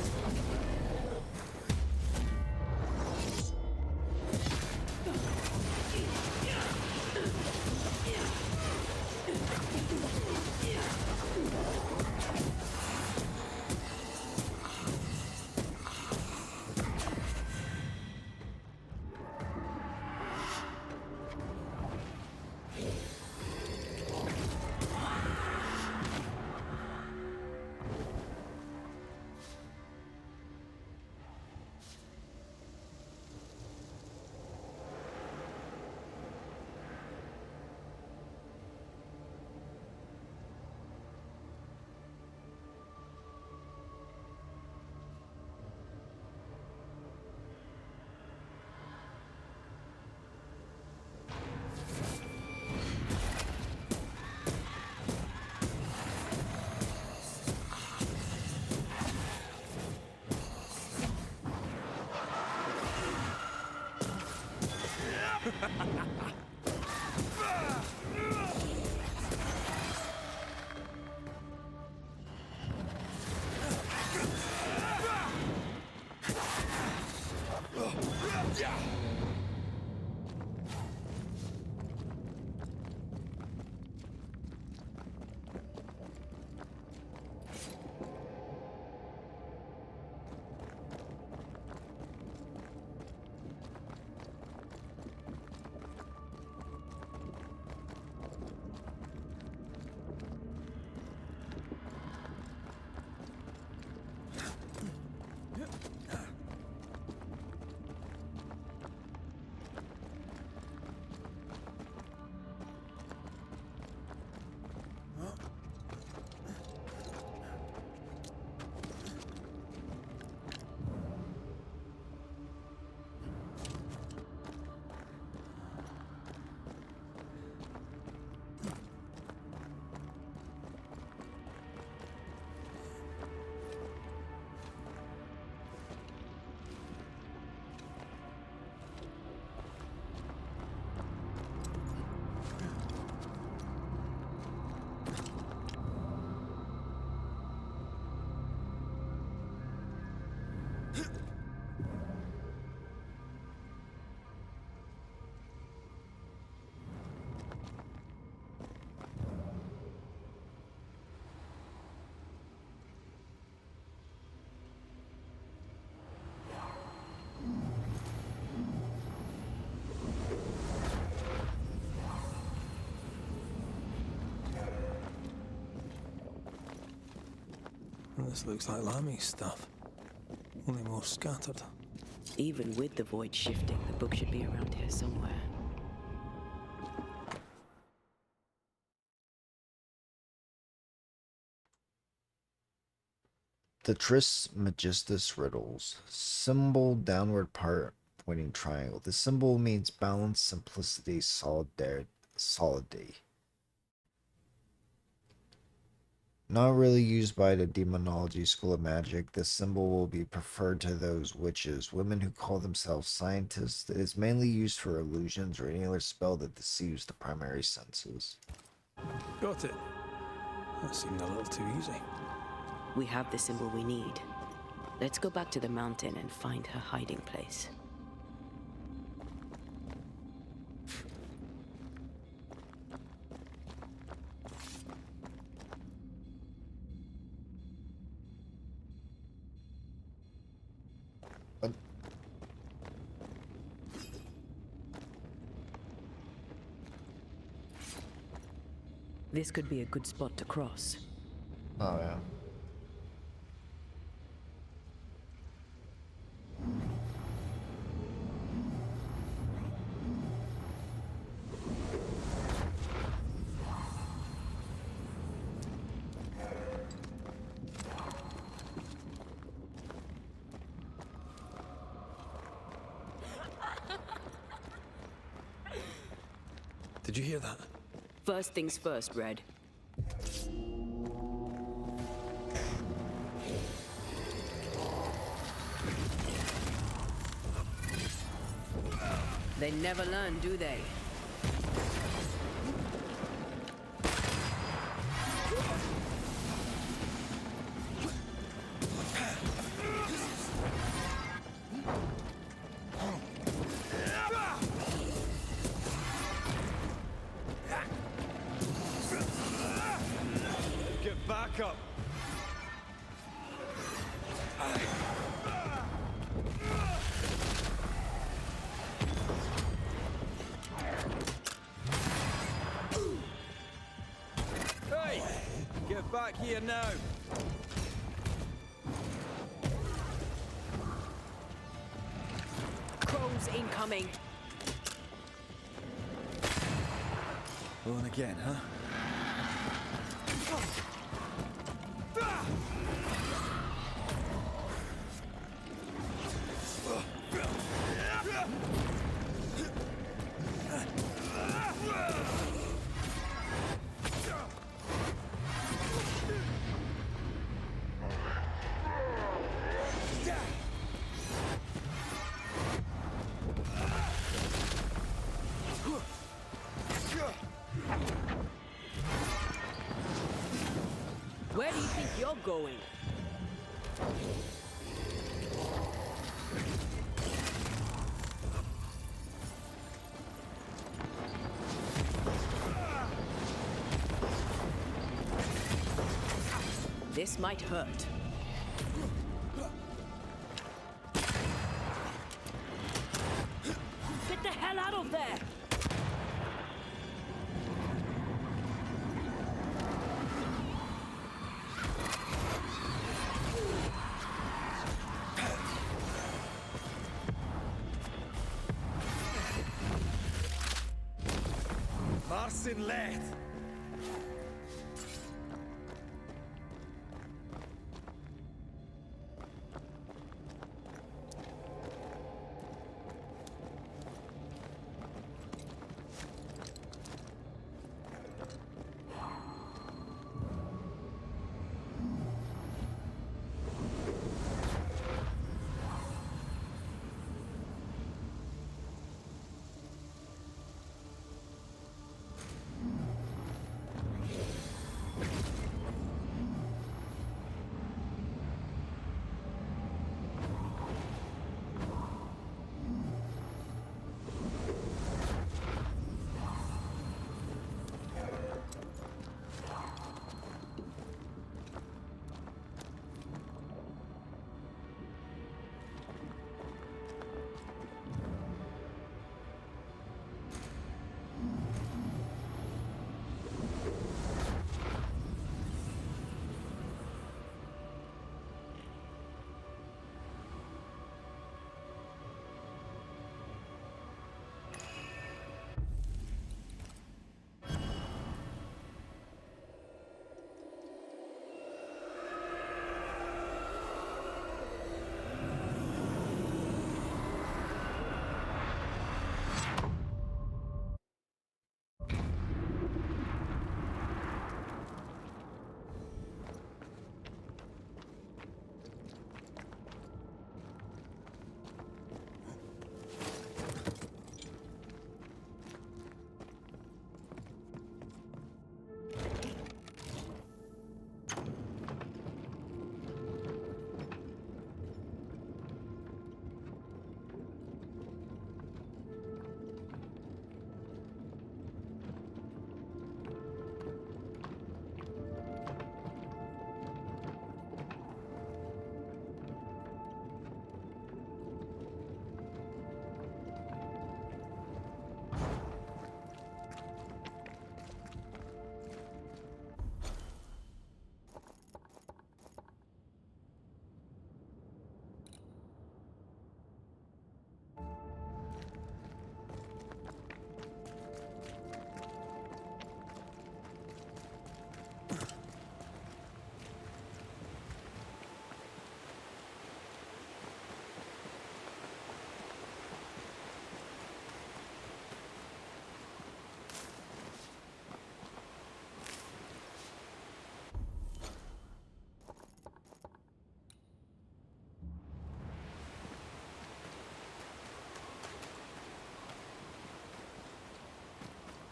This looks like Lami's stuff. Only more scattered. Even with the void shifting, the book should be around here somewhere. The Tris Magistus riddles. Symbol downward part pointing triangle. The symbol means balance, simplicity, solidity. Not really used by the Demonology School of Magic, this symbol will be preferred to those witches, women who call themselves scientists. It is mainly used for illusions or any other spell that deceives the primary senses. Got it. That seemed a little too easy. We have the symbol we need. Let's go back to the mountain and find her hiding place. This could be a good spot to cross. Oh, yeah. Did you hear that? First things first, Red. They never learn, do they? Get back up! Hey! Get back here now! Crows incoming. On again, huh? Where do you think you're going? This might hurt. Get the hell out of there! Marcin left!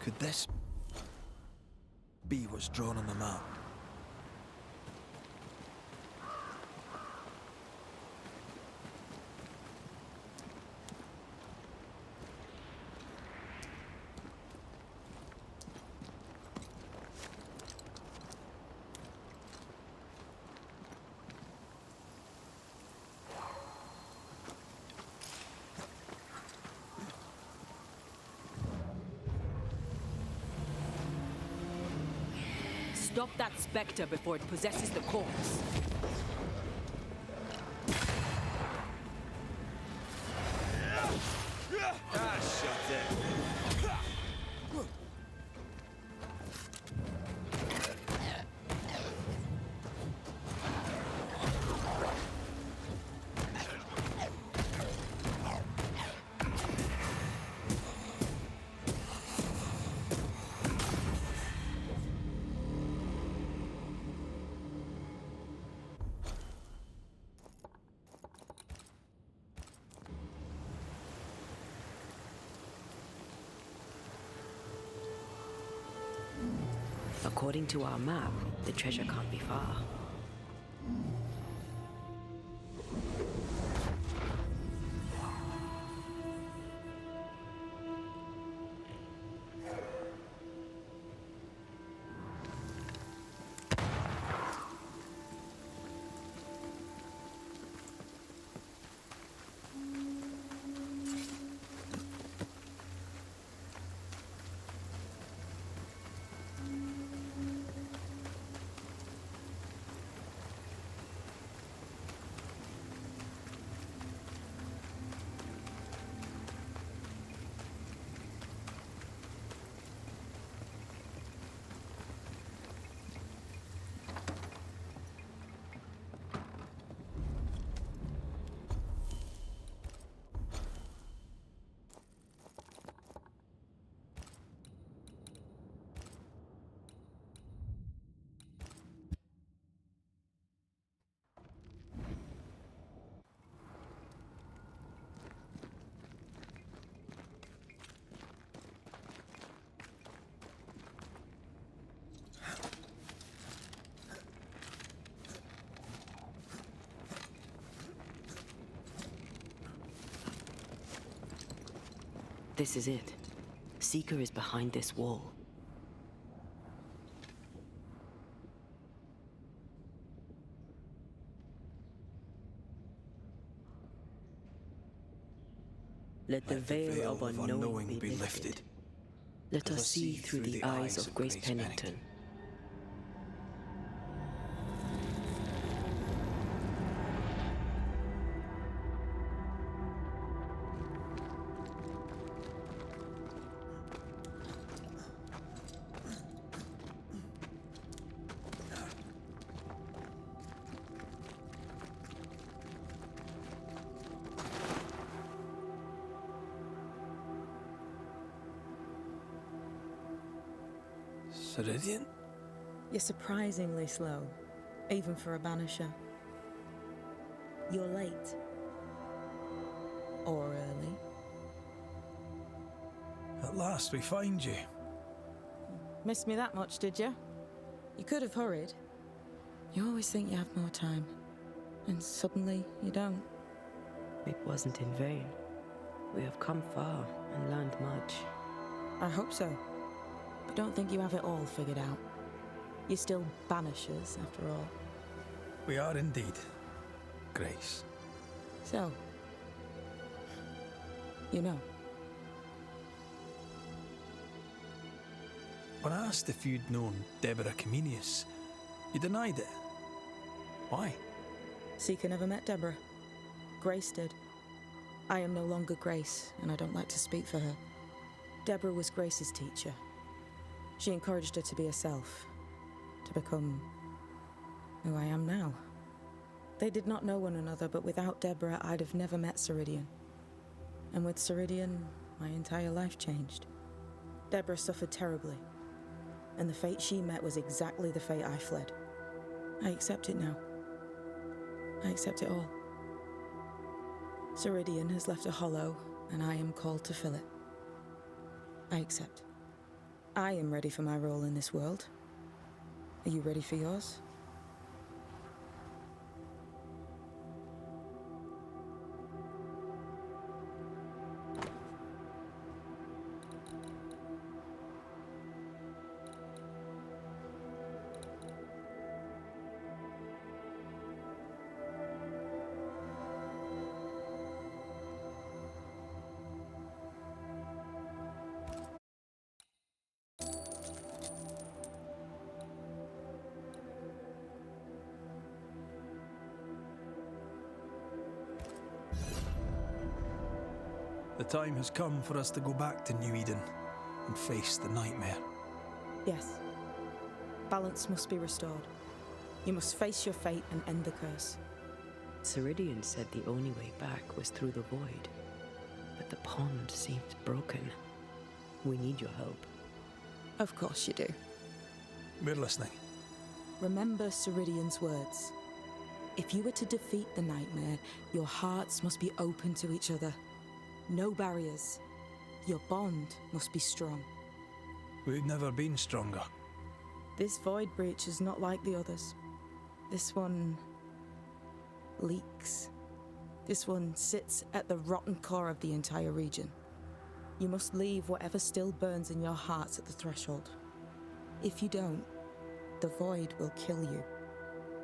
Could this be what's drawn on the map? Stop that spectre before it possesses the corpse. Ah, shut it. According to our map, the treasure can't be far. This is it. Seeker is behind this wall. Let the veil of unknowing be lifted. Let us see through the eyes of Grace Pennington. Ceridian? You're surprisingly slow, even for a Banisher. You're late. Or early. At last we find you. Missed me that much, did you? You could have hurried. You always think you have more time, and suddenly you don't. It wasn't in vain. We have come far and learned much. I hope so. But don't think you have it all figured out. You're still Banishers, after all. We are indeed, Grace. So, you know. When I asked if you'd known Deborah Comenius, you denied it. Why? Seeker never met Deborah. Grace did. I am no longer Grace, and I don't like to speak for her. Deborah was Grace's teacher. She encouraged her to be herself, to become who I am now. They did not know one another, but without Deborah, I'd have never met Ceridian. And with Ceridian, my entire life changed. Deborah suffered terribly, and the fate she met was exactly the fate I fled. I accept it now. I accept it all. Ceridian has left a hollow, and I am called to fill it. I accept. I am ready for my role in this world. Are you ready for yours? The time has come for us to go back to New Eden and face the nightmare. Yes. Balance must be restored. You must face your fate and end the curse. Ceridian said the only way back was through the void. But the pond seems broken. We need your help. Of course you do. We're listening. Remember Ceridian's words. If you were to defeat the nightmare, your hearts must be open to each other. No barriers. Your bond must be strong. We've never been stronger. This void breach is not like the others. This one leaks. This one sits at the rotten core of the entire region. You must leave whatever still burns in your hearts at the threshold. If you don't, the void will kill you.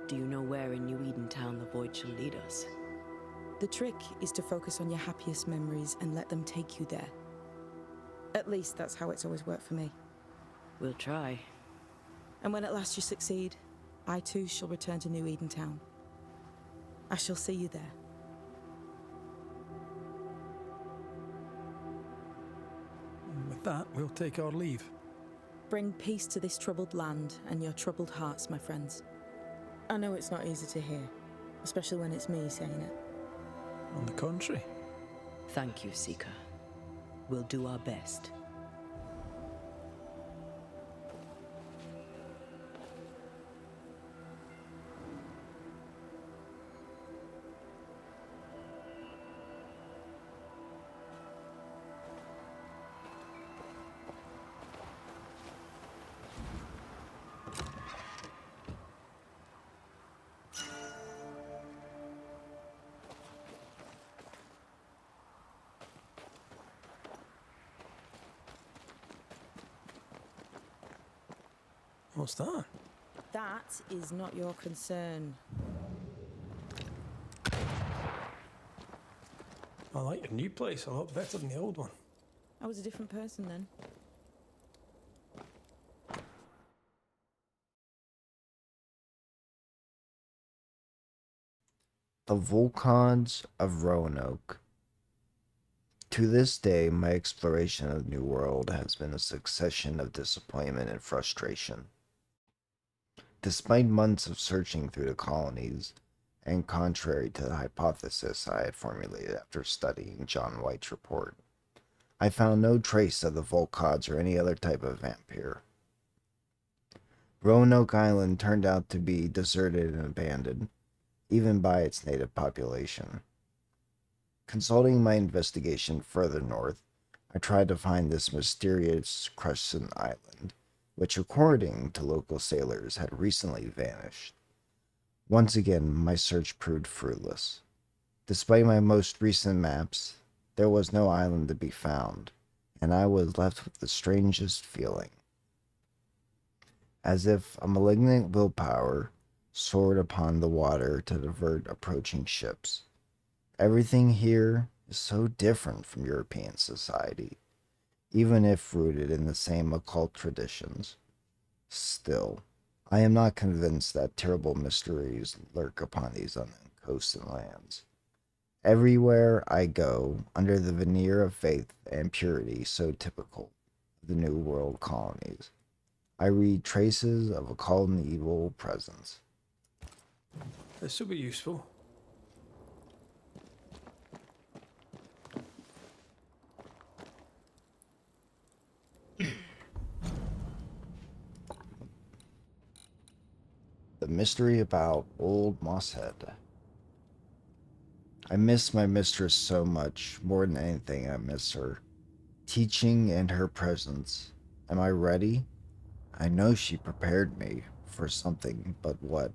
Do you know where in New Eden Town the void shall lead us? The trick is to focus on your happiest memories and let them take you there. At least that's how it's always worked for me. We'll try. And when at last you succeed, I too shall return to New Eden Town. I shall see you there. And with that, we'll take our leave. Bring peace to this troubled land and your troubled hearts, my friends. I know it's not easy to hear, especially when it's me saying it. On the contrary. Thank you, Seeker. We'll do our best. What's that? That is not your concern. I like your new place a lot better than the old one. I was a different person then. The Volcans of Roanoke. To this day, my exploration of the New World has been a succession of disappointment and frustration. Despite months of searching through the colonies, and contrary to the hypothesis I had formulated after studying John White's report, I found no trace of the Volcads or any other type of vampire. Roanoke Island turned out to be deserted and abandoned, even by its native population. Consulting my investigation further north, I tried to find this mysterious crescent island, which according to local sailors had recently vanished. Once again, my search proved fruitless. Despite my most recent maps, there was no island to be found, and I was left with the strangest feeling. As if a malignant willpower soared upon the water to divert approaching ships. Everything here is so different from European society, even if rooted in the same occult traditions. Still, I am not convinced that terrible mysteries lurk upon these unknown coasts and lands. Everywhere I go, under the veneer of faith and purity so typical of the New World colonies, I read traces of occult and evil presence. This will be useful. The mystery about old Mosshead. I miss my mistress so much, more than anything I miss her teaching and her presence. Am I ready? I know she prepared me for something, but what?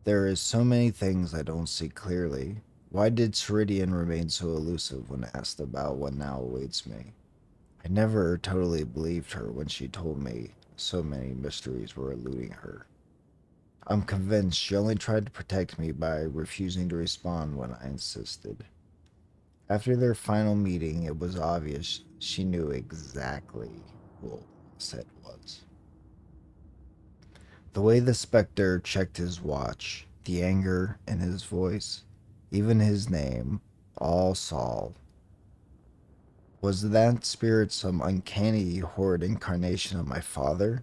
There is so many things I don't see clearly. Why did Ceridian remain so elusive when asked about what now awaits me? I never totally believed her when she told me so many mysteries were eluding her. I'm convinced she only tried to protect me by refusing to respond when I insisted. After their final meeting, it was obvious she knew exactly what said was. The way the Spectre checked his watch, the anger in his voice, even his name, all Saul. Was that spirit some uncanny, horrid incarnation of my father?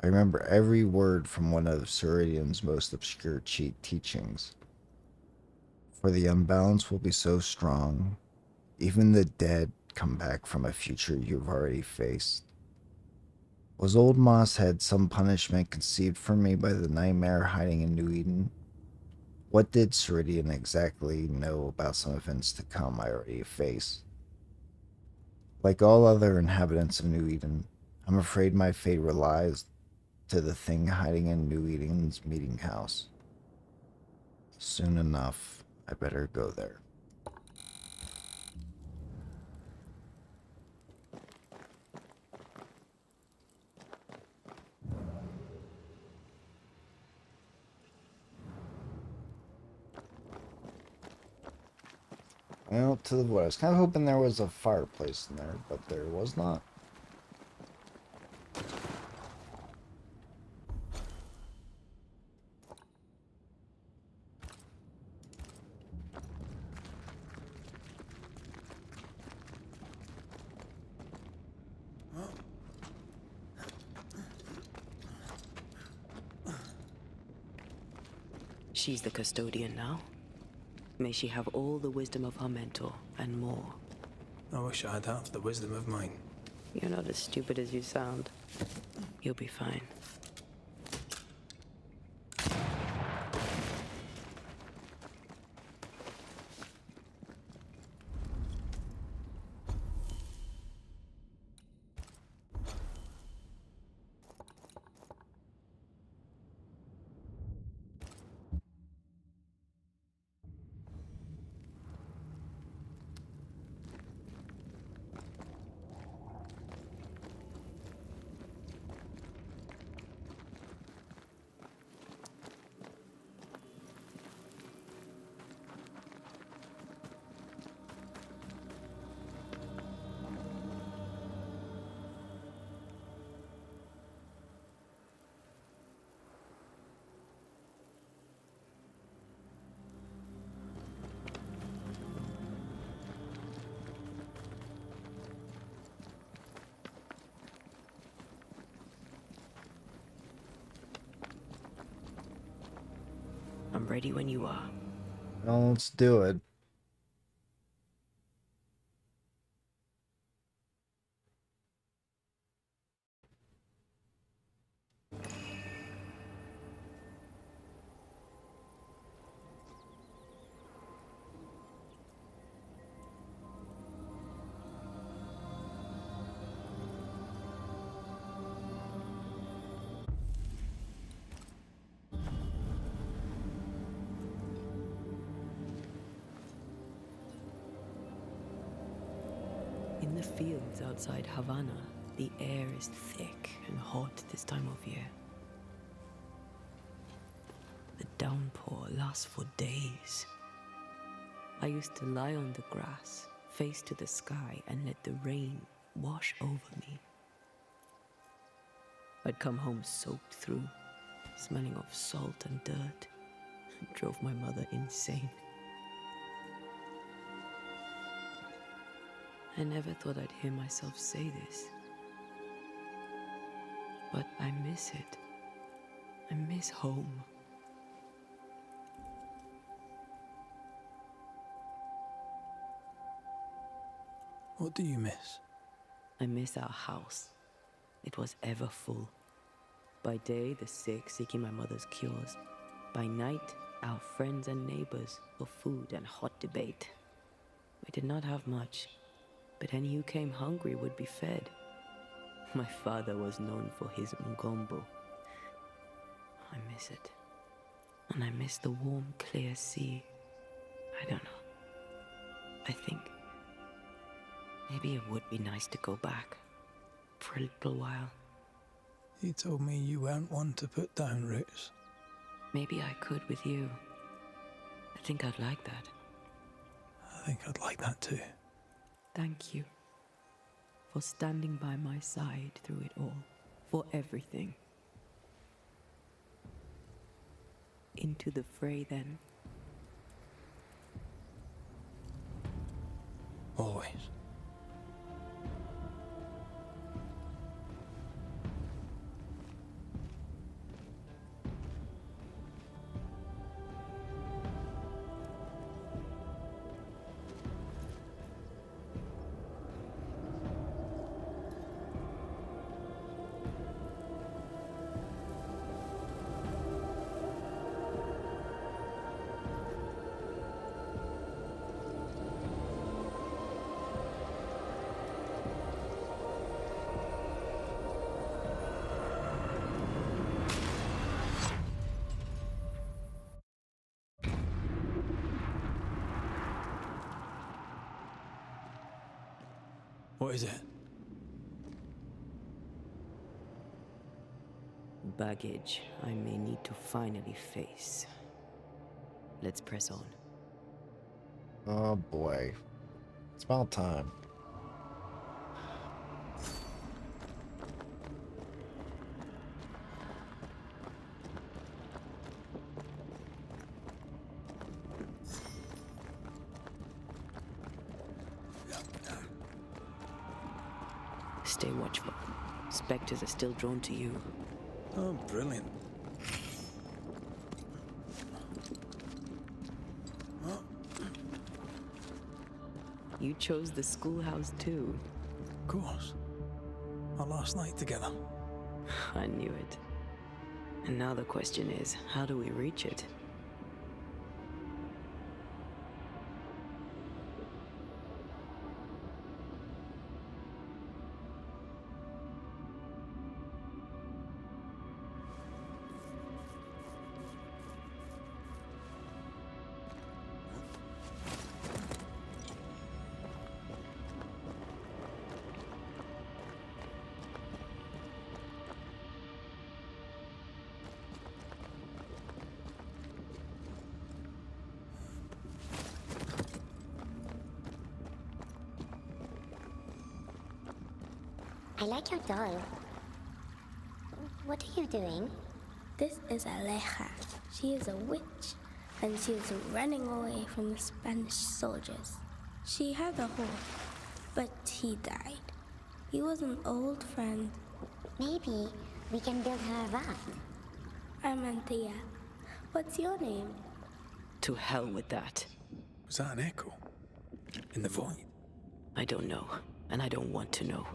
I remember every word from one of Ceridian's most obscure cheat teachings. For the unbalanced will be so strong, even the dead come back from a future you've already faced. Was old Mosshead some punishment conceived for me by the nightmare hiding in New Eden? What did Ceridian exactly know about some events to come I already faced? Like all other inhabitants of New Eden, I'm afraid my fate relies to the thing hiding in New Eden's meeting house. Soon enough, I better go there. Well, to the void. I was kind of hoping there was a fireplace in there, but there was not. She's the custodian now. May she have all the wisdom of her mentor, and more. I wish I had half the wisdom of mine. You're not as stupid as you sound. You'll be fine. I'm ready when you are. Well, let's do it. In the fields outside Havana, the air is thick and hot this time of year. The downpour lasts for days. I used to lie on the grass, face to the sky, and let the rain wash over me. I'd come home soaked through, smelling of salt and dirt. It drove my mother insane. I never thought I'd hear myself say this. But I miss it. I miss home. What do you miss? I miss our house. It was ever full. By day, the sick seeking my mother's cures. By night, our friends and neighbors for food and hot debate. We did not have much, but any who came hungry would be fed. My father was known for his ngombo. I miss it. And I miss the warm, clear sea. I don't know. I think maybe it would be nice to go back for a little while. You told me you weren't one to put down roots. Maybe I could with you. I think I'd like that. I think I'd like that too. Thank you for standing by my side through it all, for everything. Into the fray, then. Always. What is it? Baggage I may need to finally face. Let's press on. Oh boy. It's about time. Stay watchful. Spectres are still drawn to you. Oh, brilliant. You chose the schoolhouse too. Of course. Our last night together. I knew it. And now the question is, how do we reach it? I like your doll. What are you doing? This is Aleja. She is a witch, and she is running away from the Spanish soldiers. She had a horse, but he died. He was an old friend. Maybe we can build her a raft. I'm Anthea. What's your name? To hell with that. Was that an echo? In the void? I don't know, and I don't want to know.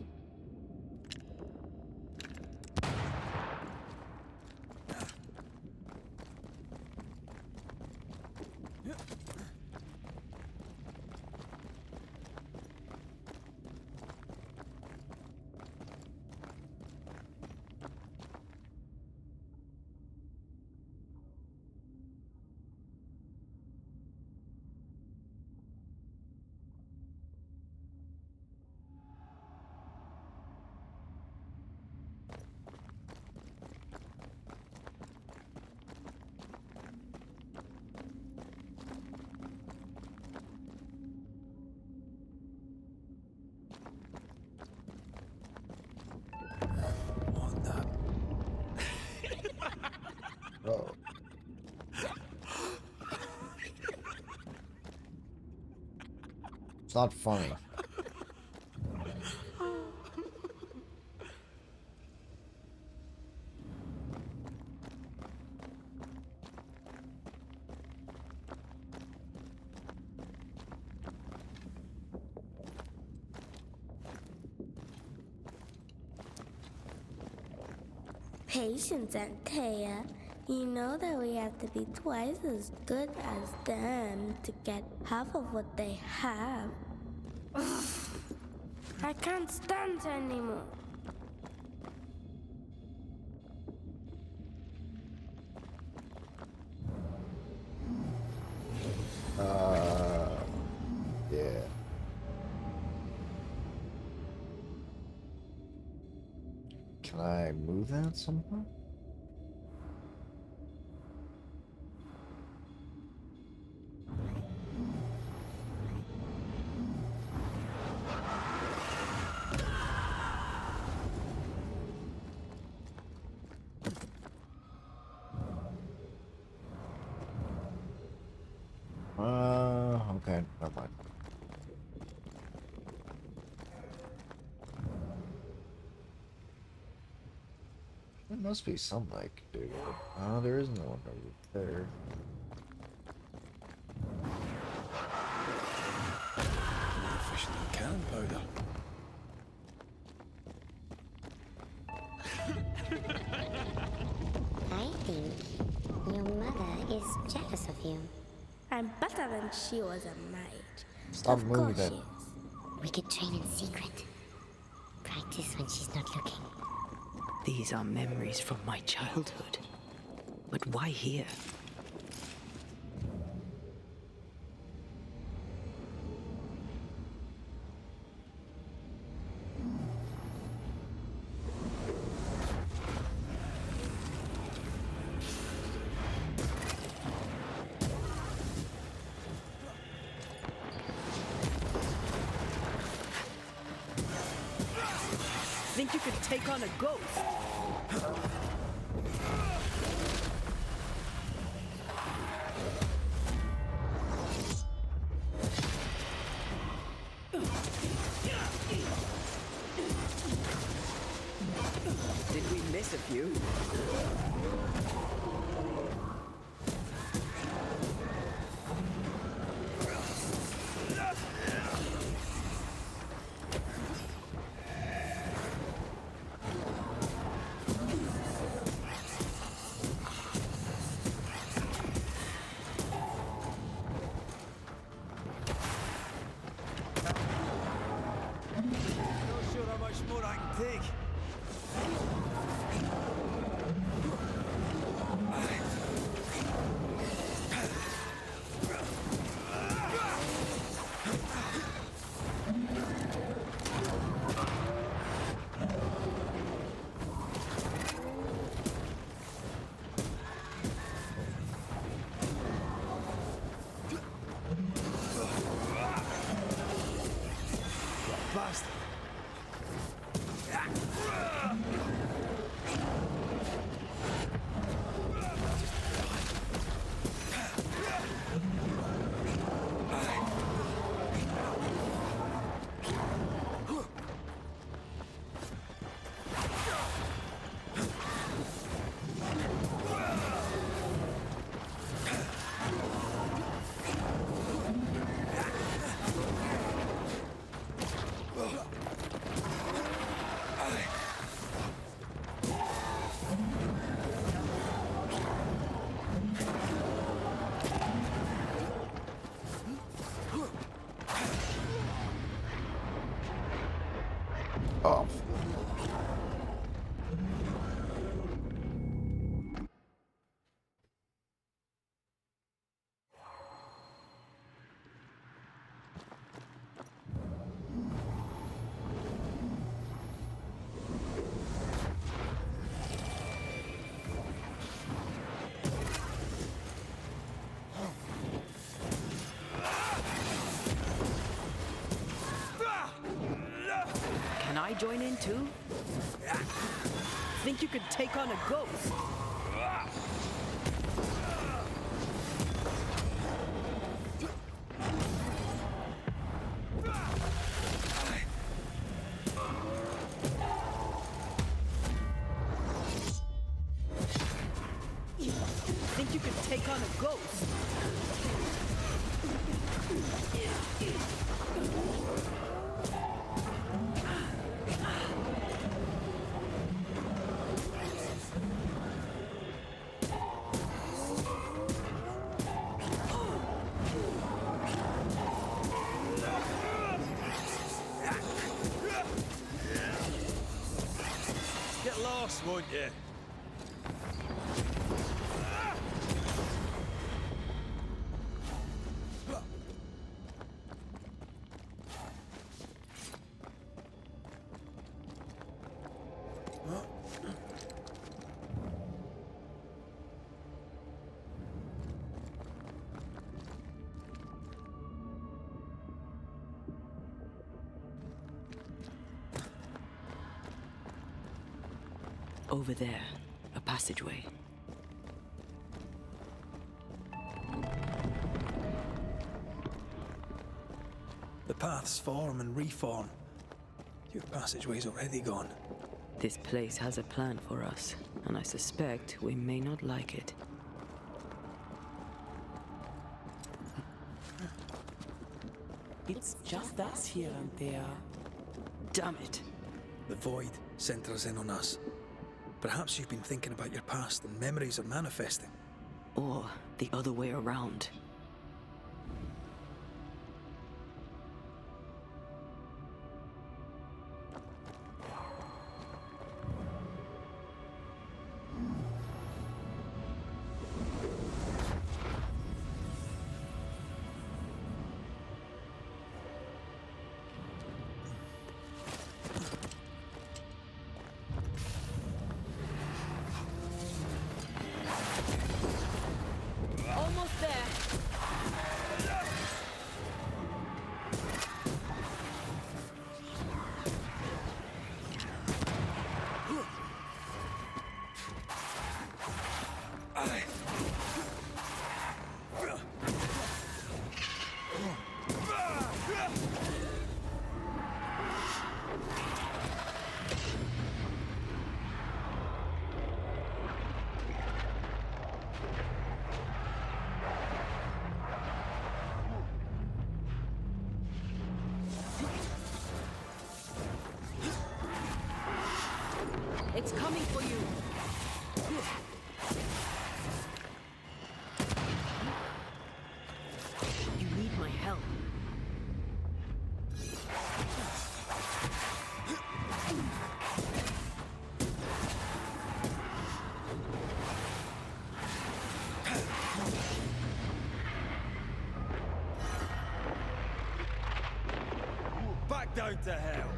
Oh. It's not funny. Patience, Anthea. You know that we have to be twice as good as them to get half of what they have. I can't stand anymore. Yeah. Can I move that somehow? Okay, never mind. There must be something I can do. Oh, there is no one over there. Efficient cannon powder. I think your mother is jealous of you. I'm better than she was a mage. Stop Of course she moving. is. We could train in secret. Practice when she's not looking. These are memories from my childhood. But why here? Think you could take on a ghost? Did we miss a few? Not sure how much more I can take. Bastard. Off. Can I join in too? Think you could take on a ghost? Think you could take on a ghost? Get lost, won't you? Over there, a passageway. The paths form and reform. Your passageway's already gone. This place has a plan for us, and I suspect we may not like it. It's just us here and there. Damn it! The void centers in on us. Perhaps you've been thinking about your past and memories are manifesting. Or the other way around. Almost there. It's coming for you. You need my help. Back down to hell.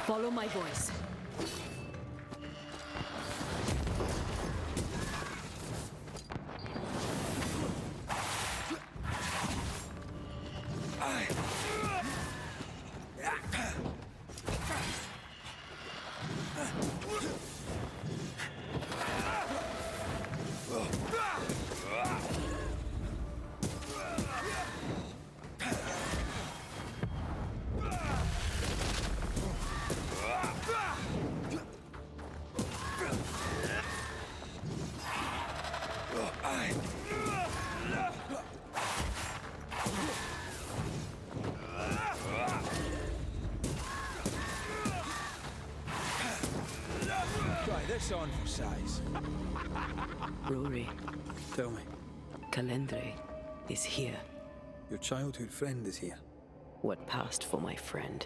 Follow my voice. Try this on for size. Rory, Tell me, Calendre is here. your childhood friend is here. What passed for my friend?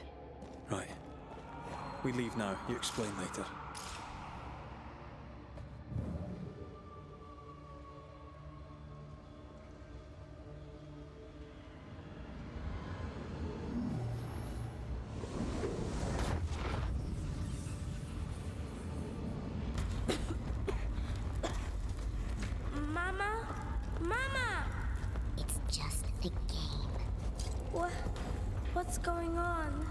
Right. We leave now. You explain later. Mama? Mama! It's just a game. What's going on?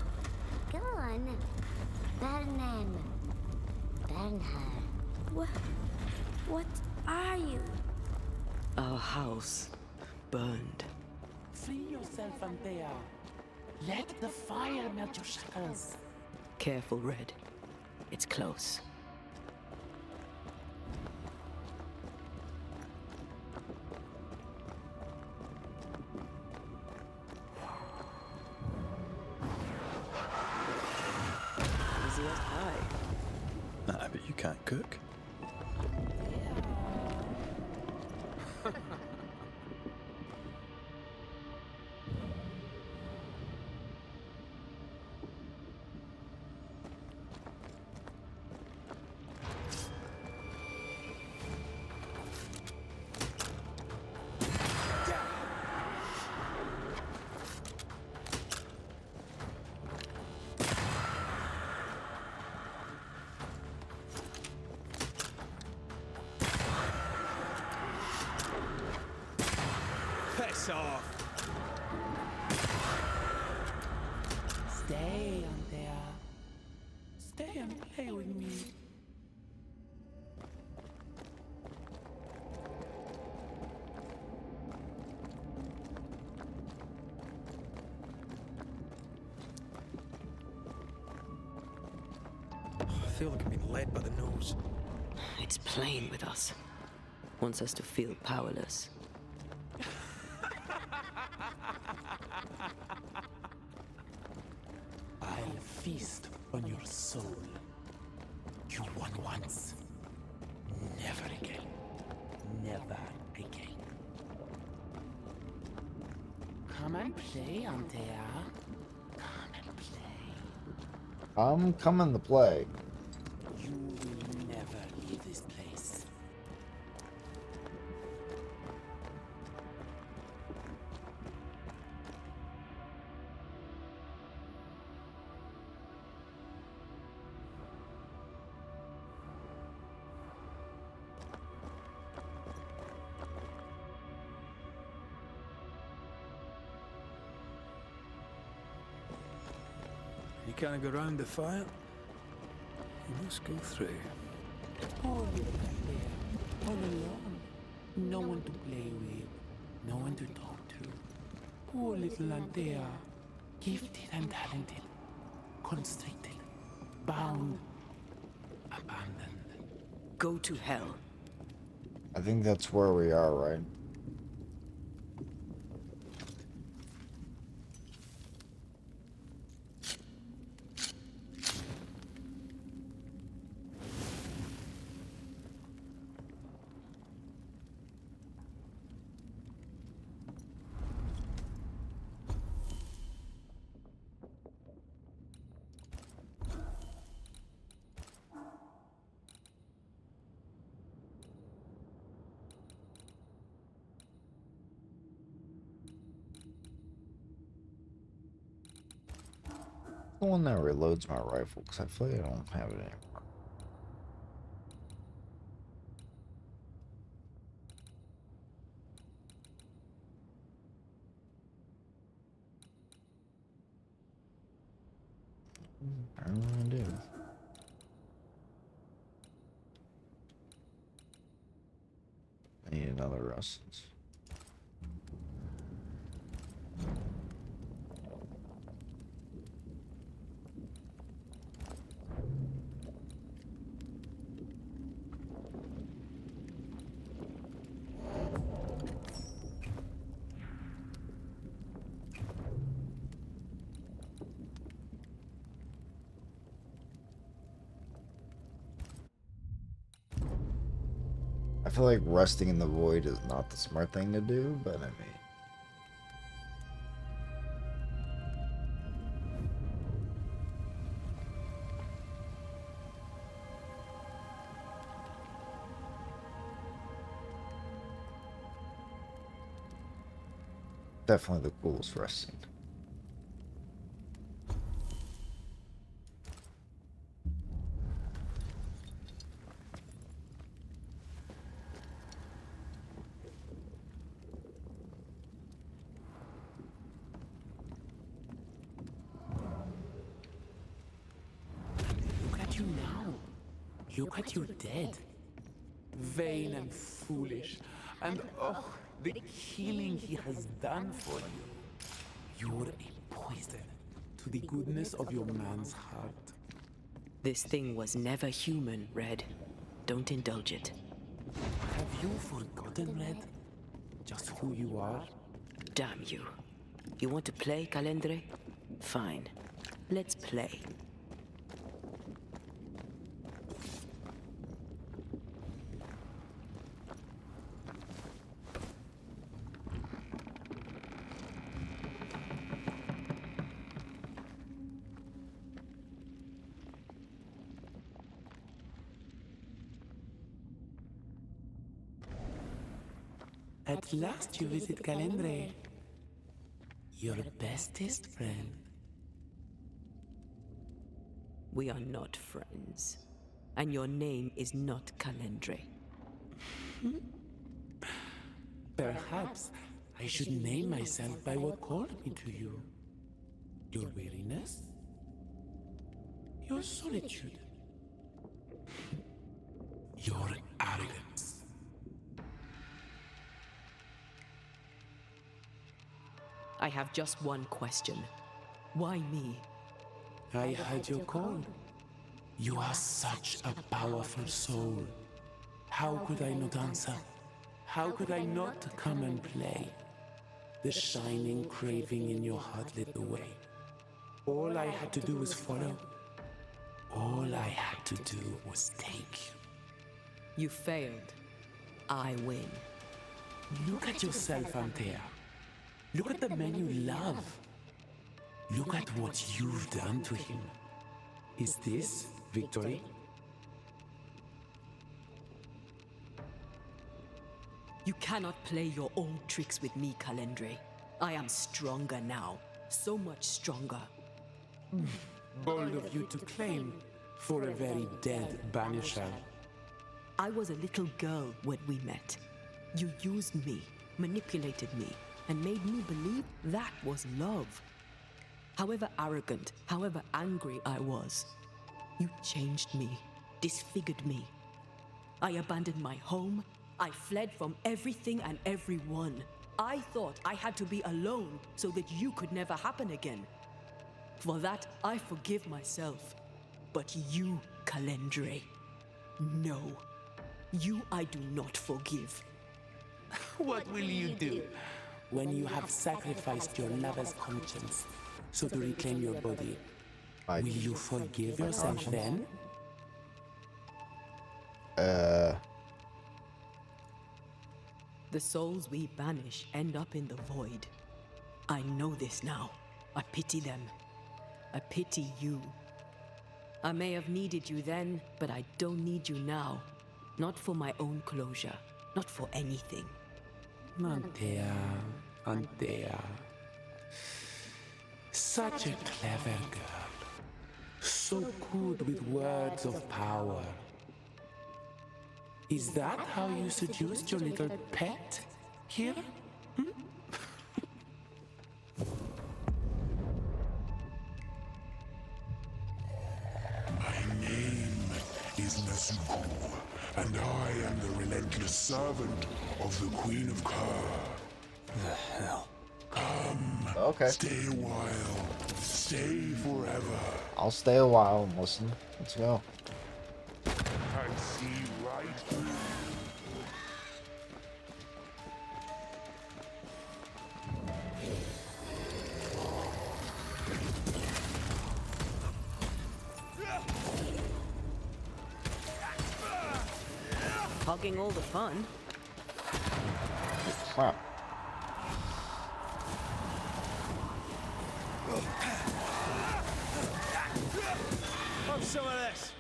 Go on. Burn them. Burn her. What are you? Our house burned. Free yourself from there. Let the fire melt your shackles. Careful, Red. It's close. Easiest pie. Nah, but you can't cook. Piss off! Stay on there. Stay and play with me. I feel like I'm being led by the nose. It's playing with us. Wants us to feel powerless. I'll feast on your soul. You won once. Never again. Never again. Come and play, Antea. Come and play. I'm coming to play. You will never leave this place. You can't go round the fire. You must go through. Poor little Antea. All alone. No one to play with. No one to talk to. Poor little Antea. Gifted and talented. Constricted. Bound. Abandoned. Go to hell. I think that's where we are, right? The one that reloads my rifle, because I feel like I don't have it anymore. I do. I need another Russell's. I feel like resting in the void is not the smart thing to do, but I mean... Definitely the coolest resting. Look at you now. Look at you dead. Vain and foolish. And oh, the killing he has done for you. You're a poison to the goodness of your man's heart. This thing was never human, Red. Don't indulge it. Have you forgotten, Red? Just who you are? Damn you. You want to play, Calendre? Fine. Let's play. At last you visit Calendre. Your bestest friend. We are not friends. And your name is not Calendre. Perhaps I should name myself by what called me to you. Your weariness? Your solitude? Your arrogance? I have just one question. Why me? I heard your call. You are such a powerful soul. How could I not answer? How could I not come and play? The shining craving in your heart lit the way. All I had to do was follow. All I had to do was take you. You failed. I win. Look at yourself, Antea. Look at the man you love. Look at what you've done to him. Is this victory? You cannot play your old tricks with me, Calendre. I am stronger now. So much stronger. Bold of you to claim for a very dead Banisher. I was a little girl when we met. You used me, manipulated me, and made me believe that was love. However arrogant, however angry I was, you changed me, disfigured me. I abandoned my home. I fled from everything and everyone. I thought I had to be alone so that you could never happen again. For that, I forgive myself. But you, Calendre, no. You I do not forgive. What will you do when you have sacrificed your lover's conscience so to reclaim your body? Will you forgive yourself then? The souls we banish end up in the void. I know this now. I pity them. I pity you. I may have needed you then, but I don't need you now. Not for my own closure. Not for anything. Antea, Antea. Such a clever girl. So good with words of power. Is that how you seduced your little pet here? My name is Nasuku, and I am the relentless servant of the Queen of Kher. The hell? Come. Okay. Stay a while. Stay forever. I'll stay a while and listen. Let's go. And see right through. Hogging all the fun. Wow. Have some of this.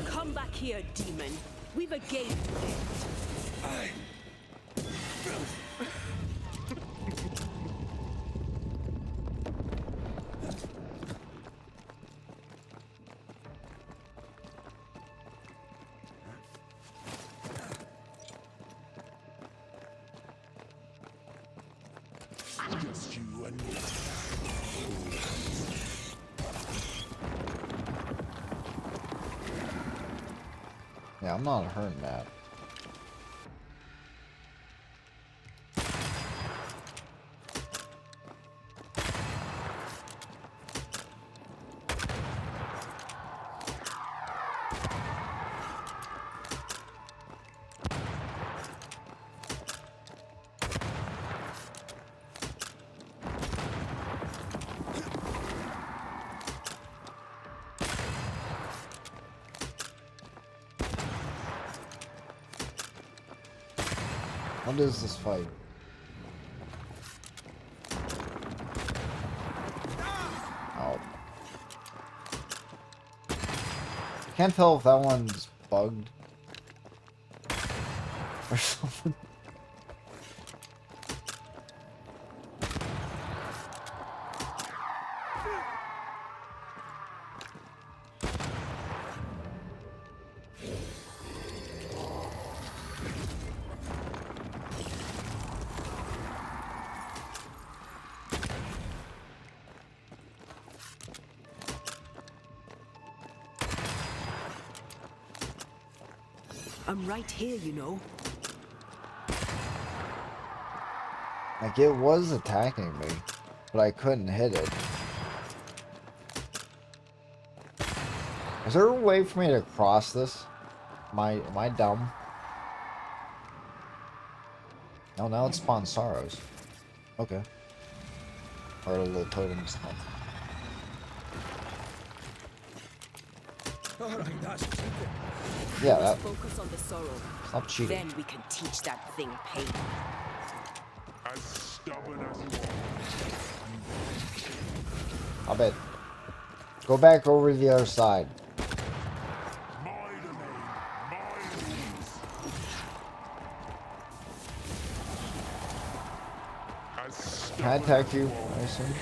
Come back here, demon. We've a game to play. Just you and me. Yeah, I'm not hurting that. What is this fight? Oh. Can't tell if that one's bugged or something. I'm right here, you know. Like, it was attacking me, but I couldn't hit it. Is there a way for me to cross this? Am I dumb? Oh, now it spawns sorrows. Okay. Or a little totem stuff. Alright, that's cheating. Yeah, We that. must focus on the sorrow. Stop cheating. Then we can teach that thing pain. As stubborn as you are. I'll bet. Go back over to the other side. Can I attack you, I assume?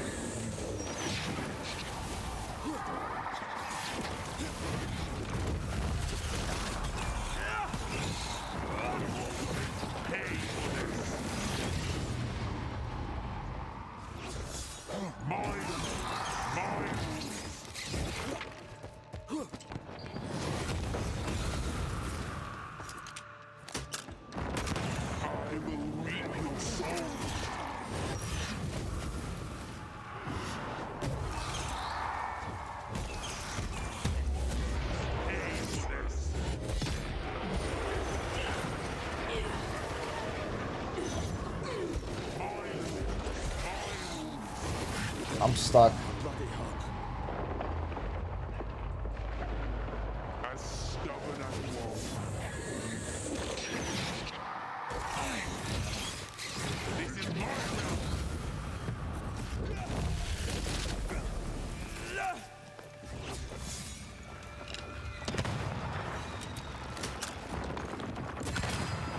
I'm stuck. As stubborn as you are. This is my realm.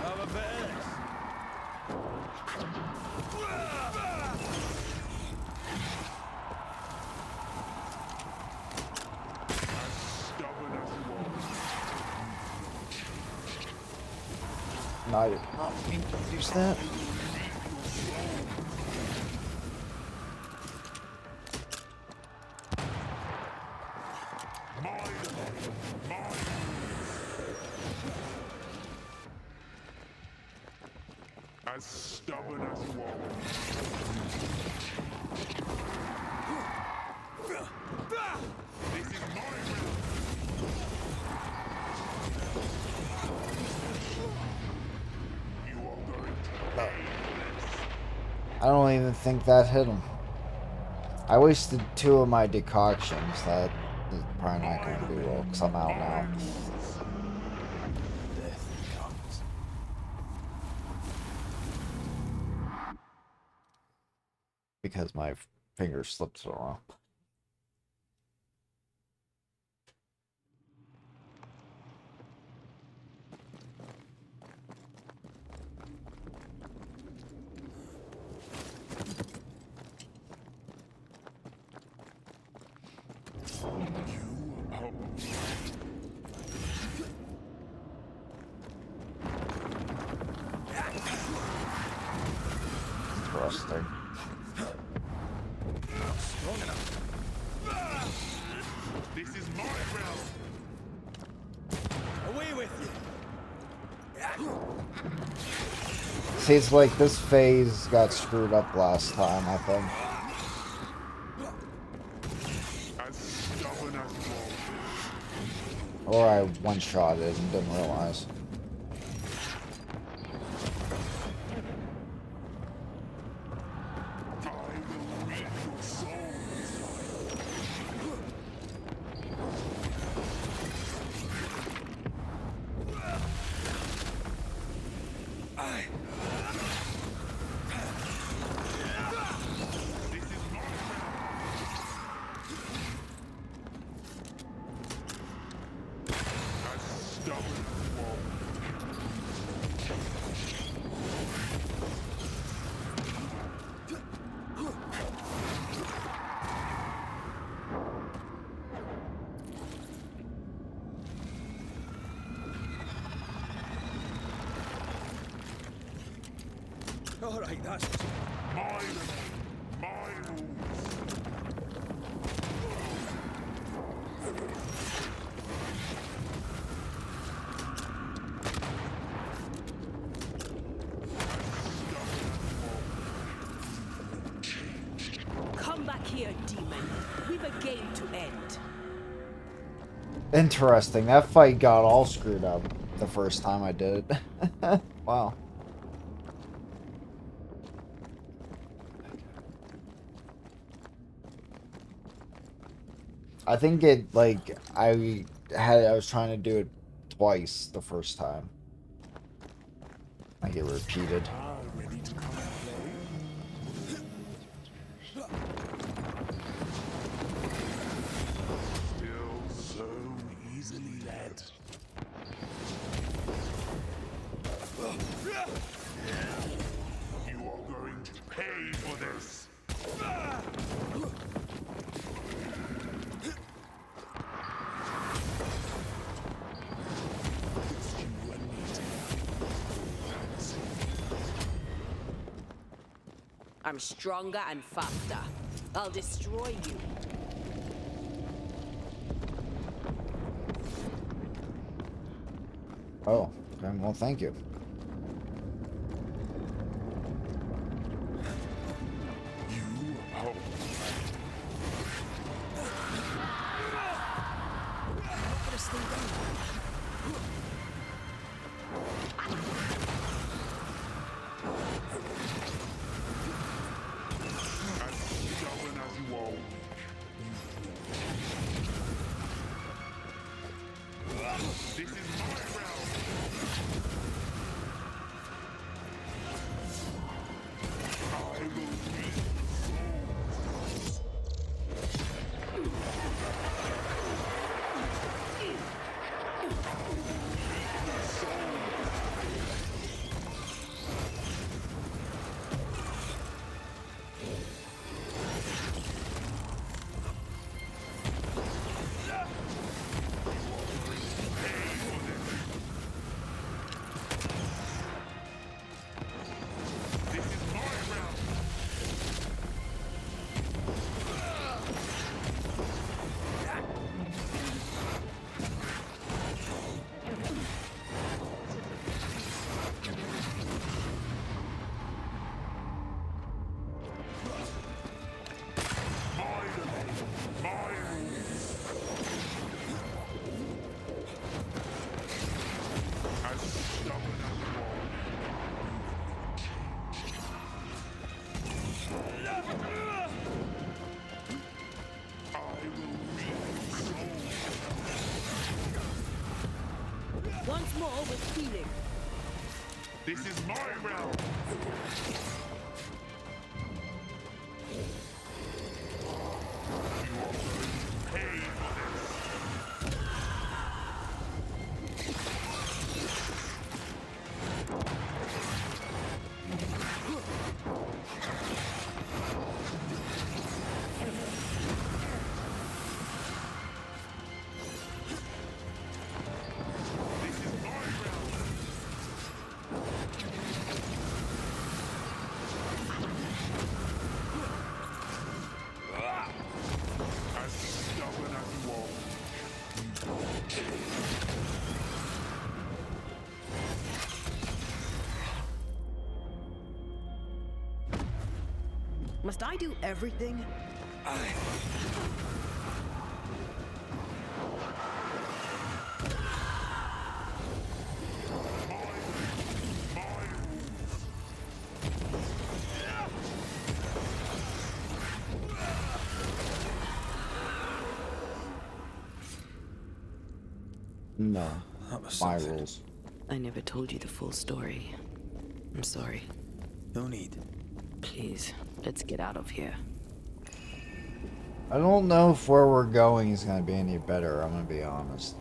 Have a bit. No, I did not mean to use that. As stubborn as you are. This is my realm. You are going to pay this. I don't even think that hit him. I wasted 2 of my decoctions. That is probably not going to be well, because I'm out now. Because my finger slipped so wrong. Interesting. Strong enough. This is my realm. Away with you. See, it's like this phase got screwed up last time, I think. As stubborn as you are. Or I one-shot it and didn't realize. Alright, that's my rules. here, demon. We've a game to end. Interesting. That fight got all screwed up the first time I did it. Wow. I think it, like, I was trying to do it twice the first time. I get repeated. Ready to come and play? Still so easily led. You are going to pay for this. I'm stronger and faster. I'll destroy you. Oh, okay. Well, thank you. You hope. As stubborn as you are weak, this is my realm. I will reap souls. This is my realm. My rules. As stubborn as you are, I will reap souls. Once more with healing. This is my realm. You are going to pay for this. This is my realm. As stubborn as you are. Must I do everything? No. No. That was My something. rules. I never told you the full story. I'm sorry. No need. Please, let's get out of here. I don't know if where we're going is going to be any better, I'm going to be honest.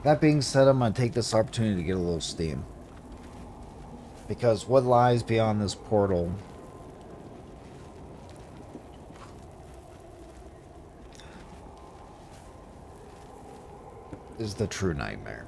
That being said, I'm going to take this opportunity to get a little steam. Because what lies beyond this portal is the true nightmare.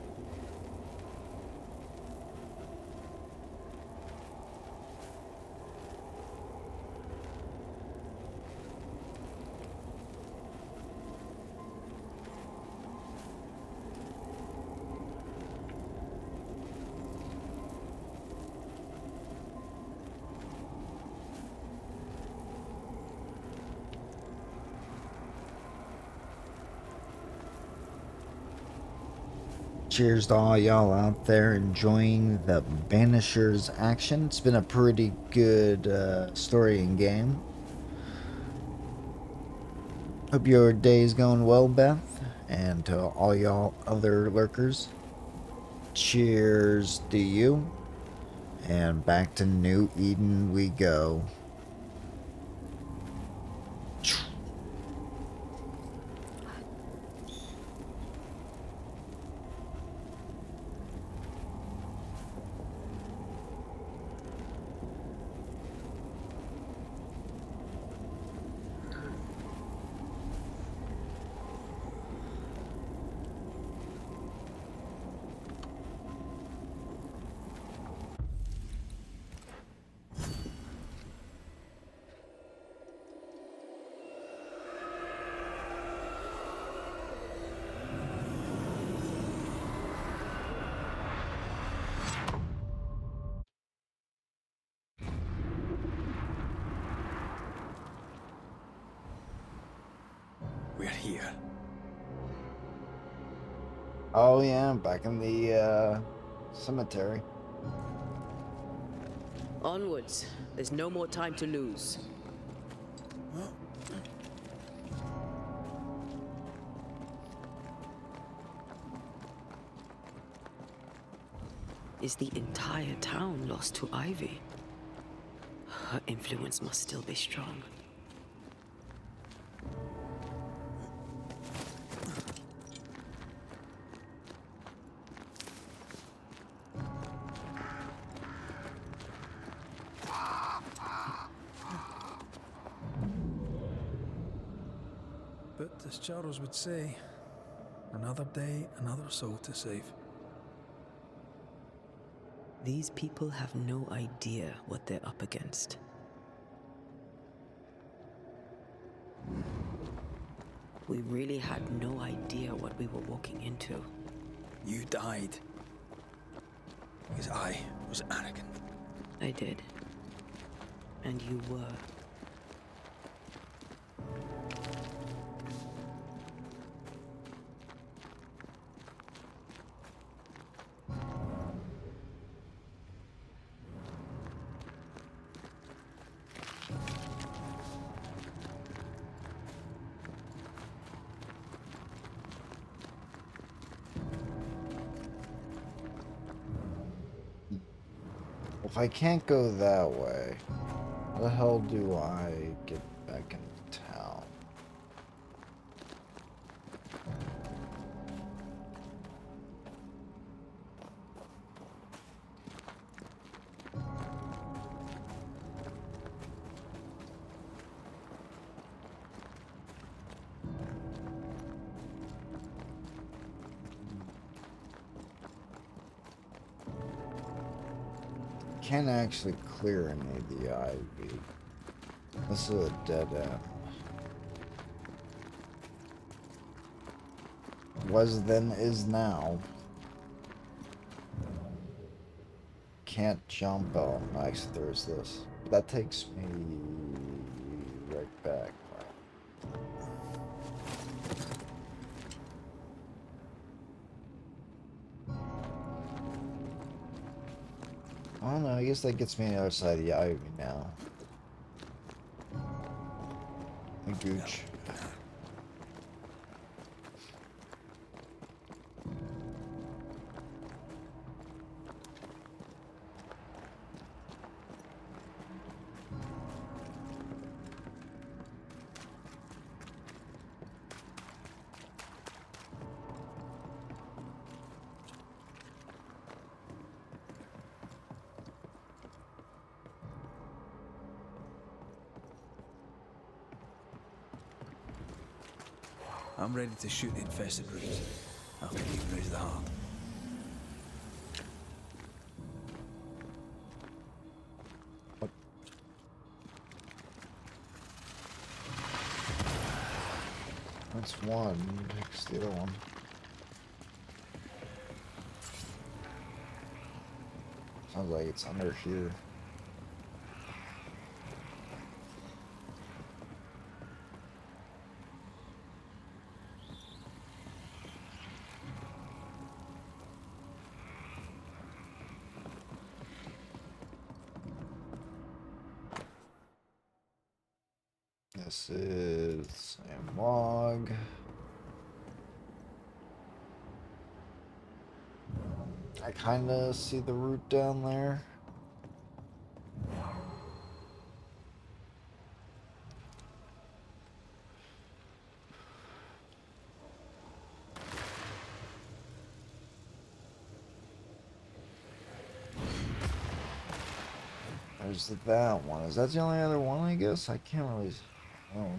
cheers to all y'all out there enjoying the Banishers action. It's been a pretty good story and game. Hope your day's going well, Beth, and to all y'all other lurkers. Cheers to you, and back to New Eden we go. We're here. Oh yeah, back in the cemetery. Onwards. There's no more time to lose. Is the entire town lost to Ivy? Her influence must still be strong. But as Charles would say, another day, another soul to save. These people have no idea what they're up against. We really had no idea what we were walking into. You died because I was arrogant. I did. And you were. If I can't go that way, how the hell do I get back into town? Can't actually clear any of the ivy. This is a dead end. Was then, is now. Can't jump. Oh, nice. There's this. That takes me right back. I don't know. I guess that gets me on the other side of the ivy now. A gooch. I'm ready to shoot the infested roots after you've raised the heart. That's one. Next the other one. Sounds like it's under here. This is a log. I kind of see the route down there. There's that one. Is that the only other one, I guess? I can't really... Oh.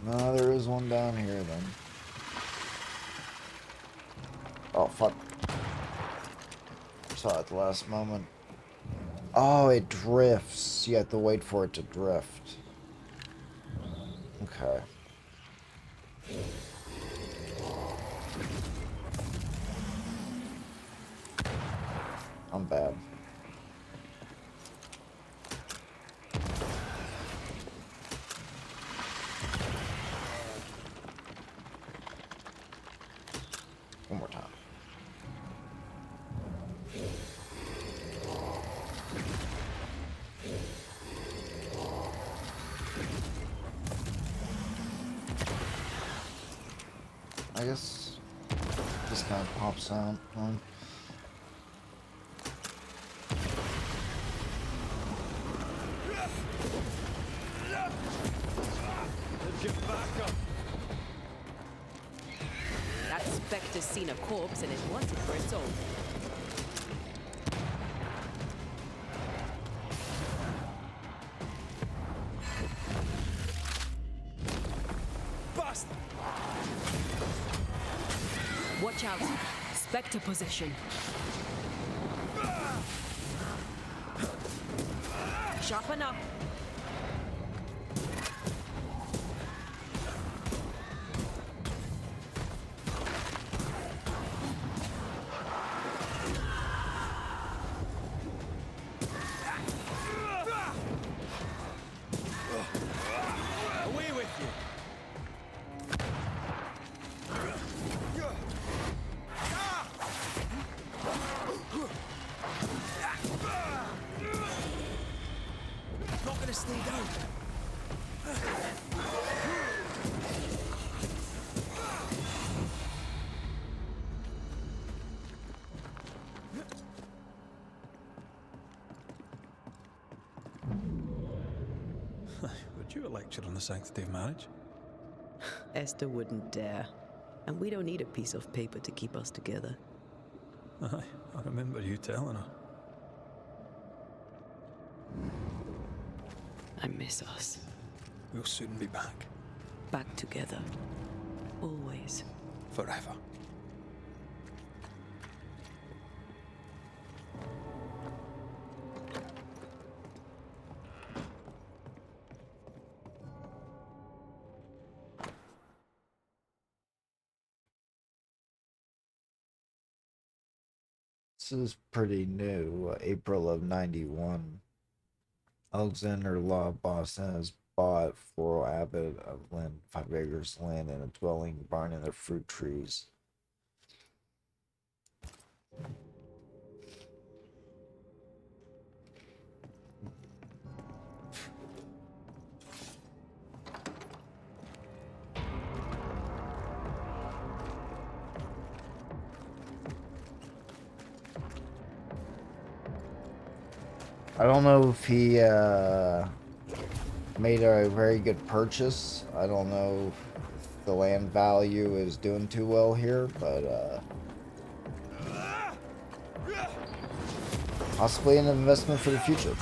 No, there is one down here, then. Oh, fuck. Saw it at the last moment. Oh, it drifts. You have to wait for it to drift. Okay. I'm bad. One more time. I guess this guy pops out. That specter's seen a corpse and it wanted for its own. Bust! Watch out. Spectre possession. Sharpen up. Away with you! Not gonna stay down. Would you lecture on the sanctity of marriage? Esther wouldn't dare. And we don't need a piece of paper to keep us together. Aye, I remember you telling her. I miss us. We'll soon be back. Back together. Always. Forever. This is pretty new. April of 91. Alexander Law Boston has bought for Abbott of land, 5 acres of land and a dwelling, barn, and their fruit trees. I don't know if he made a very good purchase. I don't know if the land value is doing too well here, but possibly an investment for the future.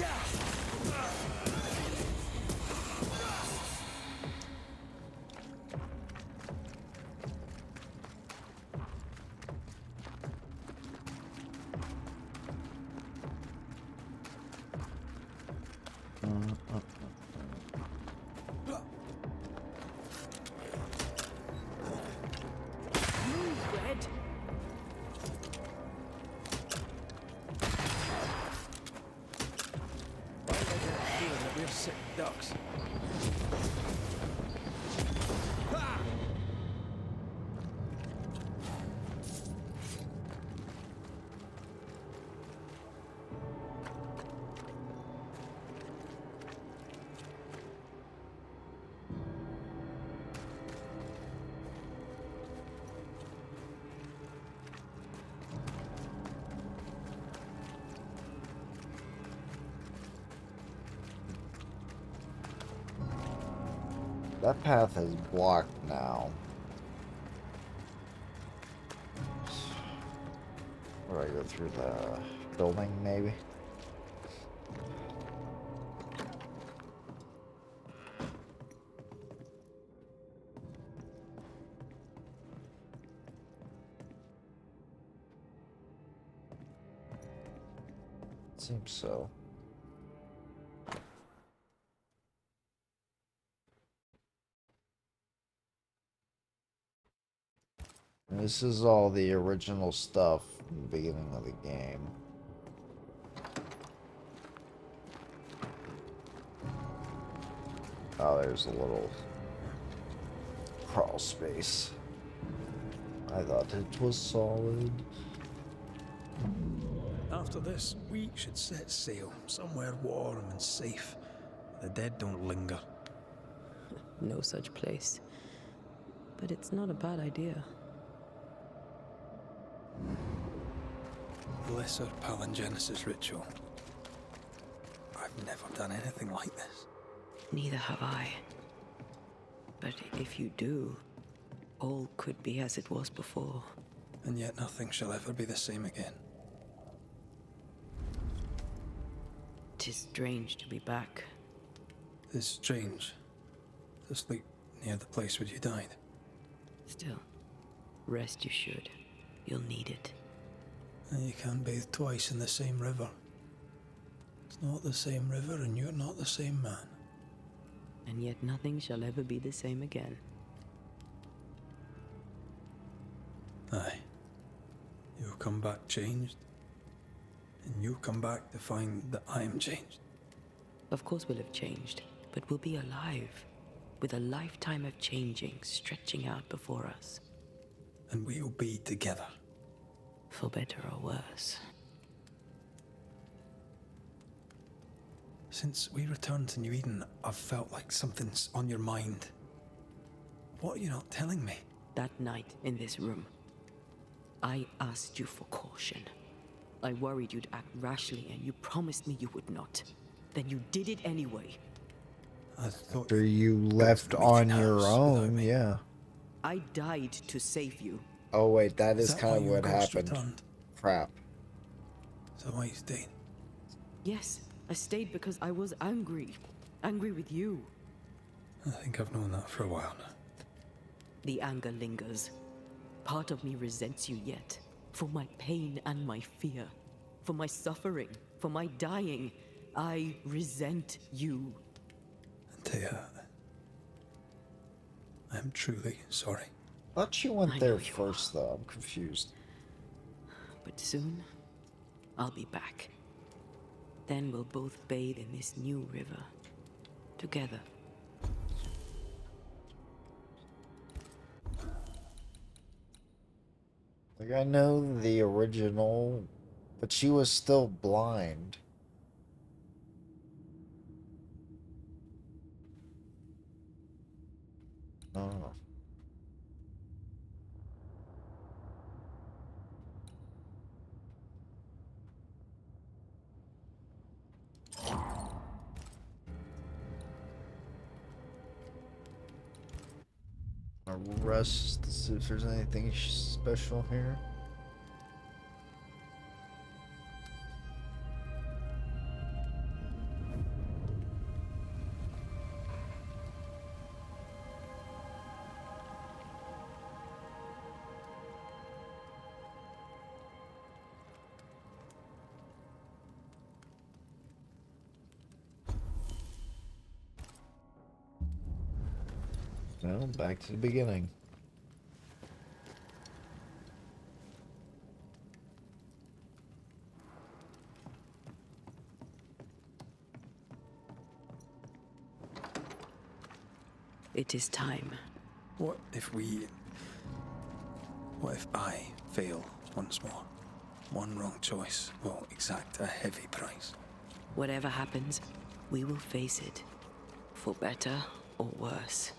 Red. Feeling that we're sick ducks. That path is blocked now. Where do I go through the building, maybe? Seems so. And this is all the original stuff from the beginning of the game. Oh, there's a little crawl space. I thought it was solid. After this, we should set sail somewhere warm and safe. The dead don't linger. No such place. But it's not a bad idea. Lesser palingenesis ritual. I've never done anything like this. Neither have I. But if you do, all could be as it was before. And yet nothing shall ever be the same again. 'Tis strange to be back. It's strange to sleep near the place where you died. Still, rest you should. You'll need it. And you can't bathe twice in the same river. It's not the same river and you're not the same man. And yet nothing shall ever be the same again. Aye. You'll come back changed. And you'll come back to find that I am changed. Of course we'll have changed, but we'll be alive, with a lifetime of changing stretching out before us. And we'll be together. For better or worse. Since we returned to New Eden, I've felt like something's on your mind. What are you not telling me? That night in this room, I asked you for caution. I worried you'd act rashly, and you promised me you would not. Then you did it anyway. I thought After you left on your own, yeah. I died to save you. Oh wait, that is that kind of why your what ghost happened. returned? Crap. Is that why you stayed? Yes, I stayed because I was angry. Angry with you. I think I've known that for a while now. The anger lingers. Part of me resents you yet. For my pain and my fear. For my suffering. For my dying. I resent you. Antea, I'm truly sorry. Thought you went there first, though. I'm confused. But soon, I'll be back. Then we'll both bathe in this new river. Together. Like, I know the original, but she was still blind. Oh. A rest to see if there's anything special here. Well, back to the beginning. It is time. What if I fail once more? One wrong choice will exact a heavy price. Whatever happens, we will face it. For better or worse.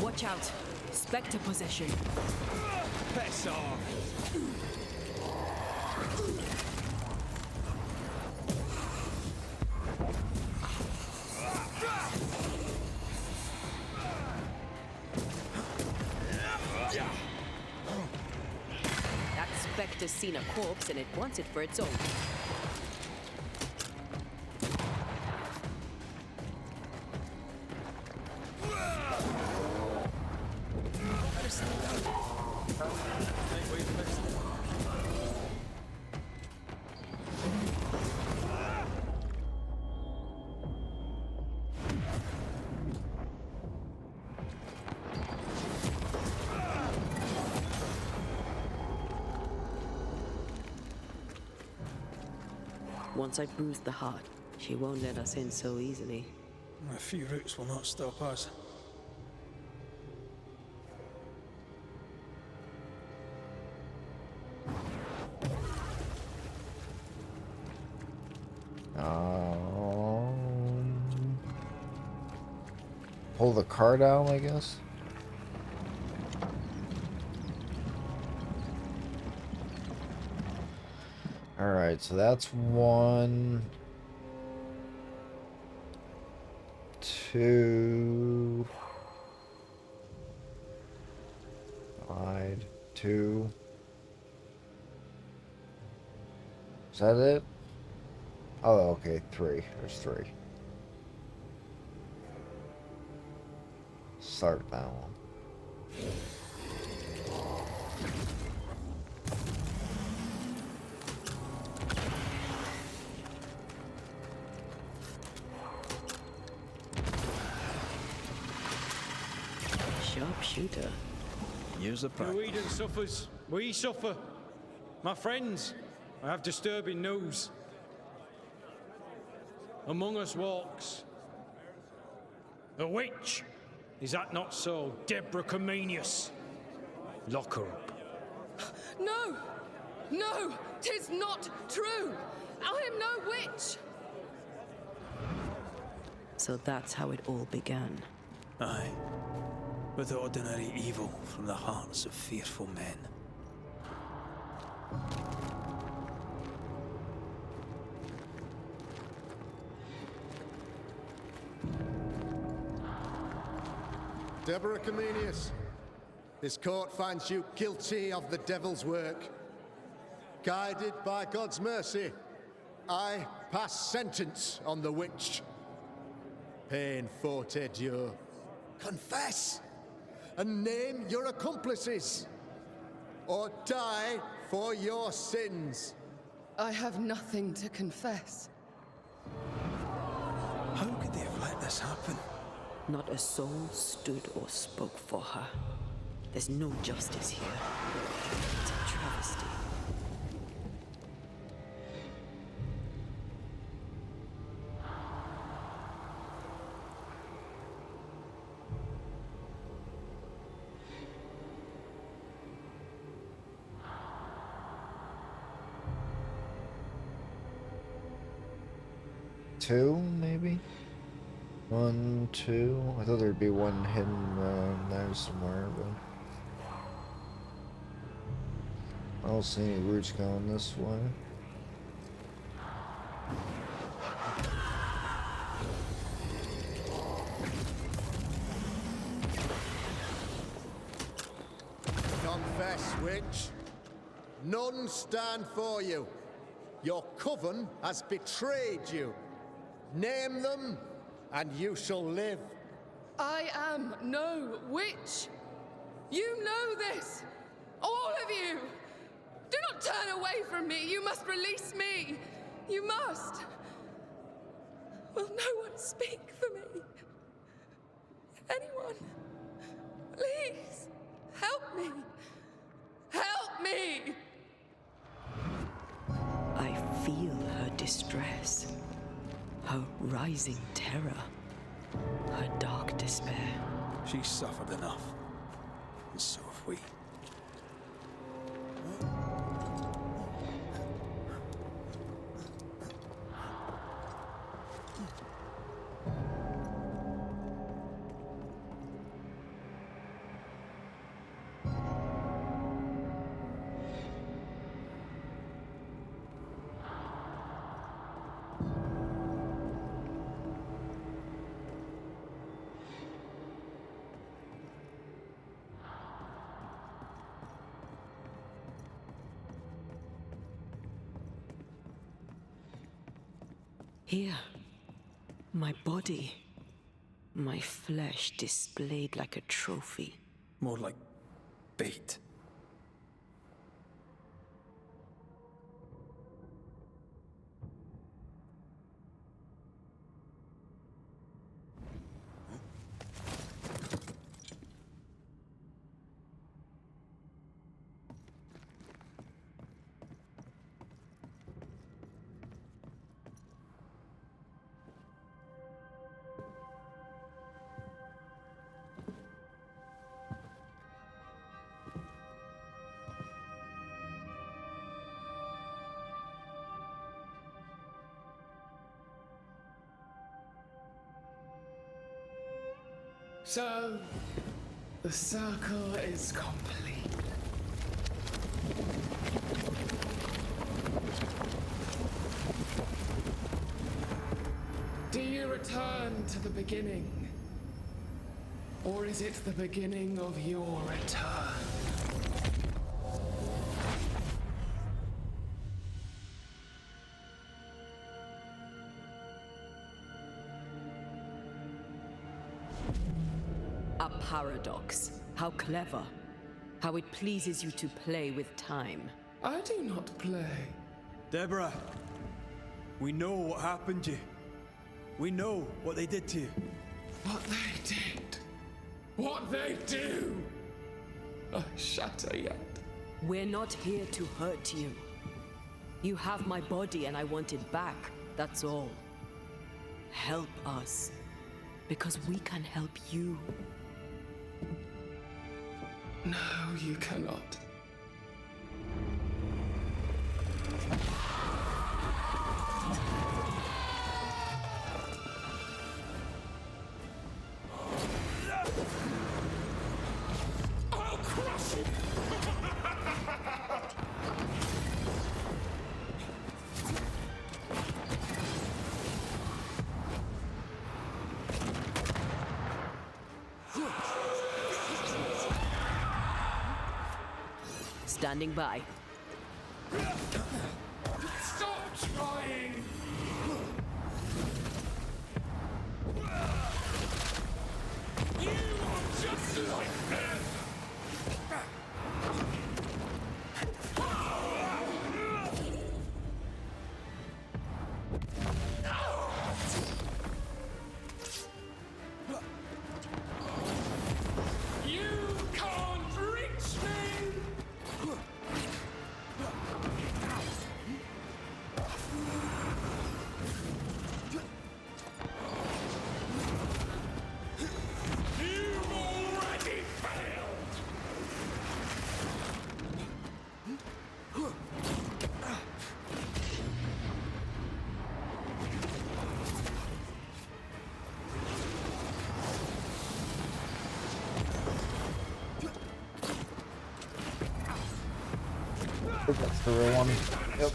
Watch out. Spectre possession. Piss off. That spectre's seen a corpse and it wants it for its own. Once I bruised the heart, she won't let us in so easily. A few roots will not stop us. Pull the car down, I guess. Alright, so that's 1, 2, 5, 2. Is that it? Oh, okay, 3. There's 3. Start that one. Sharpshooter. Use the No Eden suffers. We suffer. My friends, I have disturbing news. Among us walks a witch. Is that not so, Deborah Comenius? Lock her up. No! No! 'Tis not true! I am no witch! So that's how it all began. Aye. With ordinary evil from the hearts of fearful men. Deborah Comenius, this court finds you guilty of the devil's work. Guided by God's mercy, I pass sentence on the witch. Pain forte Dieu. Confess and name your accomplices, or die for your sins. I have nothing to confess. How could they have let this happen? Not a soul stood or spoke for her. There's no justice here. It's a travesty. Two, maybe? 1, 2. I thought there'd be one hidden around there somewhere, but I don't see any routes going this way. Confess, witch. None stand for you. Your coven has betrayed you. Name them, and you shall live. I am no witch. You know this. All of you. Do not turn away from me. You must release me. You must. Will no one speak for me? Anyone? Please, help me. Help me! I feel her distress, her rising terror, her dark despair. She's suffered enough, and so have we. Here, my body, my flesh displayed like a trophy. More like bait. So, the circle is complete. Do you return to the beginning? Or is it the beginning of your return? A paradox. How clever. How it pleases you to play with time. I do not play. Deborah, we know what happened to you. We know what they did to you. What they did. What they do. I shatter yet. We're not here to hurt you. You have my body and I want it back. That's all. Help us. Because we can help you. No, you cannot. I'll crush you! Standing by. Stop trying! You are just like them! You can't reach me! You've already failed! I think that's the real one. Yep.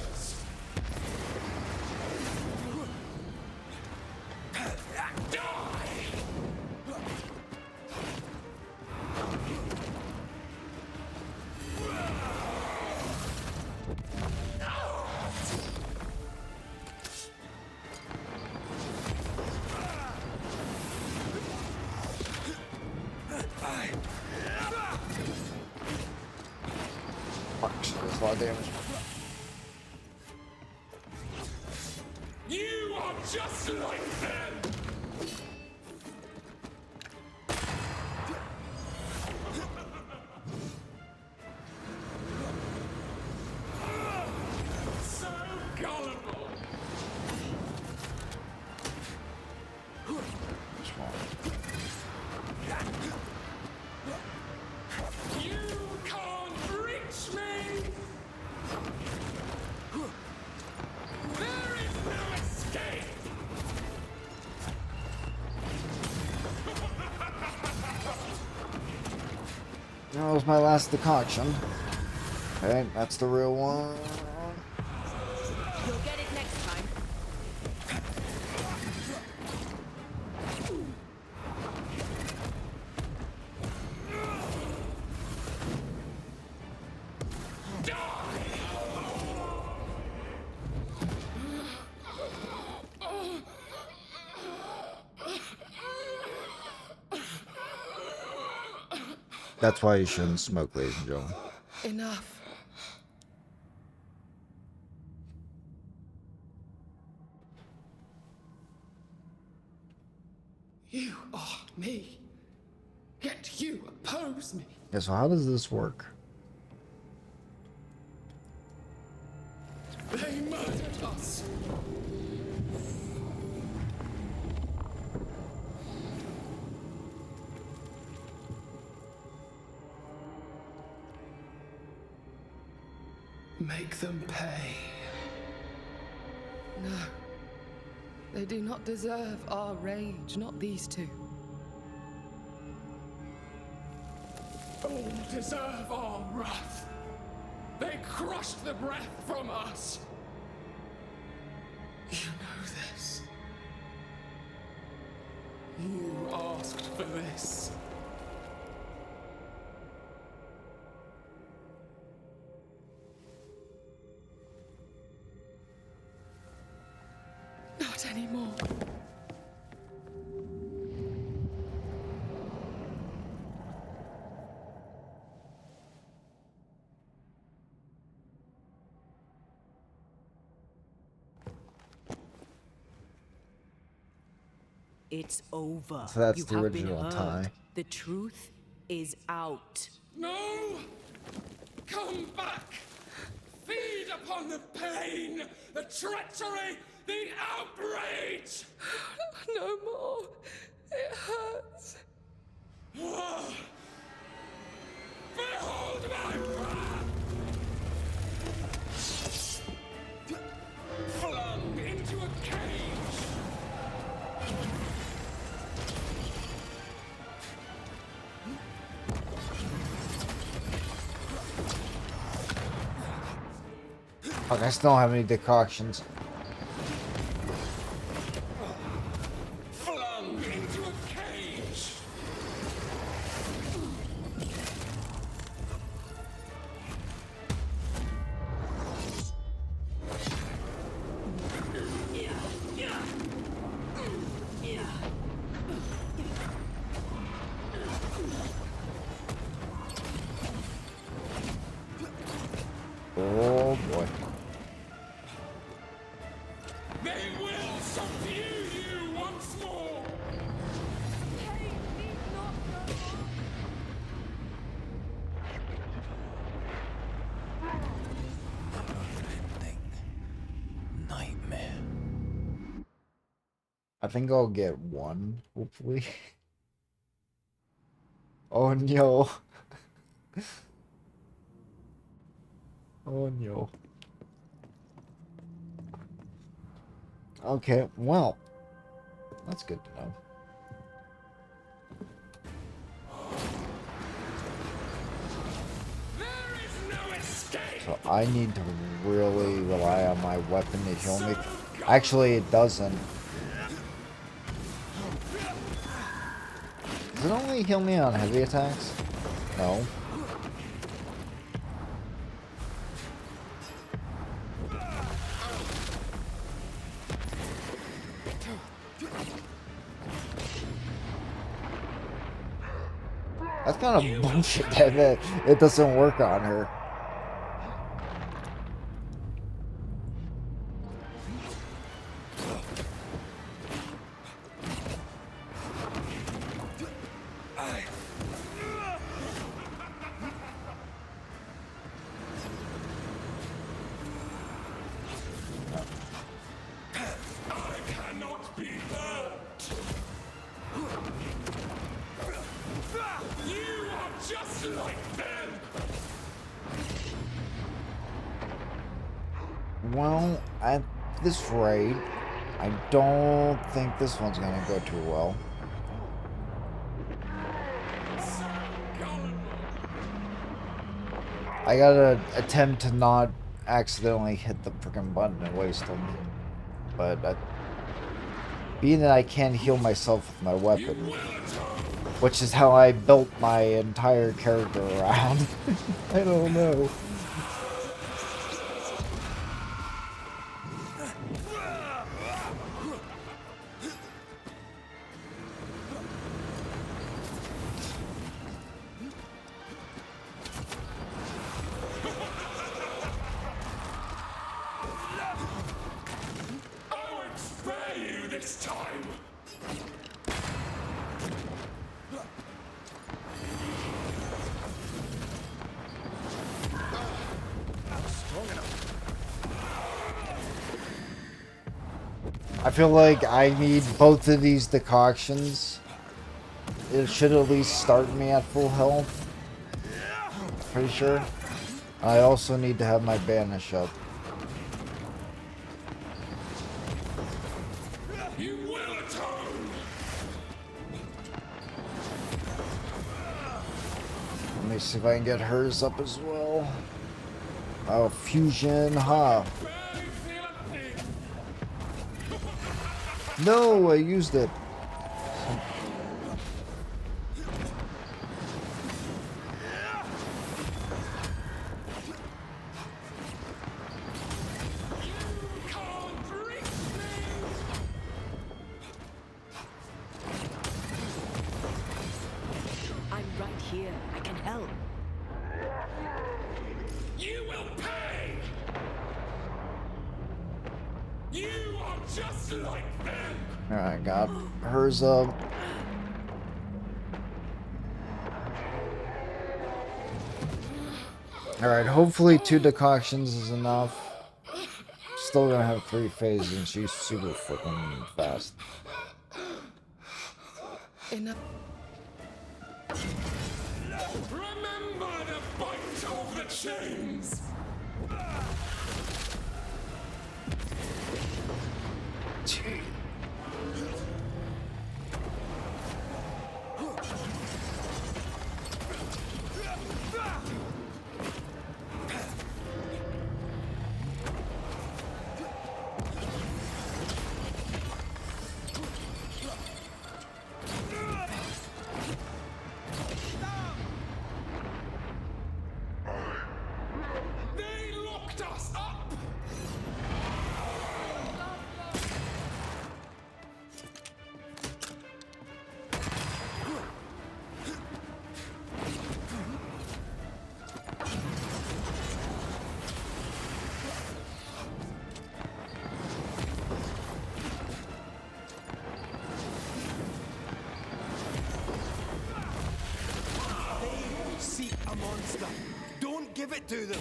Fuck, she does a lot of damage. You are just like them! So gullible! What's wrong? You can't reach me! There is no escape! That was my last decoction. Okay, that's the real one. You'll get it next time. Oh. That's why you shouldn't smoke, ladies and gentlemen. Enough. You are me. Yet you oppose me. Yeah, so how does this work? They murdered us. Make them pay. No. They do not deserve our rage, not these two. All deserve our wrath. They crushed the breath from us. You know this. You asked for this. Not anymore. It's over. So that's You the have been original heard. tie. The truth is out. No! Come back! Feed upon the pain, the treachery, the outrage! No more. It hurts. Behold my wrath! Flung into a cage! Fuck, I still don't have any decoctions. Flung into a cage! Oh boy. They will subdue you once more! Nightmare. I think I'll get one, hopefully. Oh no. Oh no. Okay, well, that's good to know. So I need to really rely on my weapon to heal me. Actually, it doesn't. Does it only heal me on heavy attacks? No. That's kind of bullshit that it doesn't work on her. Well, at this rate, I don't think this one's gonna go too well. I gotta attempt to not accidentally hit the freaking button and waste them. But being that I can't heal myself with my weapon, which is how I built my entire character around, I don't know. this time! Not strong enough. I feel like I need both of these decoctions. It should at least start me at full health. Pretty sure. I also need to have my banish up. You will atone! Let me see if I can get hers up as well. Oh, fusion, huh? No, I used it. I'm right here. I can help. You will pay! You are just like them! Alright, got hers up. Alright, hopefully 2 decoctions is enough. Still gonna have 3 phases and she's super freaking fast. Enough. Remember the bite of the chains! They locked us up! They seek a monster. Don't give it to them.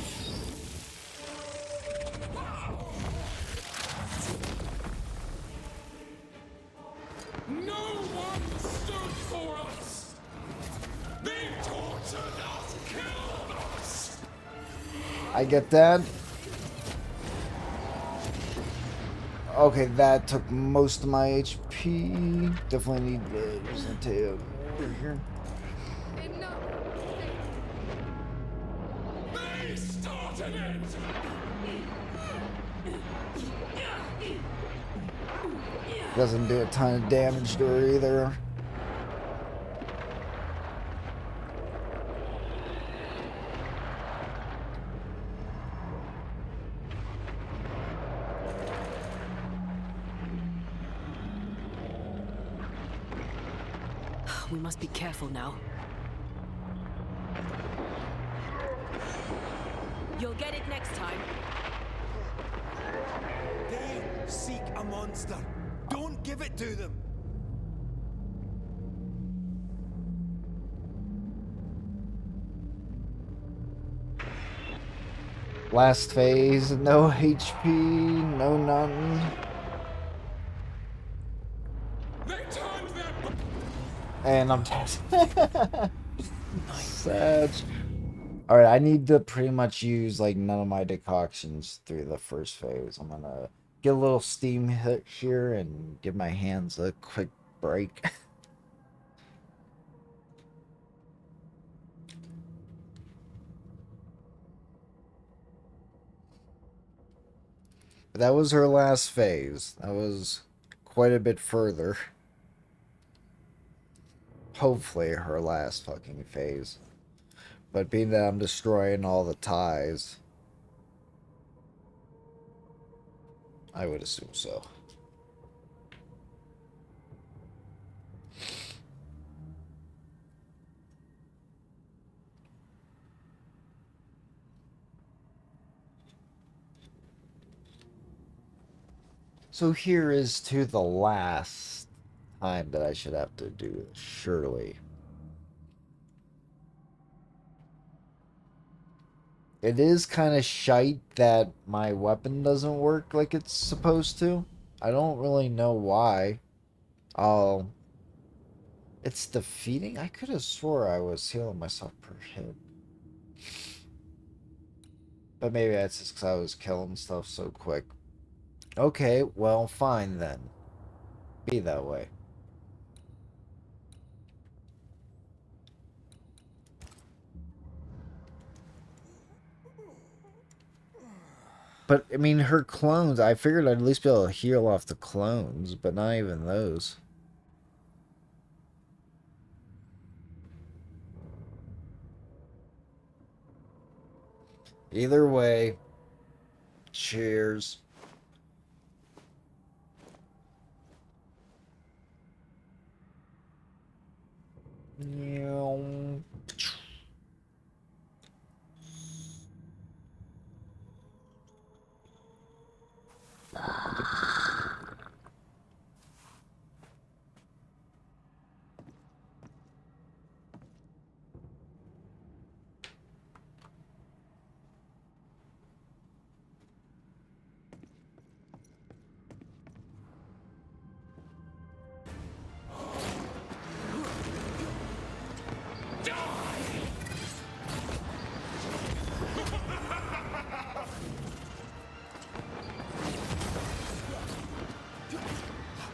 No one stood for us! They tortured us, killed us! I get that. Okay, that took most of my HP. Definitely need to use the tail over here. They started it! Doesn't do a ton of damage to her either. We must be careful now. You'll get it next time. They seek a monster. Don't give it to them. Last phase, no HP, no nothing. And I'm dead. Sad. Alright, I need to pretty much use like none of my decoctions through the first phase. I'm gonna get a little steam hit here and give my hands a quick break. That was her last phase. That was quite a bit further. Hopefully her last fucking phase. But being that I'm destroying all the ties, I would assume so. So here is to the last time that I should have to do this, surely. It is kind of shite that my weapon doesn't work like it's supposed to. I don't really know why. Oh, it's defeating? I could have swore I was healing myself per hit. But maybe that's just because I was killing stuff so quick. Okay, well, fine then. Be that way. But, I mean, her clones, I figured I'd at least be able to heal off the clones, but not even those. Either way, cheers.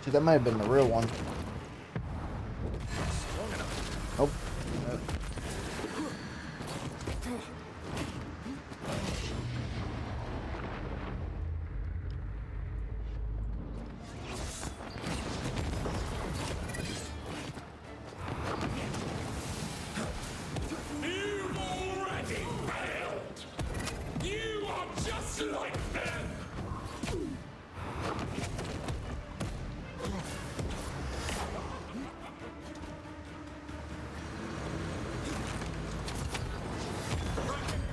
Dude, that might have been the real one. Oh. You've already failed! You are just like them!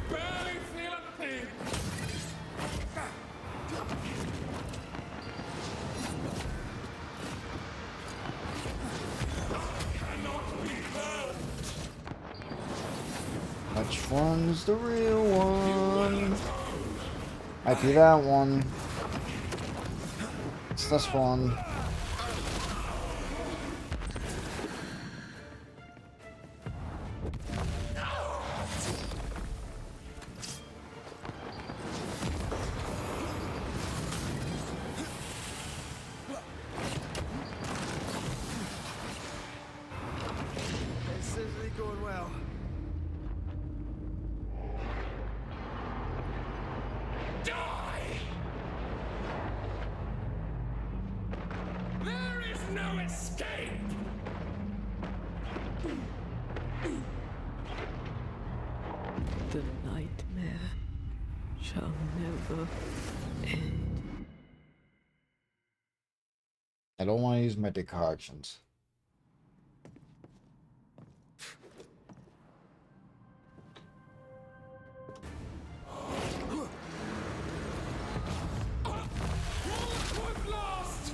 Barely feel a thing! Cannot be held! Which one's the real one? Might be that one. It's this one. It's certainly going well. Die! There is no escape! The nightmare shall never end. I don't want to use my decoctions. We've lost!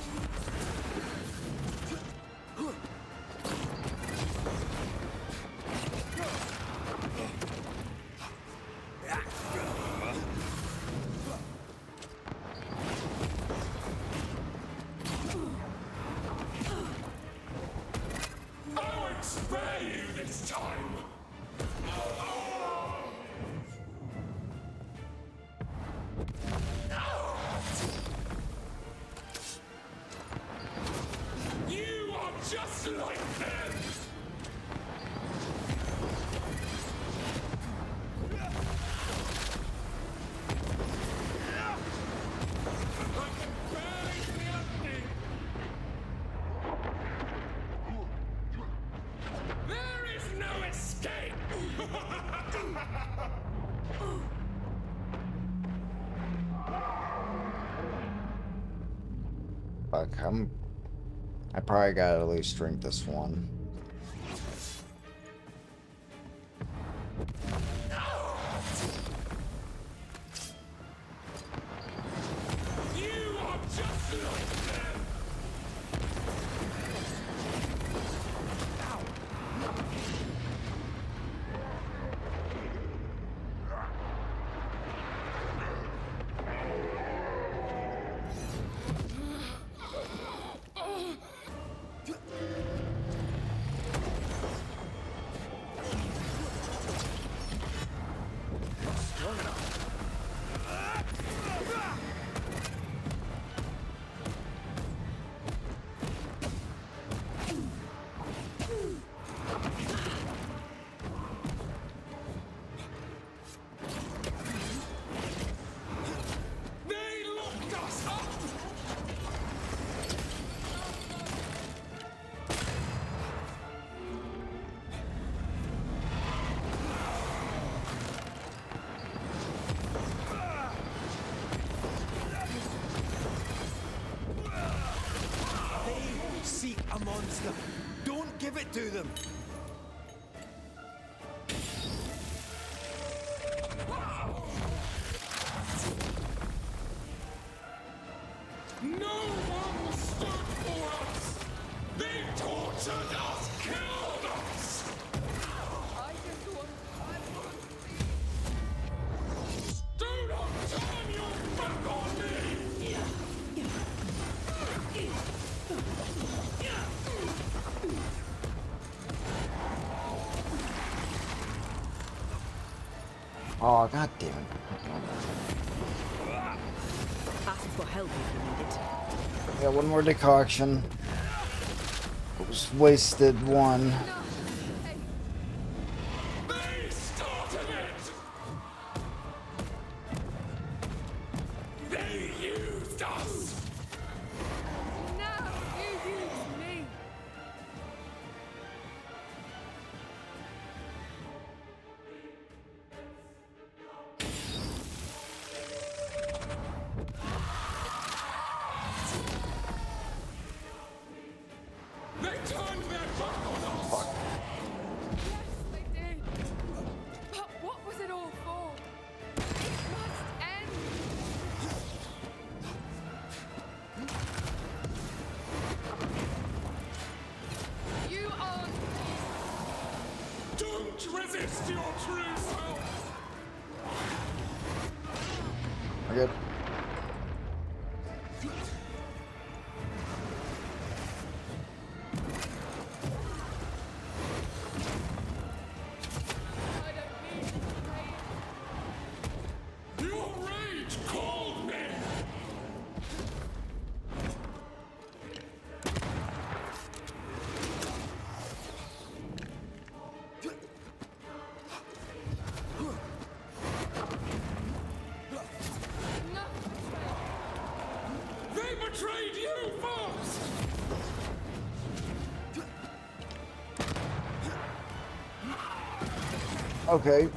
I won't spare you this time! You are just like them! I can barely feel a thing! There is no escape! Fuck, I probably gotta at least drink this one. You are just like monster. Don't give it to them. No one stood for us! They tortured us, killed us! I just want... Do not turn your back on me! Oh, god damn it. Ask for help if you need it. Yeah, one more decoction. It was wasted one. They started it! They used us! Now you use me. They turned their back on us! Yes, they did. But what was it all for? It must end. You aren't. Don't resist your true self! We're good. Your rage called me! They betrayed you first! Okay.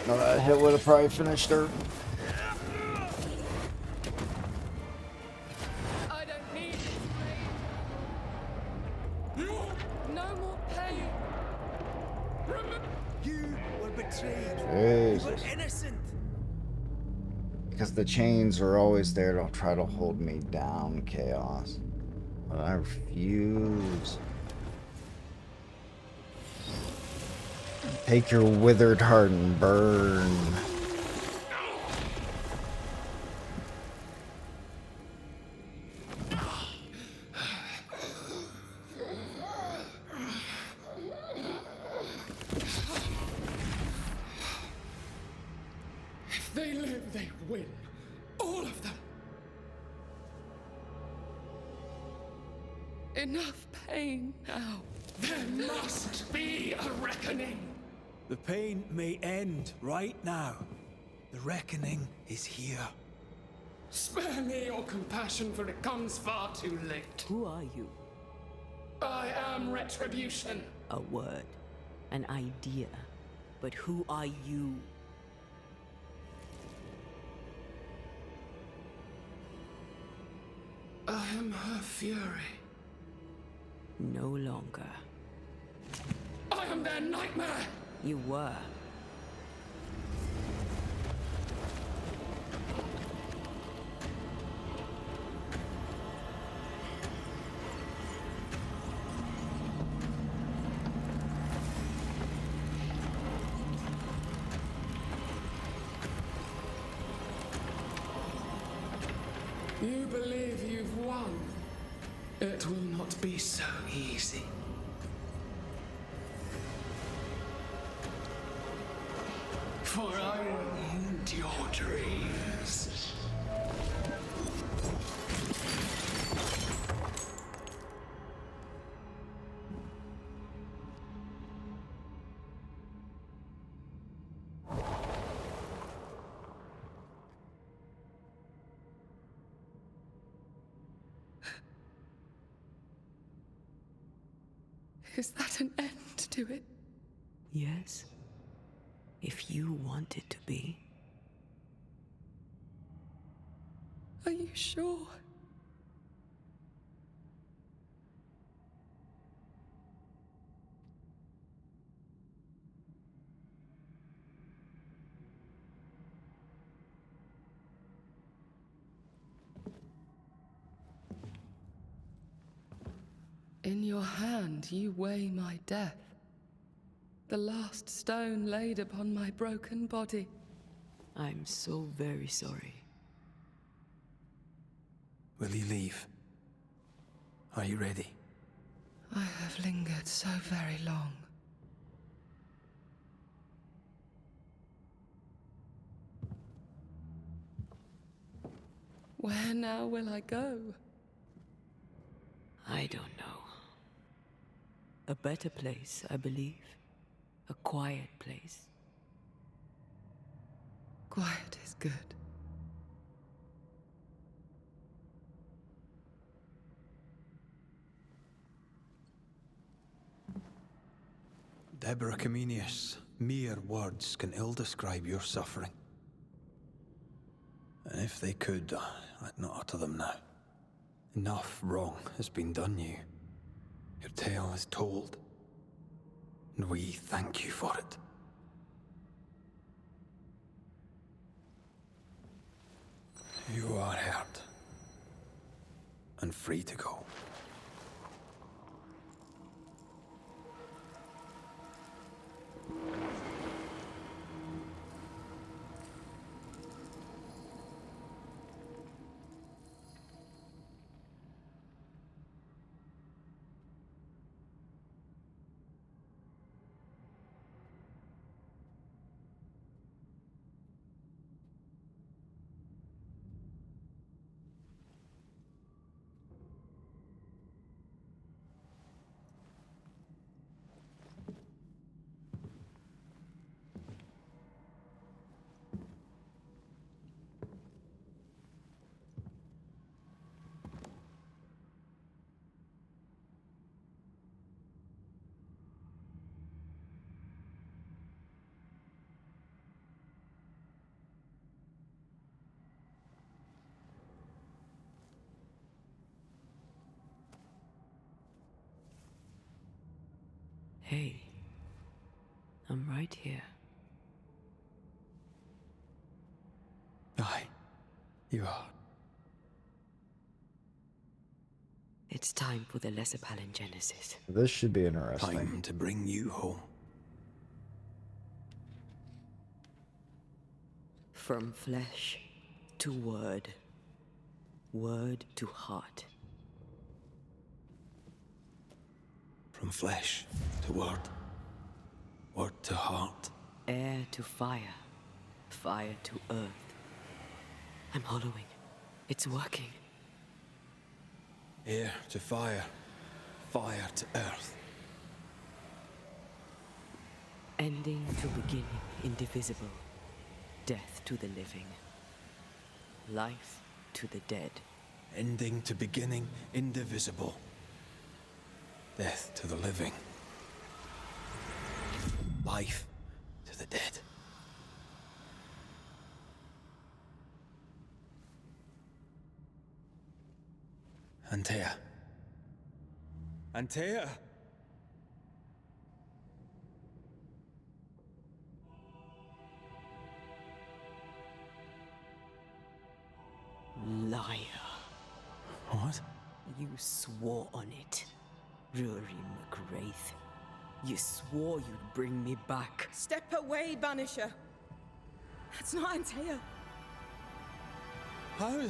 No, that hit would have probably finished her. I don't need this pain. No more pain. You were betrayed. You Jesus. were innocent. Because the chains are always there to try to hold me down, Chaos. But I refuse. Take your withered heart and burn. If they live, they win. All of them. Enough pain now. There must be a reckoning. The pain may end right now. The reckoning is here. Spare me your compassion, for it comes far too late. Who are you? I am retribution. A word. An idea. But who are you? I am her fury. No longer. I am their nightmare. You were. You believe you've won. It will not be so easy. For I will end your dreams. Is that an end to it? Yes. If you want it to be. you sure? In your hand you weigh my death, the last stone laid upon my broken body. I'm so very sorry. Will you leave? Are you ready? I have lingered so very long. Where now will I go? I don't know. A better place, I believe. A quiet place. Quiet is good. Deborah Comenius, mere words can ill describe your suffering. And if they could, I'd not utter them now. Enough wrong has been done you. Your tale is told, and we thank you for it. You are heard, and free to go. Hey, I'm right here. Aye, you are. It's time for the Lesser Palingenesis. This should be interesting. Time to bring you home. From flesh to word, word to heart. From flesh to word, word to heart. Air to fire, fire to earth. I'm hollowing. It's working. Air to fire, fire to earth. Ending to beginning, indivisible. Death to the living. Life to the dead. Ending to beginning, indivisible. Death to the living. Life to the dead. Antea. Antea! Liar. What? You swore on it, Rory McGraith. You swore you'd bring me back. Step away, Banisher. That's not Antea. How?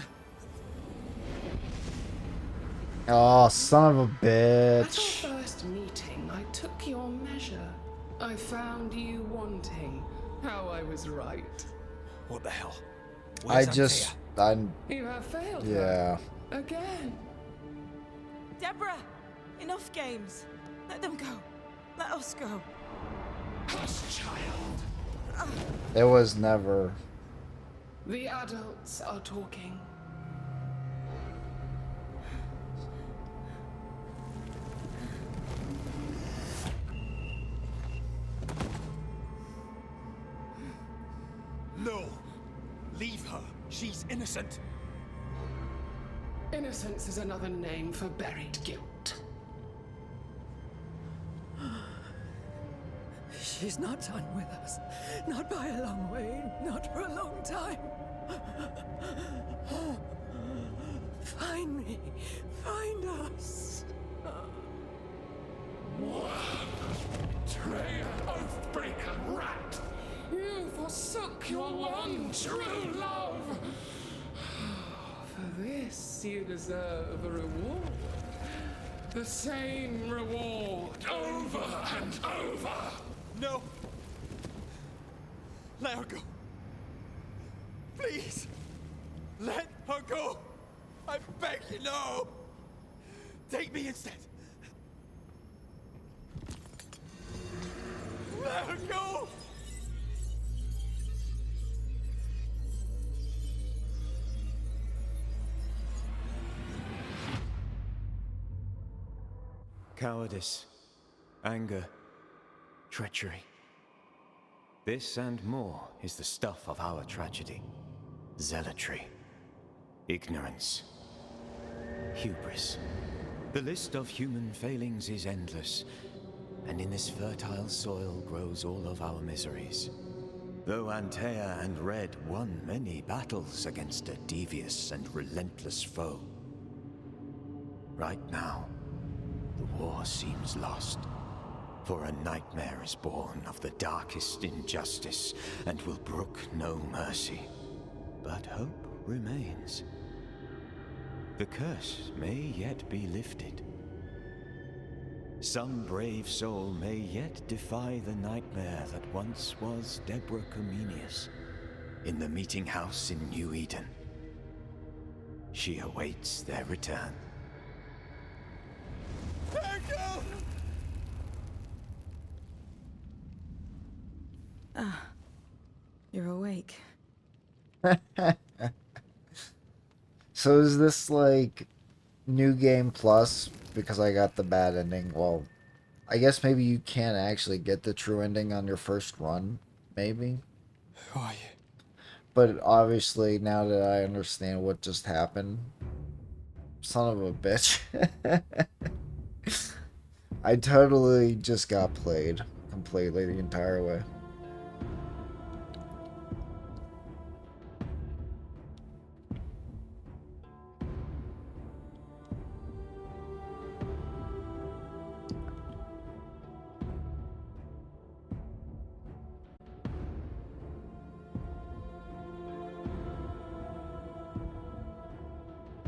Oh, son of a At bitch. our first meeting, I took your measure. I found you wanting. How I was right. What the hell? You have failed yeah. her. Again. Deborah! Enough games. Let them go. Let us go. Hush, child. It was never. The adults are talking. No! Leave her. She's innocent. Innocence is another name for buried guilt. She's not done with us. Not by a long way, not for a long time. Find me. Find us. Traitor, oath-breaker, rat! You forsook your one true love! For this you deserve a reward. The same reward, over and over! No! Let her go. Please! Let her go! I beg you, no! Take me instead! Let her go! Cowardice, anger, treachery. This and more is the stuff of our tragedy. Zealotry, ignorance, hubris. The list of human failings is endless, and in this fertile soil grows all of our miseries. Though Antea and Red won many battles against a devious and relentless foe, right now, the war seems lost. For a nightmare is born of the darkest injustice, and will brook no mercy. But hope remains. The curse may yet be lifted. Some brave soul may yet defy the nightmare that once was Deborah Comenius in the meeting house in New Eden. She awaits their return. Ah, you're awake. So is this like new game plus because I got the bad ending? Well, I guess maybe you can't actually get the true ending on your first run, maybe. Who are you? But obviously, now that I understand what just happened, son of a bitch. I totally just got played completely the entire way.